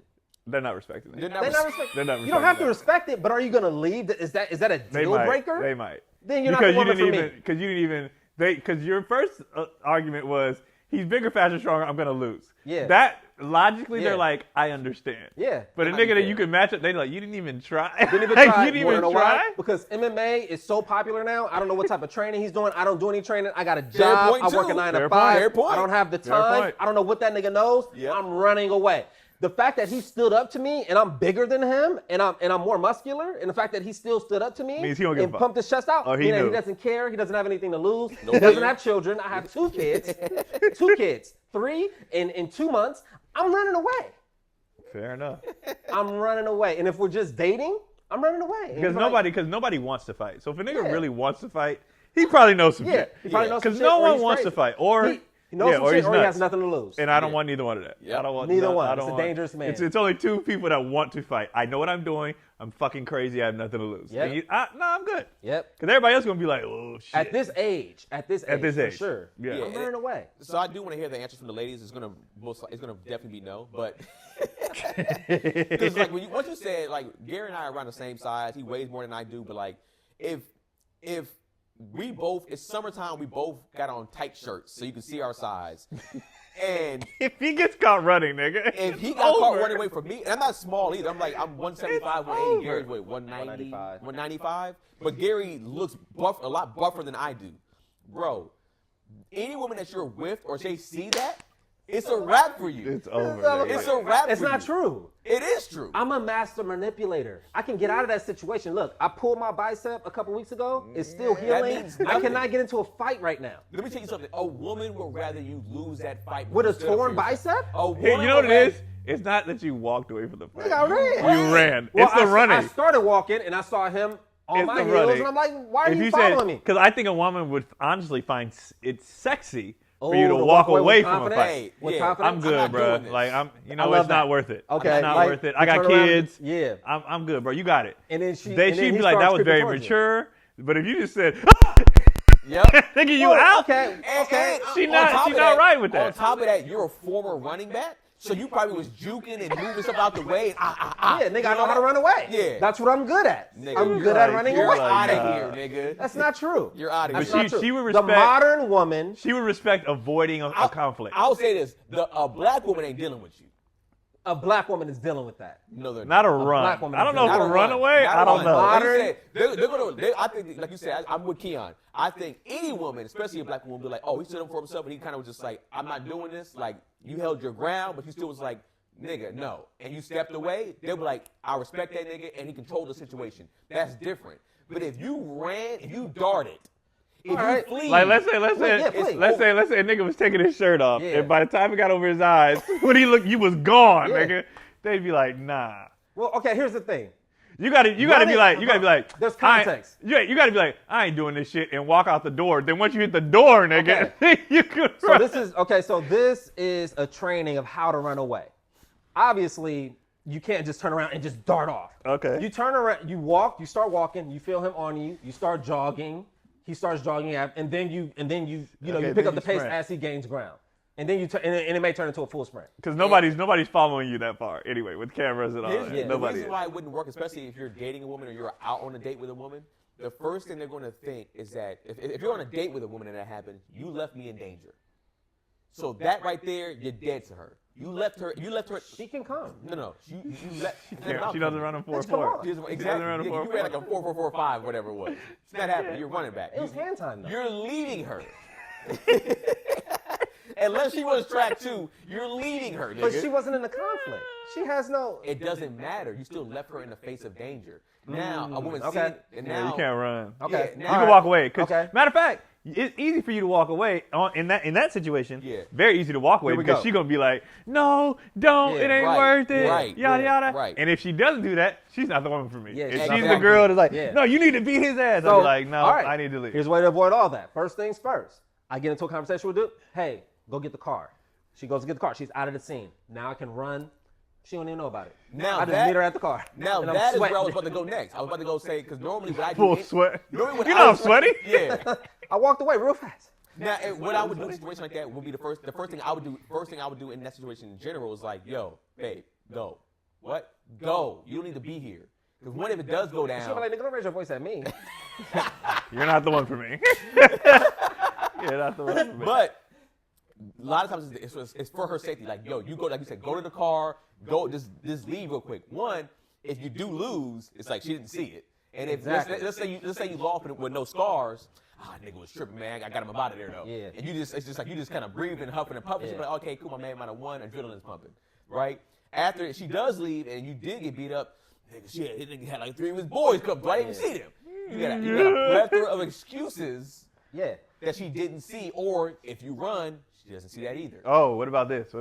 They're not respecting They're it. not they're not respect- respect. They're not You don't have to respecting respect it, but are you gonna leave? Is that a They deal might. breaker? They might. Then you're because not the you woman didn't for even me. because you didn't even because your first argument was he's bigger, faster, stronger. I'm gonna lose. Yeah. That logically Yeah. they're like, I understand. Yeah. But a They might nigga be that fair. you can match up, they like you didn't even try. Didn't even Like, try. you didn't Wanna even know why? try. Because MMA is so popular now. I don't know what type of training he's doing. I don't do any training. I got a job. point, I work a too. 9 Fair to point. 5. Fair point. I don't have the Fair time. point. I don't know what that nigga knows. Yep. I'm running away. The fact that he stood up to me and I'm bigger than him and I'm more muscular, and the fact that he still stood up to me Means he don't give a and fuck. pumped his chest out, Oh, he meaning knew. he doesn't care. He doesn't have anything to lose. No he doesn't fear. have children. I have 2 kids. 2 kids. 3 in 2 months. I'm running away. Fair enough. I'm running away. And if we're just dating, I'm running away. And Because if I- nobody wants to fight. So if a nigga Yeah. really wants to fight, he probably knows some Yeah, shit. he probably knows some Because shit, no or one he's wants to crazy. fight, or He knows some or shit, he's or he nuts. has nothing to lose. And I don't want neither one of that. Yep. I don't want Neither no, one. I It's don't a want- dangerous man. It's only 2 people that want to fight. I know what I'm doing. I'm fucking crazy. I have nothing to lose. Yep. And I'm good. Yep. Because everybody else gonna be like, oh shit. At this age, this for age. sure. Yeah. I'm running away. So I do want to hear the answers from the ladies. It's gonna definitely be no, but because like once you said like Gary and I are around the same size, he weighs more than I do, but like if we both it's summertime, we both got on tight shirts so you can see our size, and If he gets caught running, nigga. if he it's got caught over. running away from me, and I'm not small either. I'm 175, 180. Gary's what 190, 195. But Gary looks a lot buffer than I do, bro. Any woman that you're with or they see that, It's a wrap for you. It's over. It's a wrap. It's for not you. true. It is true. I'm a master manipulator. I can get out of that situation. Look, I pulled my bicep a couple weeks ago. It's still healing. means I nothing. cannot get into a fight right now. Let me tell you something. A woman would rather you lose that fight With a you stood up for torn yourself. bicep? A woman Hey, you know what would it rather- is? It's not that you walked away from the fight. I ran. You ran. Well, It's the running. I started walking and I saw him on It's my the heels, running. and I'm like, "Why are If you said, following me?" Because I think a woman would honestly find it sexy for you Oh, to walk with away from a confidence? fight. Hey, With yeah. confidence? I'm good, not bro. doing this. Like I'm, I it's love not that. worth it. Okay, it's not like, worth it. you I got turn around- kids. yeah. I'm good, bro. You got it. And then she'd She'd be like, that was very mature. But if you just said, Yep. "Nigga, you Well, out," okay. Okay. She On not- top she of not right with that. On top of that, you're a former running back, so you probably was juking and moving stuff out the way. Yeah, nigga, I know how to run away. Yeah. That's what I'm good at. Nigga, I'm you're good at like- running you're away. Out like, of here, nigga. That's not true. You're out of That's here. not true. she would The respect- modern woman. she would respect avoiding a conflict. I'll say this: a black woman ain't dealing with you. A black woman is dealing with that. No, they're Not a black run. woman I don't is know if Not a a run. runaway. Not I a don't run. know. Like you Modern- said, they're gonna. I think, like you said, I'm with Keon. I think any woman, especially a black woman, will be like, "Oh, he stood up for himself," and he kind of was just like, "I'm not doing this." Like you held your ground, but you still was like, "Nigga, no," and you stepped away. They'll be like, "I respect that nigga," and he controlled the situation. That's different. But if you ran, if you darted, if you right. flee, Like let's say Yeah, please. let's say a nigga was taking his shirt off, Yeah. and by the time he got over his eyes, when he looked, you was gone, Yeah. nigga. They'd be like, "Nah." Well, okay, here's the thing. You gotta be like, There's I ain't- context. You gotta be like, "I ain't doing this shit," and walk out the door. Then once you hit the door, nigga, you could So run. this is a training of how to run away. Obviously, you can't just turn around and just dart off. Okay. You turn around, you walk, you start walking, you feel him on you, you start jogging, he starts jogging out, and then you Okay, you then pick up you the pace sprint. as he gains ground. And then and it may turn into a full sprint. Because nobody's following you that far anyway, with cameras and all Here's that. the Nobody reason is. why it wouldn't work, especially if you're dating a woman or you're out on a date with a woman. The first thing they're going to think is that if you're on a date with a woman and that happened, you left me in danger. So that right there, you're dead to her. You left her. She can come. No. You left. She doesn't run a Come 4-4. on. She doesn't- She doesn't Exactly. run a You 4-4. ran like a 4-4-4-5, whatever it was. It's not happening. You're running back. It was hand time though. You're leaving her. Unless she was track 2, you're leaving her, nigga. But she wasn't in the conflict. She has no. It doesn't matter. You still left her in the face of danger. Now a woman okay. seeing and Yeah, now you can't run. Okay. Yeah, You now- can walk away. 'Cause Okay. matter of fact, it's easy for you to walk away in that situation. Yeah. Very easy to walk away Here we because go. she's gonna be like, "No, don't. Yeah, It ain't right, worth it. right, yada yeah, yada." right. And if she doesn't do that, she's not the woman for me. Yeah, if she's exactly. the girl that's like, Yeah. "No, you need to beat his ass," I'll So, be like, "No, all right. I need to leave." Here's a way to avoid all that. First things first. I get into a conversation with dude. Hey, go get the car. She goes to get the car. She's out of the scene. Now I can run. She don't even know about it. Now I just that- meet her at the car. Now and I'm that is where I sweating. was about to go next. I was about to go say because normally what I do Full sweat. Normally when You I know I'm was- sweaty. Yeah. I walked away real fast. Now what I would do in a situation like that would be the first thing I would do. First thing I would do in that situation in general is like, yo, babe, go. What? Go. You don't need to be here. Because what if it does go She'll be down? like, nigga, don't raise your voice at me. You're not the one for me. You're not the one for me. But a lot of times it's for her safety. Like, yo, you go, like you said, go to the car, go, just leave real quick. One, if you do lose, it's like she didn't see it. And if Exactly. let's say you lost with no scars, nigga was tripping, man. I got him up out of there though. Yeah. And it's just like you just kind of breathing, huffing and puffing. Yeah. She's like, okay, cool, my man might have won. Adrenaline's pumping, right? After she does leave and you did get beat up, nigga, shit, he had like 3 of his boys come through. I didn't even see them. You got a plethora of excuses Yeah. that she didn't see, or if you run, she doesn't see that either. Oh, what about this?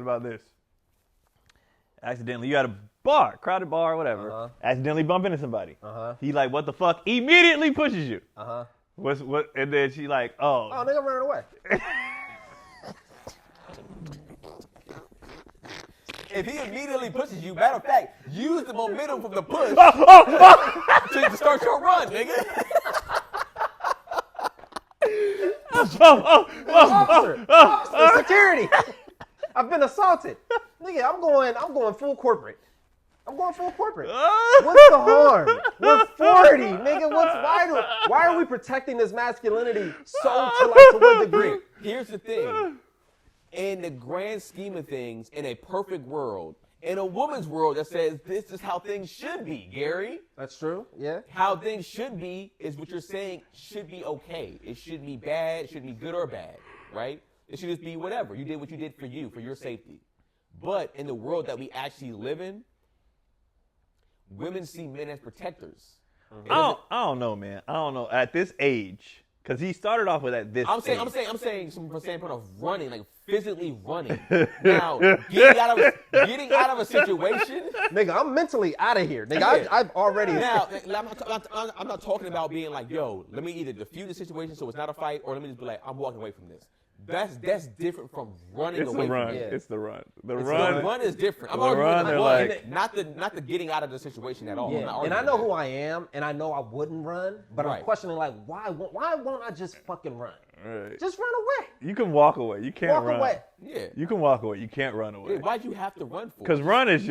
Accidentally, you at a bar, crowded bar, whatever. Uh-huh. Accidentally bump into somebody. Uh-huh. He like, "What the fuck?" Immediately pushes you. Uh-huh. What? And then she like, "Oh, Oh, nigga, I'm running away. If he immediately pushes you, matter of fact, use the momentum from the push to start your run, nigga. Officer, security. I've been assaulted. Nigga, I'm going full corporate. I'm going full corporate. What's the harm? We're 40, nigga. Why are we protecting this masculinity to what degree? Here's the thing. In the grand scheme of things, in a perfect world, in a woman's world that says this is how things should be, Gary. That's true. Yeah. How things should be is what you're saying should be okay. It shouldn't be bad, it shouldn't be good or bad, right? It should just be whatever. You did what you did for you, for your safety. But in the world that we actually live in, women see men as protectors. I don't know, man. I don't know. At this age, because he started off with at this age. I'm saying from a standpoint of running, like physically running. Now, getting out of a situation. Nigga, I'm mentally out of here. Nigga, I've already. Now, I'm not talking about being like, yo, let me either diffuse the situation so it's not a fight, or let me just be like, I'm walking away from this. That's different from running away from it. It's the run. The run is different. I'm the arguing run, the they're run, like- not the getting out of the situation at all. I'm Yeah, not and I arguing know that. who I am, and I know I wouldn't run, but I'm Right. questioning like, why won't I just fucking run? Right. Just run away. You can walk away. You can't Walk run. away. Yeah. You can walk away. You can't run Yeah, away. why'd you have to run for? Because run is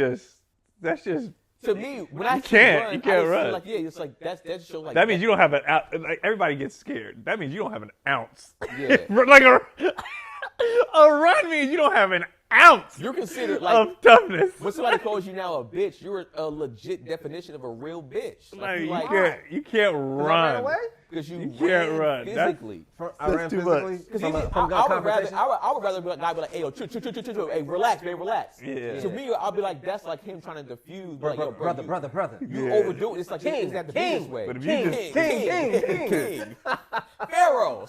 that's just. To me, when I You see can't. run, You can't I just feel run. like that shows like That means you don't have an ounce. Like, everybody gets scared. That means you don't have an ounce. Yeah. Like a run means you don't have an ounce You're considered like of toughness. when somebody calls you now a bitch, you're a legit definition of a real bitch. Like, Like, you can't Ran run. away? because you can't ran run. physically. I ran too physically much. Because from gun I would confrontation. rather be like, guy be like, hey, yo, chill, hey, relax, man, relax. Yeah. To me, I'll be like, that's like him trying to diffuse. Like, yo, bro, brother. you Yeah. overdo it. It's like King, it's not the king, business way. But if you just King. Pharaoh,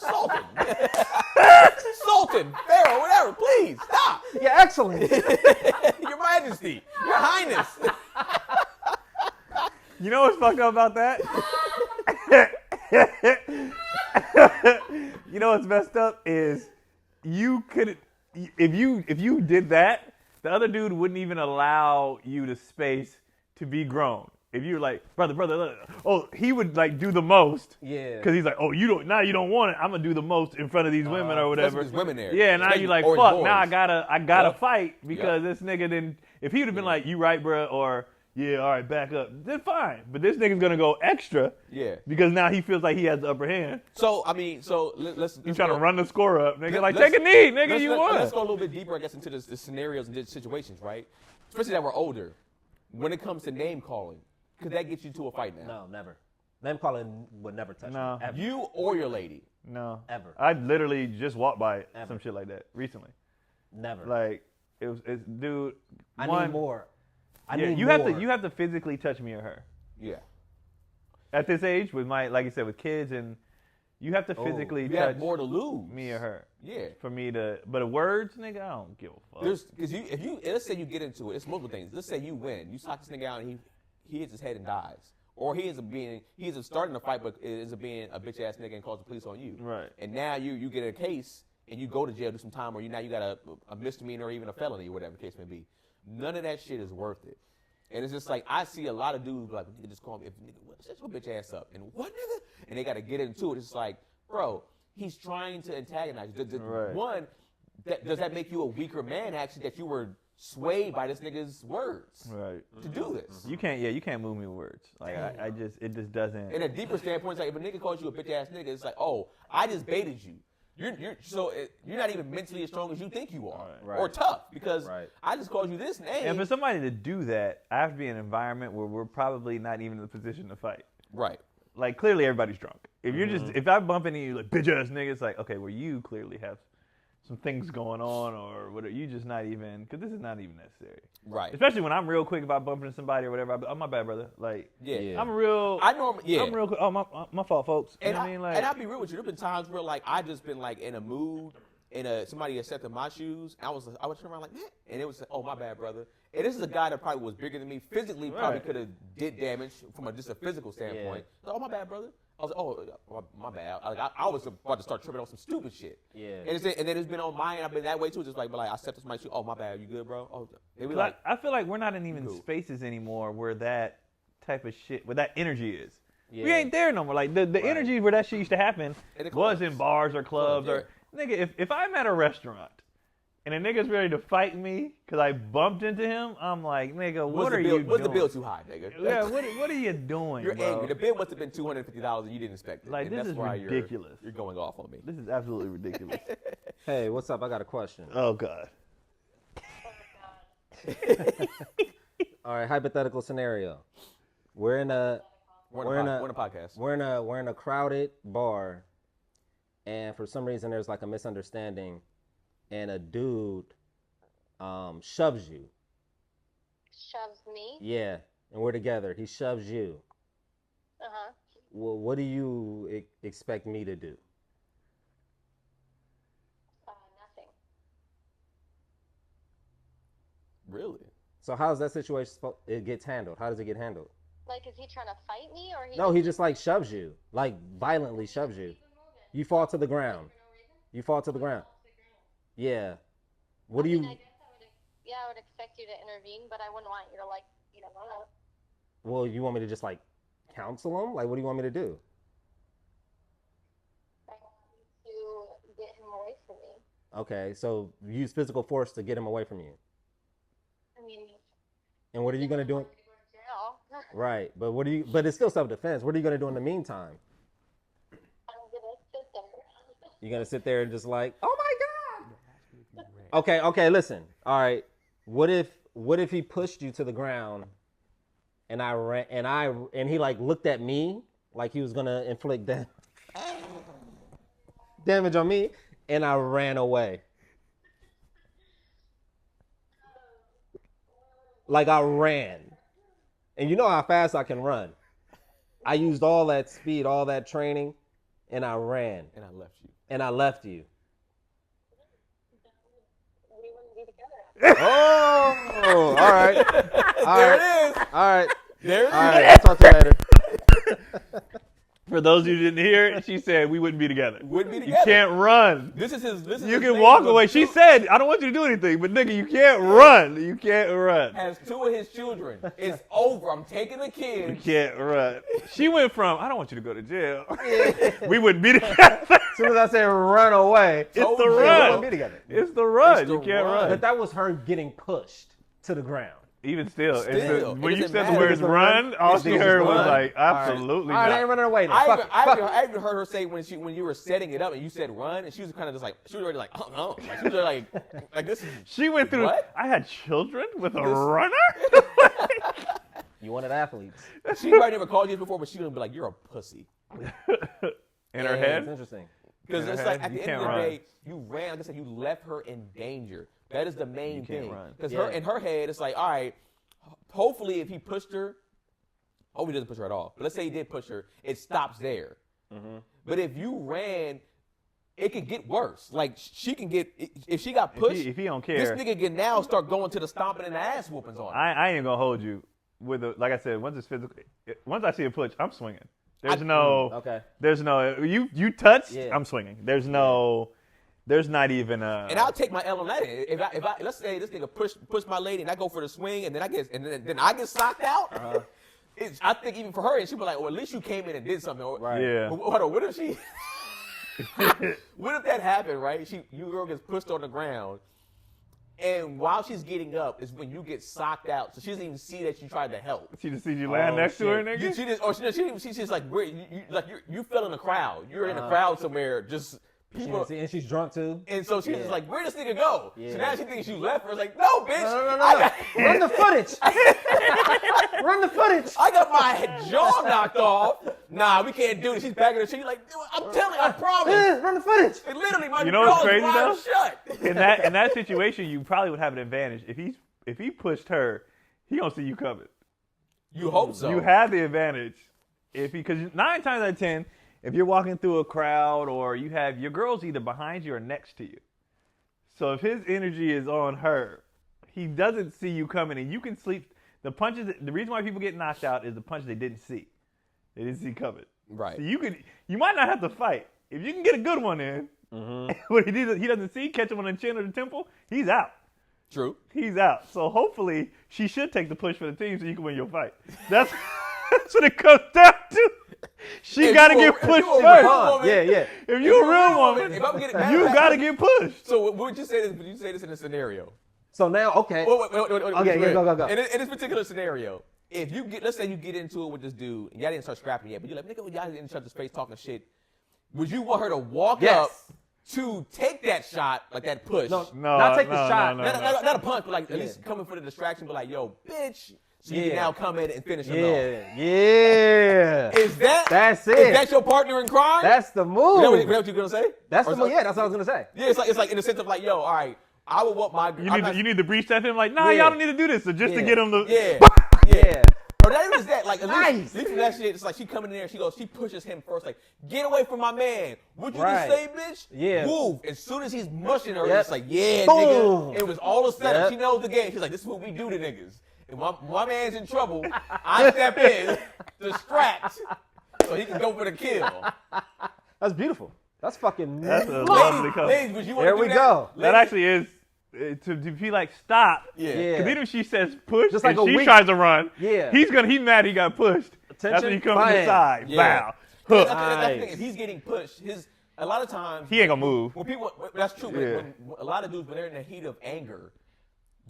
Sultan, Pharaoh, whatever. Please stop. Yeah, excellent. Your Majesty, Your Highness. You know what's fucked up about that? You know what's messed up is you could if you did that, the other dude wouldn't even allow you the space to be grown. If you were like, brother, oh, he would like do the most. Yeah. Because he's like, oh, you don't want it. I'm gonna do the most in front of these women or whatever. There's women there. Yeah, now Especially you like, orange fuck, boys. now I gotta Yep. fight because Yep. this nigga didn't. If he would have been like, you right, bro, or yeah, all right, back up, then fine. But this nigga's gonna go extra. Yeah. Because now he feels like he has the upper hand. So I mean, let's. You trying to run the score up, nigga? Like, Let's- take a knee, nigga. You won. Let's go a little bit deeper, I guess, into the scenarios and the situations, right? Especially that we're older. When it comes to name calling, could that get you to a fight now? No, never. Name calling would never touch No. me. Ever. You or your lady. No, Ever. I literally just walked by Ever. some shit like that recently. Never. Like, it's dude. I one, need more. I Yeah, need you more. have to physically touch me or her. Yeah. At this age, with like you said, with kids, and you have to Oh, physically You touch have more to lose. me or her Yeah. for me to. But the words, nigga, I don't give a fuck. Because let's say you get into it, it's multiple things. Let's say you win, you sock this nigga out, and he hits his head and dies, or he ends up starting a fight, but it ends up being a bitch ass nigga and calls the police on you. Right. And now you get a case and you go to jail, do some time, or now you got a misdemeanor or even a felony, or whatever the case may be. None of that shit is worth it. And it's just like, I see a lot of dudes like, nigga, just call me, shut your bitch ass up. And what, nigga? And they got to get into it. It's like, bro, he's trying to antagonize you. Right. One, does that make you a weaker man, actually, that you were swayed by this nigga's words Right. to do this? You can't move me with words. Like it just doesn't. In a deeper standpoint, it's like, if a nigga calls you a bitch ass nigga, it's like, oh, I just baited you. You're not even mentally as strong as you think you are, Right. or tough, because Right. I just called you this name. And for somebody to do that, I have to be in an environment where we're probably not even in the position to fight. Right. Like, clearly everybody's drunk. If you're if I bump into you like bitch ass nigga, it's like, okay, well, you clearly have some things going on, or what? You just not even, because this is not even necessary. Right. Especially when I'm real quick about bumping into somebody or whatever. Oh, my bad, brother. Like, Yeah. I'm real. I normally, yeah. I'm real quick. Oh, my fault, folks. You And know what I mean? Like, and I'll be real with you. There've been times where like I just been like in a mood, and somebody accepted my shoes. And I was turning around like, man, and it was like, oh, my bad, brother. And this is a guy that probably was bigger than me physically. Probably Right. could have did damage from just a physical standpoint. So, oh, my bad, brother. I was like, oh, my bad. Like, I was about to start tripping on some stupid shit. Yeah. And then it's been on my end. I've been that way too. Just like, but like I accepted my shoe. Oh, my bad. You good, bro? Oh, they be like, I feel like we're not in even Cool. spaces anymore where that type of shit, where that energy is. We Yeah. ain't there no more. Like, the energy where that shit used to happen In the was clubs. in bars or clubs. Clubs, Or, nigga, if I'm at a restaurant and a nigga's ready to fight me because I bumped into him, I'm like, nigga, what are you doing? Was the bill too high, nigga? Yeah, what are you doing, You're bro? angry. The bill must have been $250 and you didn't expect it. Like, and this that's is why ridiculous. You're going off on me. This is absolutely ridiculous. Hey, what's up? I got a question. Oh, God. All right, hypothetical scenario. We're in a We're in a podcast. we're in a crowded bar, and for some reason there's like a misunderstanding, and a dude shoves you. Shoves me? Yeah, and we're together. He shoves you. Uh-huh. Well, what do you expect me to do? Nothing. Really? So how's that situation it gets handled? How does it get handled? Like, is he trying to fight me, or No, he just like shoves you, like violently shoves you. You fall to the ground. You fall to the ground. Yeah. What do you? I guess I would expect you to intervene, but I wouldn't want you to Well, you want me to just like counsel him? Like, what do you want me to do? I want you to get him away from me. Okay, so use physical force to get him away from you. I mean, And what are you gonna do? to go to jail. Right, but what do you? But it's still self-defense. What are you gonna do in the meantime? I'm gonna sit there. You're gonna sit there and just like, oh my god. Okay, listen. All right. What if he pushed you to the ground and I ran and he like looked at me like he was gonna inflict damage on me and I ran away. Like I ran. And you know how fast I can run. I used all that speed, all that training, and I ran. And I left you. And I left you. We wouldn't be together. Oh, all right. All There right. it is. All right. There it is. All right. I'll talk to you later. For those who didn't hear it, she said we wouldn't be together. Wouldn't be You together. can't run. This is his. You can walk away. She said, I don't want you to do anything, but nigga, you can't run. You can't run. Has two of his children. It's over. I'm taking the You kids. can't run. She went from, I don't want you to go to jail. We wouldn't be together. As soon as I said run away, It's the Told you. we run. wouldn't be together. It's the run. It's the You can't run. run. But that was her getting pushed to the ground. Even still, Still, it's it when you doesn't said the matter. words It's the run, run. all It's she the heard was run. like, absolutely All right, I not. ain't running away now. Fuck it. I even heard her say when you were setting it up and you said run, and she was kind of just like, she was already like, oh no. Like, she was already like this is. She went through, What? I had children with a runner? You wanted athletes. She probably never called you before, but she would be like, you're a pussy. In her It's head? interesting. Because In her it's like head, at you the end of can't the run. day, you ran. Like I said, you left her in danger. That is the main You can't thing. run. Because Yeah. in her head, it's like, all right, hopefully if he pushed her, hope he doesn't push her at all. But let's say he did push her, it stops there. Mm-hmm. But if you ran, it could get worse. Like she can get if she got pushed. If he don't this care, nigga can now start going to the stomping and the ass whoopings on her. I ain't gonna hold you. Like I said, once it's physical, once I see a push, I'm swinging. There's Okay. you touch, Yeah. I'm swinging. There's not even a. And I'll take my L on that. If I let's say this nigga push my lady and I go for the swing and then I get socked out. I think even for her, and she'd be like, well, at least you came in and did something. Or, Right. Yeah. Hold on, what if she? What if that happened, right? You girl gets pushed on the ground, and while she's getting up is when you get socked out, so she doesn't even see that you tried to help. She just sees you land Oh, next to her, shit. nigga. She's just like, where you fell in the crowd. You're in the crowd somewhere, just people. And she's drunk too. And so she's just like, where'd this nigga go? Yeah. So now she thinks you left her. It's like, no, bitch. No. Run the footage. Run the footage. I got my jaw knocked off. Nah, we can't do it. She's backing her shit. You're like, dude, I'm telling you, I promise. Run the footage. And literally, my You know what's jaw's crazy, wide though? shut. In that situation, you probably would have an advantage. If he pushed her, he gonna see you coming. You hope so. You have the advantage because 9 times out of 10, if you're walking through a crowd or you have your girl's either behind you or next to you. So if his energy is on her, he doesn't see you coming, and you can sleep. The punches. The reason why people get knocked out is the punches they didn't see. They didn't see coming. Right. So you might not have to fight if you can get a good one in. What he doesn't see, catch him on the chin or the temple, he's out. True. He's out. So hopefully she should take the push for the team so you can win your fight. That's what it comes down to. She If got to you get a- if pushed you a first. real woman- Yeah. If you're a real woman, if I'm getting you got to get pushed. So would you say this? Would you say this in a scenario? So now, okay. Wait, Okay, yeah, go. In this particular scenario, if you let's say you get into it with this dude, and y'all didn't start scrapping yet, but you're like, nigga, y'all didn't touch his face talking shit. Would you want her to walk Yes. up to take that shot, like that push? No, No, not take the no, shot. no. Not a punch, but like at least coming for the distraction, but like, yo, bitch, so you can now come in and finish him off. Yeah. That's it. Is that your partner in crime? That's the move. Is that what you're gonna say? That's the move. Yeah, that's what I was gonna say. Yeah, it's like in the sense of like, yo, all right, I would want my. You need to breach that him like, nah, y'all don't need to do this. So just to get him to. Yeah. Or not even that, like at least from that shit, it's like she coming in there, she pushes him first, like, get away from my man. What'd you just say, bitch? Yeah. Move. As soon as he's mushing her, it's like, yeah, nigga. It was all a setup. She knows the game. She's like, this is what we do to niggas. If my man's in trouble, I step in, distract, so he can go for the kill. That's beautiful. That's fucking. That's a lovely couple. Ladies, would you want There to do we that? go. That actually is. To be like, stop. Yeah. Yeah. Because even if she says push, Just like and a she weak- tries to run, Yeah. he's mad he got pushed. That's Attention, when he comes from the bam. side. Yeah. Bow. That's Hook. the thing. If he's getting pushed, a lot of times He ain't gonna move. When people, that's true. Yeah. When a lot of dudes, when they're in the heat of anger,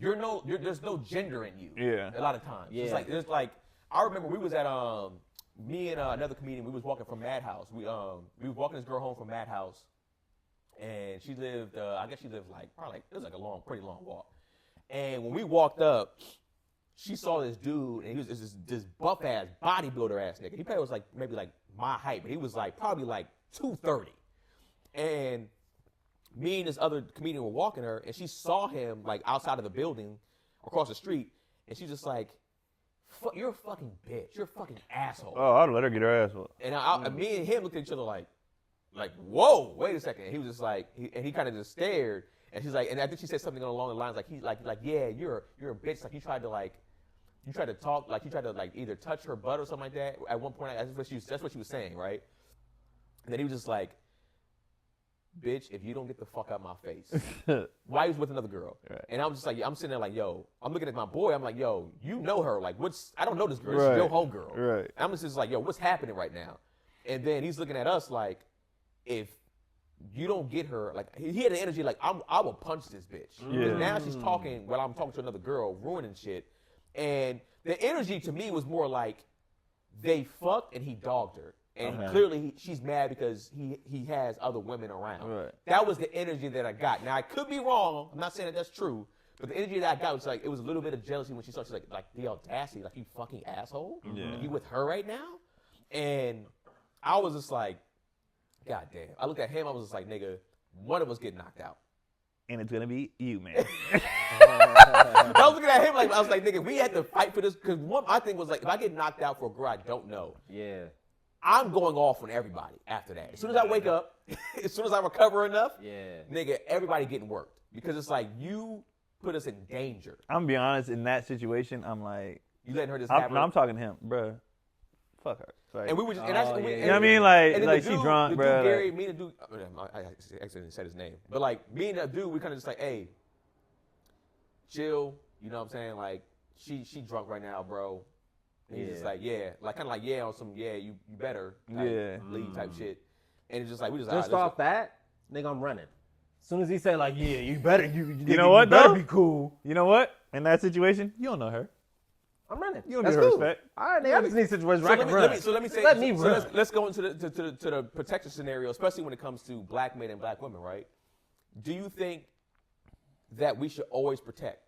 there's no gender in you. Yeah. A lot of times. Yeah. There's like I remember we was at me and another comedian. We was walking from Madhouse. We was walking this girl home from Madhouse, and she lived. I guess she lived it was like a pretty long walk. And when we walked up, she saw this dude, and he was this buff ass bodybuilder ass nigga. He probably was like maybe like my height, but he was like probably like 230. And me and this other comedian were walking her, and she saw him like outside of the building, across the street, and she's just like, "You're a fucking bitch. You're a fucking asshole." Oh, I'd let her get her ass whooped. And me and him looked at each other like, whoa, wait a second. And he was just like, he kind of just stared, and she's like, and I think she said something along the lines like, yeah, you're a bitch. Like you tried to talk, like you tried to like either touch her butt or something like that. At one point, that's what she was saying, right? And then he was just like, bitch, if you don't get the fuck out of my face. Why he was with another girl. Right. And I'm just like, I'm sitting there like, yo, I'm looking at my boy. I'm like, yo, you know her. Like, I don't know this girl. She's your homegirl. Right. And I'm just like, yo, what's happening right now? And then he's looking at us like, if you don't get her, like, he had the energy like, I will punch this bitch. Because now she's talking while I'm talking to another girl, ruining shit. And the energy to me was more like, they fucked and he dogged her. And clearly she's mad because he has other women around. Right. That was the energy that I got. Now I could be wrong. I'm not saying that that's true, but the energy that I got was like it was a little bit of jealousy when she saw. She's like the audacity, like you fucking asshole. Yeah. You with her right now? And I was just like, God damn. I looked at him. I was just like, nigga, one of us get knocked out. And it's gonna be you, man. I was looking at him like I was like, nigga, we had to fight for this because one my thing was like, if I get knocked out for a girl I don't know, I'm going off on everybody after that. As soon as I wake up, as soon as I recover enough, nigga, everybody getting worked. Because it's like, you put us in danger. I'm gonna be honest, in that situation, I'm like... You letting her just have her? No, I'm talking to him, bruh. Fuck her. Like, and we were just... you know what I mean? Like she drunk, bruh. Gary, me and the dude... I accidentally said his name. But like, me and that dude, we kind of just like, hey, chill. You know what I'm saying? Like, she drunk right now, bro. And he's just like, like kind of like, on some, you better, leave type shit. And it's just like, we just off that, nigga, I'm running. As soon as he say like, you better, you know what, you better though? be cool. You know what? In that situation, you don't know her. I'm running. You don't That's give her cool. respect. All right, nigga, I just need situations where I can run. Let me run. Let's go into the protection scenario, especially when it comes to black men and black women, right? Do you think that we should always protect?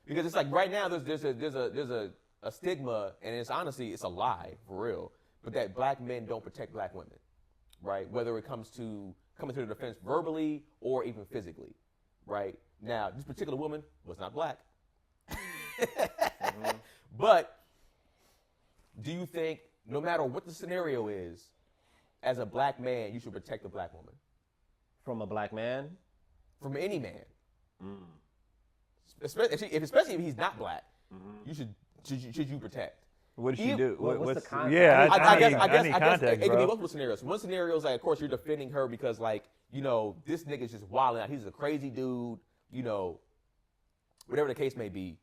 Because it's like right now there's a stigma, and it's honestly it's a lie for real, but that black men don't protect black women, right? Whether it comes to coming to the defense verbally or even physically, right? Now this particular woman was not black, but do you think no matter what the scenario is, as a black man you should protect a black woman? From a black man? From any man. Especially if he's not black, you should you protect? What does she do? What's the context? Yeah, I guess context, it can bro. be multiple scenarios. One scenario is like, of course, you're defending her because like, you know, this nigga's just wilding out. He's a crazy dude, you know, whatever the case may be.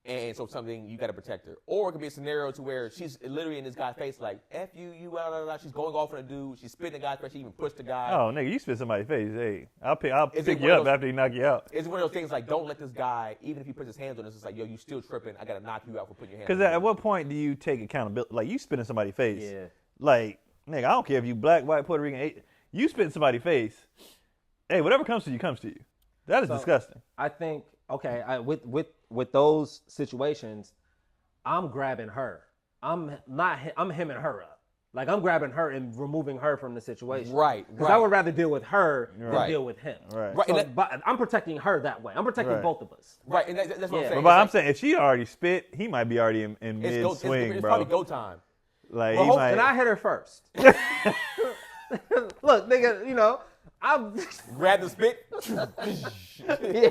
And so something, you got to protect her. Or it could be a scenario to where she's literally in this guy's face like, F you, blah, blah, blah. She's going off on a dude. She's spitting the guy's face. She even pushed the guy. Oh, nigga, you spit somebody's face. Hey, I'll pick you up after he knock you out. It's one of those things like, don't let this guy, even if he puts his hands on us, it's like, yo, you still tripping. I got to knock you out for putting your hands on Because at what point do you take accountability? Like, you spit in somebody's face. Yeah. Like, nigga, I don't care if you black, white, Puerto Rican. You spit in somebody's face. Hey, whatever comes to you, comes to you. That is disgusting. I think okay, with those situations, I'm grabbing her. I'm hemming her up. Like I'm grabbing her and removing her from the situation. Right. Because I would rather deal with her than Right. deal with him. Right. Right. So, but I'm protecting her that way. I'm protecting Right. both of us. Right, and that's what Yeah. I'm saying. But I'm It's saying if she already spit, he might be already in it's mid go, swing, it's bro. probably go time. Like Well, he might. And I hit her first. Look, nigga, you know, I'm. Grab the spit, Yeah.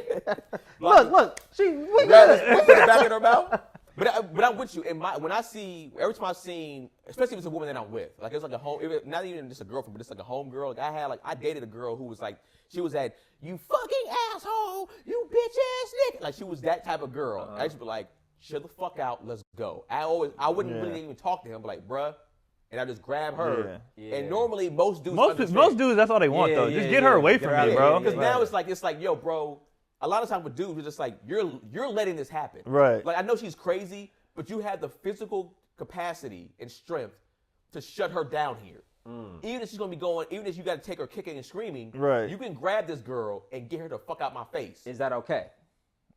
Look, we grab the good. spit, put it back in her mouth. But I'm with you. When I see, every time I've seen, especially if it's a woman that I'm with, like it's like a home, not even just a girlfriend, but it's like a home girl. Like I dated a girl who was like, she was at, you fucking asshole, you bitch ass nigga. Like she was that type of girl. I used to be like, shut the fuck out, let's go. I wouldn't really even talk to him, but like, bruh, and I just grab her. Yeah. And normally most dudes, most dudes, that's all they want though. Just get her away from me, bro. Because now it's like, yo, bro. A lot of times with dudes, we're just like, you're letting this happen. Right. Like I know she's crazy, but you have the physical capacity and strength to shut her down here. Even if she's gonna be going, even if you got to take her kicking and screaming, Right. you can grab this girl and get her the fuck out my face. Is that okay?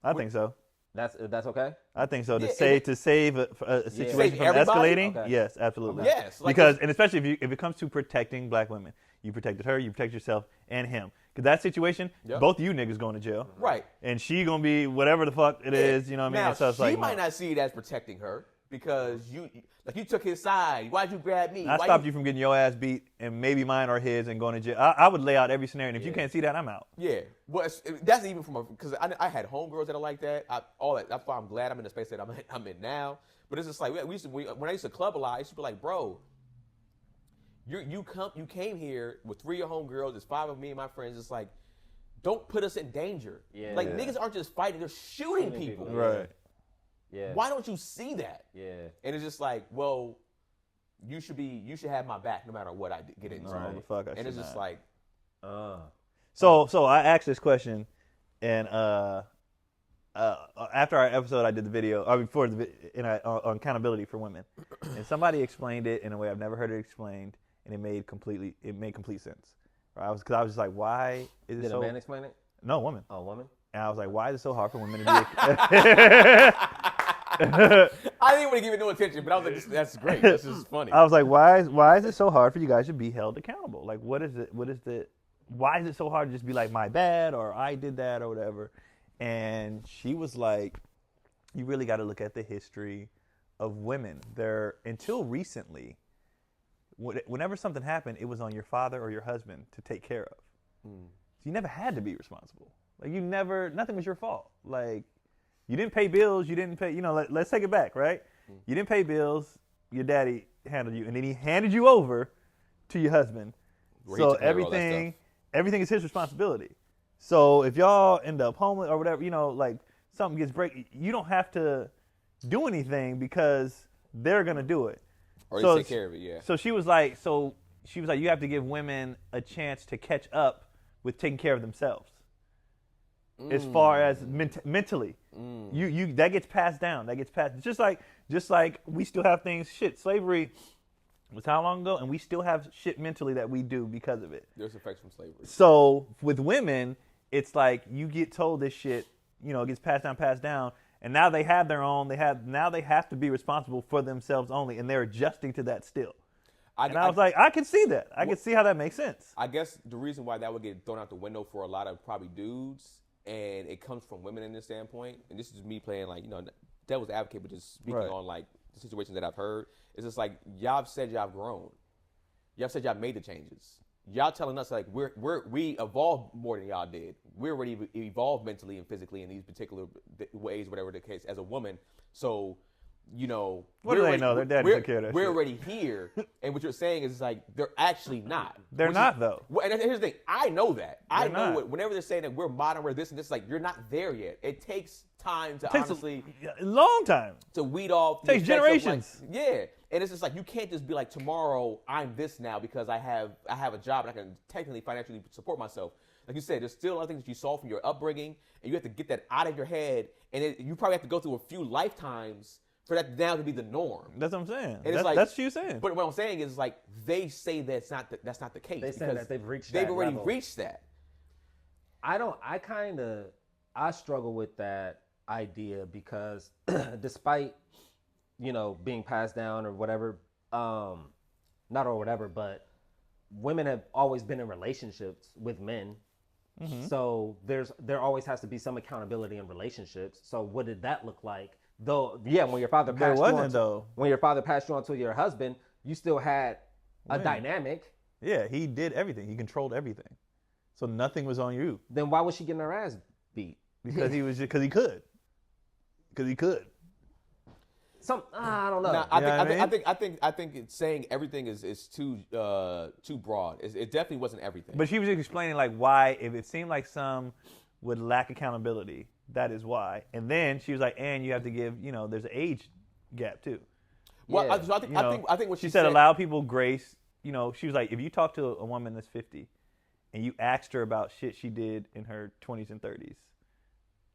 I think so. That's okay? I think so. Yeah, to save a situation Save from everybody? escalating, Okay. yes, absolutely. Yes, like because and especially if it comes to protecting black women, you protected her, you protect yourself and him. Because that situation, Yep. both of you niggas going to jail, Right. and she gonna be whatever the fuck it is, you know what I mean? Now, And so it's she like, might no. not see it as protecting her because you took his side. Why'd you grab me? I Why stopped you from getting your ass beat, and maybe mine or his, and going to jail. I would lay out every scenario, and if you can't see that, I'm out. Yeah, well, that's even from because I had homegirls that are like that. All that. That's why I'm glad I'm in the space that I'm in now. But it's just like when I used to club a lot, I used to be like, bro, you came here with 3 of your homegirls. There's 5 of me and my friends. It's like, don't put us in danger. Yeah. Like niggas aren't just fighting; they're shooting people. Right. Yeah. Why don't you see that? Yeah. And it's just like, well, you should have my back no matter what I get into. Right. The fuck I And should it's just not. like, So I asked this question, and after our episode, I did the video, before on accountability for women, and somebody explained it in a way I've never heard it explained, and it made complete sense. Right? I was just like, why is it Did so? a man explain it? No, woman. Oh, woman? And I was like, why is it so hard for women to be? I didn't want to give it no attention, but I was like, that's great. This is funny. I was like, why is it so hard for you guys to be held accountable? Like, why is it so hard to just be like, my bad, or I did that, or whatever? And she was like, you really got to look at the history of women. Until recently, whenever something happened, it was on your father or your husband to take care of. So you never had to be responsible. Like nothing was your fault. Like you didn't pay bills, you didn't pay, let's take it back, right? You didn't pay bills, your daddy handled you, and then he handed you over to your husband. Where he So took care of all that everything is his responsibility. So if y'all end up homeless or whatever, like something gets break, you don't have to do anything because they're gonna do it. Or you take care of it, yeah. So she was like, you have to give women a chance to catch up with taking care of themselves. As far as mentally, you that gets passed down. That gets passed. Just like we still have things. Shit, slavery was how long ago, and we still have shit mentally that we do because of it. There's effects from slavery. So with women, it's like you get told this shit, it gets passed down, and now they have their own. Now they have to be responsible for themselves only, and they're adjusting to that still. I was like, I can see that. I can see how that makes sense. I guess the reason why that would get thrown out the window for a lot of probably dudes, and it comes from women in this standpoint, and this is me playing like, devil's advocate, but just speaking on like the situations that I've heard, is just like, y'all said y'all grown. Y'all said y'all made the changes. Y'all telling us like we evolved more than y'all did. We're already evolved mentally and physically in these particular ways, whatever the case, as a woman. So, What do they know? Their daddy took care of that we're shit. already here, and what you're saying is like they're actually not. They're not though. Well, and here's the thing. I know that. I They're know not. it. Whenever they're saying that we're modern, we're this and this, like you're not there yet. It takes time to Takes honestly a long time. to weed off. the Takes effects of, like- generations. yeah, and it's just like you can't just be like tomorrow I'm this now because I have a job and I can technically financially support myself. Like you said, there's still other things that you saw from your upbringing, and you have to get that out of your head, and you probably have to go through a few lifetimes for that now to be the norm. That's what I'm saying. And it's like, That's what you're saying. But what I'm saying is like they say that's not the case. They say because that they've reached They've that already level. reached that. I kind of I struggle with that idea because despite, being passed down or whatever, not or whatever, but women have always been in relationships with men. So there always has to be some accountability in relationships. So what did that look like? Though, yeah, when your father There passed wasn't, though. when your father passed you on to your husband, you still had a dynamic. Yeah, he did everything. He controlled everything. So nothing was on you. Then why was she getting her ass beat? Because he could. Because he could. I don't know. No, I think it's saying everything is too broad. It definitely wasn't everything. But she was just explaining like why, if it seemed like some would lack accountability, that is why. And then she was like, and you have to give, there's an age gap too. Well, Yeah. I think what She said allow people grace. She was like, if you talk to a woman that's 50 and you asked her about shit she did in her 20s and 30s,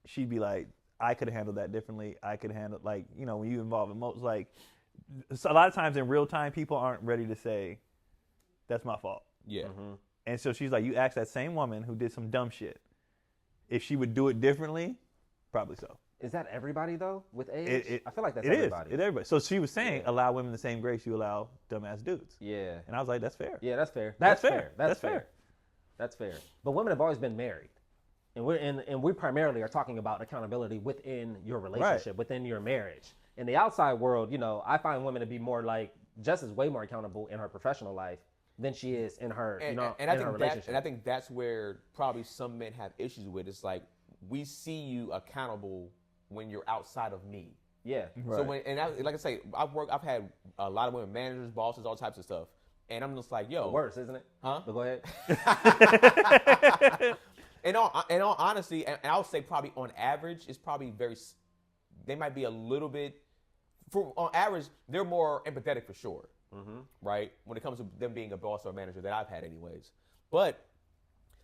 she'd be like, I could have handled that differently. I could handle, like, when you involve emotions, like, so a lot of times in real time, people aren't ready to say, that's my fault. Yeah. And so she's like, you ask that same woman who did some dumb shit, if she would do it differently, probably so. Is that everybody though with age? I feel like that's it everybody. It's everybody. So she was saying, allow women the same grace you allow dumbass dudes. Yeah. And I was like, that's fair. Yeah, that's fair. That's That's fair. fair. That's fair. That's fair. But women have always been married. And we primarily are talking about accountability within your relationship, within your marriage. In the outside world, I find women to be more like Jess is way more accountable in her professional life than she is in her, in her relationship. And I think that's where probably some men have issues with. It's like we see you accountable when you're outside of me. Yeah. So like I say, I've had a lot of women, managers, bosses, all types of stuff, and I'm just like, yo, Worse, isn't it? Huh? But go ahead. In all honesty, and I would say probably on average, it's probably they might be a little bit, on average, they're more empathetic for sure, right? When it comes to them being a boss or a manager that I've had anyways. But,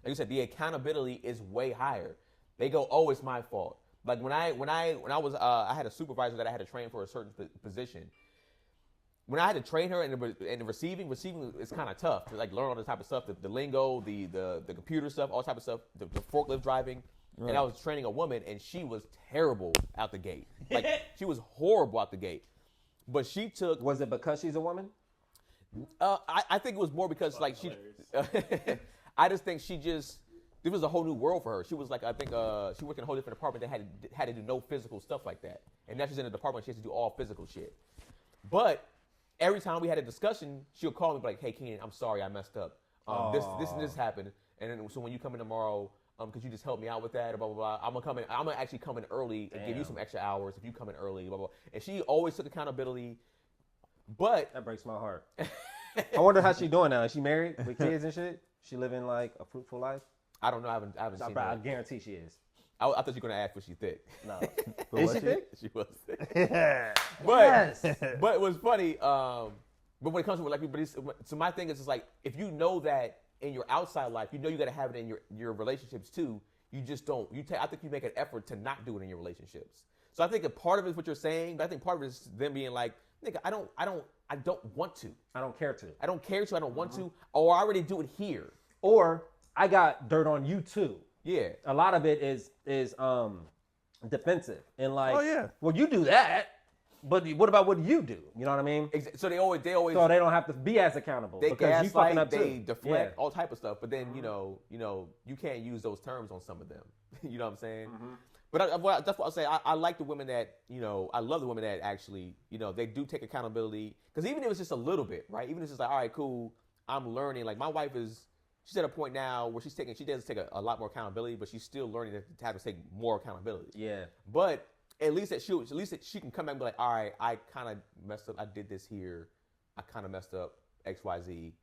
like you said, the accountability is way higher. They go, oh, it's my fault. Like when I was, I had a supervisor that I had to train for a certain position. When I had to train her in the receiving is kind of tough to like learn all the type of stuff, the lingo, the computer stuff, all type of stuff, the forklift driving. Right. And I was training a woman, and she was terrible out the gate. Like she was horrible out the gate. But she took. Was it because she's a woman? I think it was more because like she. I just think it was a whole new world for her. She was like, I think she worked in a whole different department that had to do no physical stuff like that. And now she's in a department she has to do all physical shit. But every time we had a discussion, she'll call me like, "Hey, Keenan, I'm sorry, I messed up. This and this happened. And then so when you come in tomorrow, could you just help me out with that? Or blah blah blah. I'm gonna actually come in early and give you some extra hours if you come in early. Blah blah. And she always took accountability. But that breaks my heart. I wonder how she's doing now. Is she married with kids and shit? She living like a fruitful life? I don't know. I haven't seen her. I guarantee she is. I thought you were gonna ask was she thick. No. Is she thick? She was thick. But Yes. But it was funny. But when it comes to like, so my thing is just like if you know that in your outside life, you know you got to have it in your relationships too. You just don't. I think you make an effort to not do it in your relationships. So I think a part of it is what you're saying, but I think part of it is them being like, nigga, I don't want to. I don't care to. I don't care to. I don't want to. Or I already do it here. Or I got dirt on you too. Yeah. A lot of it is defensive and like, oh yeah, well you do that, but what about what you do? You know what I mean? So they always so they don't have to be as accountable. They because you fucking up they too. deflect, all type of stuff. But then you can't use those terms on some of them. You know what I'm saying? But that's what I say. I like the women that I love the women that actually they do take accountability, because even if it's just a little bit, right? Even if it's just like, all right, cool, I'm learning. Like my wife she's at a point now where she does take a lot more accountability, but she's still learning to have to take more accountability. Yeah. But at least that she can come back and be like, all right, I kind of messed up. I did this here. I kind of messed up X, Y, Z.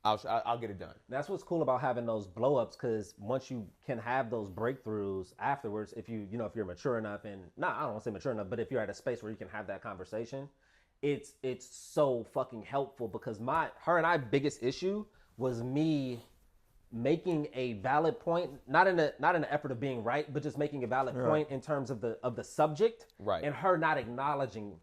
I'll get it done. That's what's cool about having those blow ups, because once you can have those breakthroughs afterwards, if if you're mature enough, and I don't want to say mature enough, but if you're at a space where you can have that conversation, it's so fucking helpful, because her and I biggest issue was me making a valid point, not in an effort of being right, but just making a valid point in terms of the subject, right? And her not acknowledging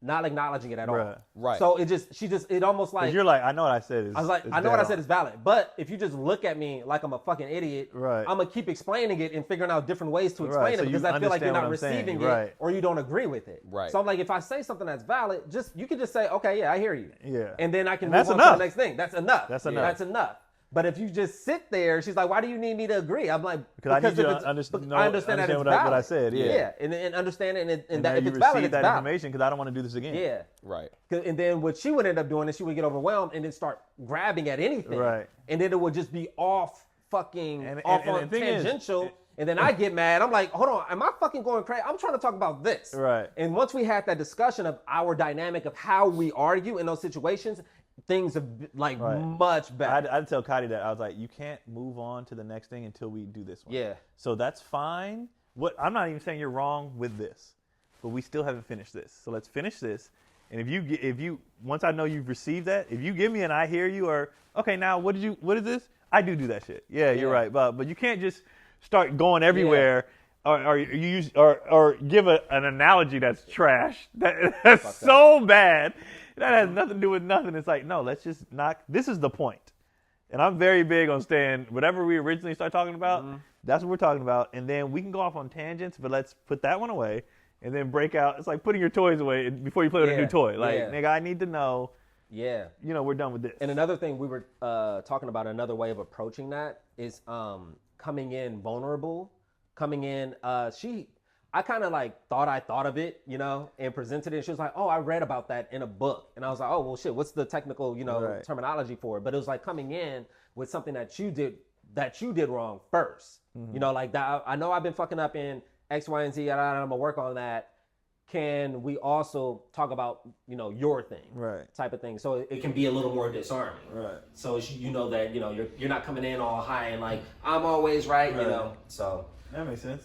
not acknowledging it at all. Right. Right. So it almost like, You're like, I know what I said. I was like, I know what I said is valid. But if you just look at me like I'm a fucking idiot, Right. I'm going to keep explaining it and figuring out different ways to Right, explain so it because you I feel like you're understand not what I'm saying, receiving it right. or you don't agree with it. Right. So I'm like, if I say something that's valid, you can just say, okay, yeah, I hear you. Yeah. And then I can And move that's on to enough. the next thing. That's enough. That's enough. That's enough. But if you just sit there, she's like, why do you need me to agree? I'm like, Because I need you if to it's- understand, I understand that it's what valid. I said. Yeah. Yeah. And understand it and that now if you it's valid, receive it's that valid. information because I don't want to do this again. Yeah. Right. And then what she would end up doing is she would get overwhelmed and then start grabbing at anything. Right. And then it would just be off fucking And on the thing is- tangential. And then I get mad. I'm like, hold on, am I fucking going crazy? I'm trying to talk about this. Right. And once we had that discussion of our dynamic of how we argue in those situations, things are like Right. much better. I'd tell Cotty that I was like, you can't move on to the next thing until we do this one. Yeah. So that's fine. I'm not even saying you're wrong with this, but we still haven't finished this. So let's finish this. And if you once I know you've received that, if you give me an I hear you or okay now what is this? I do that shit. Yeah, you're right. But you can't just start going everywhere. Or you use or give an analogy that's trash. That's so bad. That has nothing to do with nothing. It's like, no, let's just knock. This is the point. And I'm very big on staying, whatever we originally start talking about, that's what we're talking about. And then we can go off on tangents, but let's put that one away and then break out. It's like putting your toys away before you play with a new toy. Like, nigga, I need to know, we're done with this. And another thing we were talking about, another way of approaching that is coming in vulnerable, coming in, I kind of like thought of it, and presented it. And she was like, oh, I read about that in a book. And I was like, oh, well, shit, what's the technical, terminology for it? But it was like coming in with something that you did wrong first. Like that. I know I've been fucking up in X, Y, and Z. And I'm going to work on that. Can we also talk about, your thing? Right. Type of thing. So It can be a little more disarming. Right. So you know that, you're not coming in all high and like, I'm always right, So That makes sense.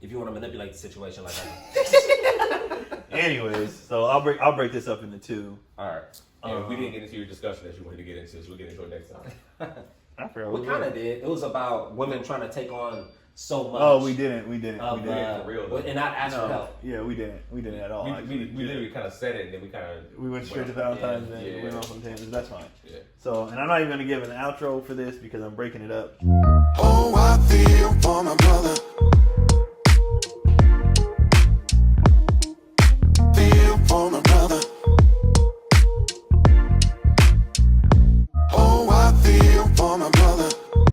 if you want to manipulate the situation like that. Anyways, so I'll break this up into two. All right. And we didn't get into your discussion that you wanted to get into, so we'll get into it next time. I forgot We kind of did. It was about women trying to take on so much. Oh, we didn't. Of, We didn't. for real, though. and not ask for help. Yeah, we didn't. We didn't at all. We actually. literally kind of said it, and then we kind of... We went straight to Valentine's and went off on tangents. That's fine. Yeah. So, and I'm not even going to give an outro for this because I'm breaking it up. Oh, I feel for my brother.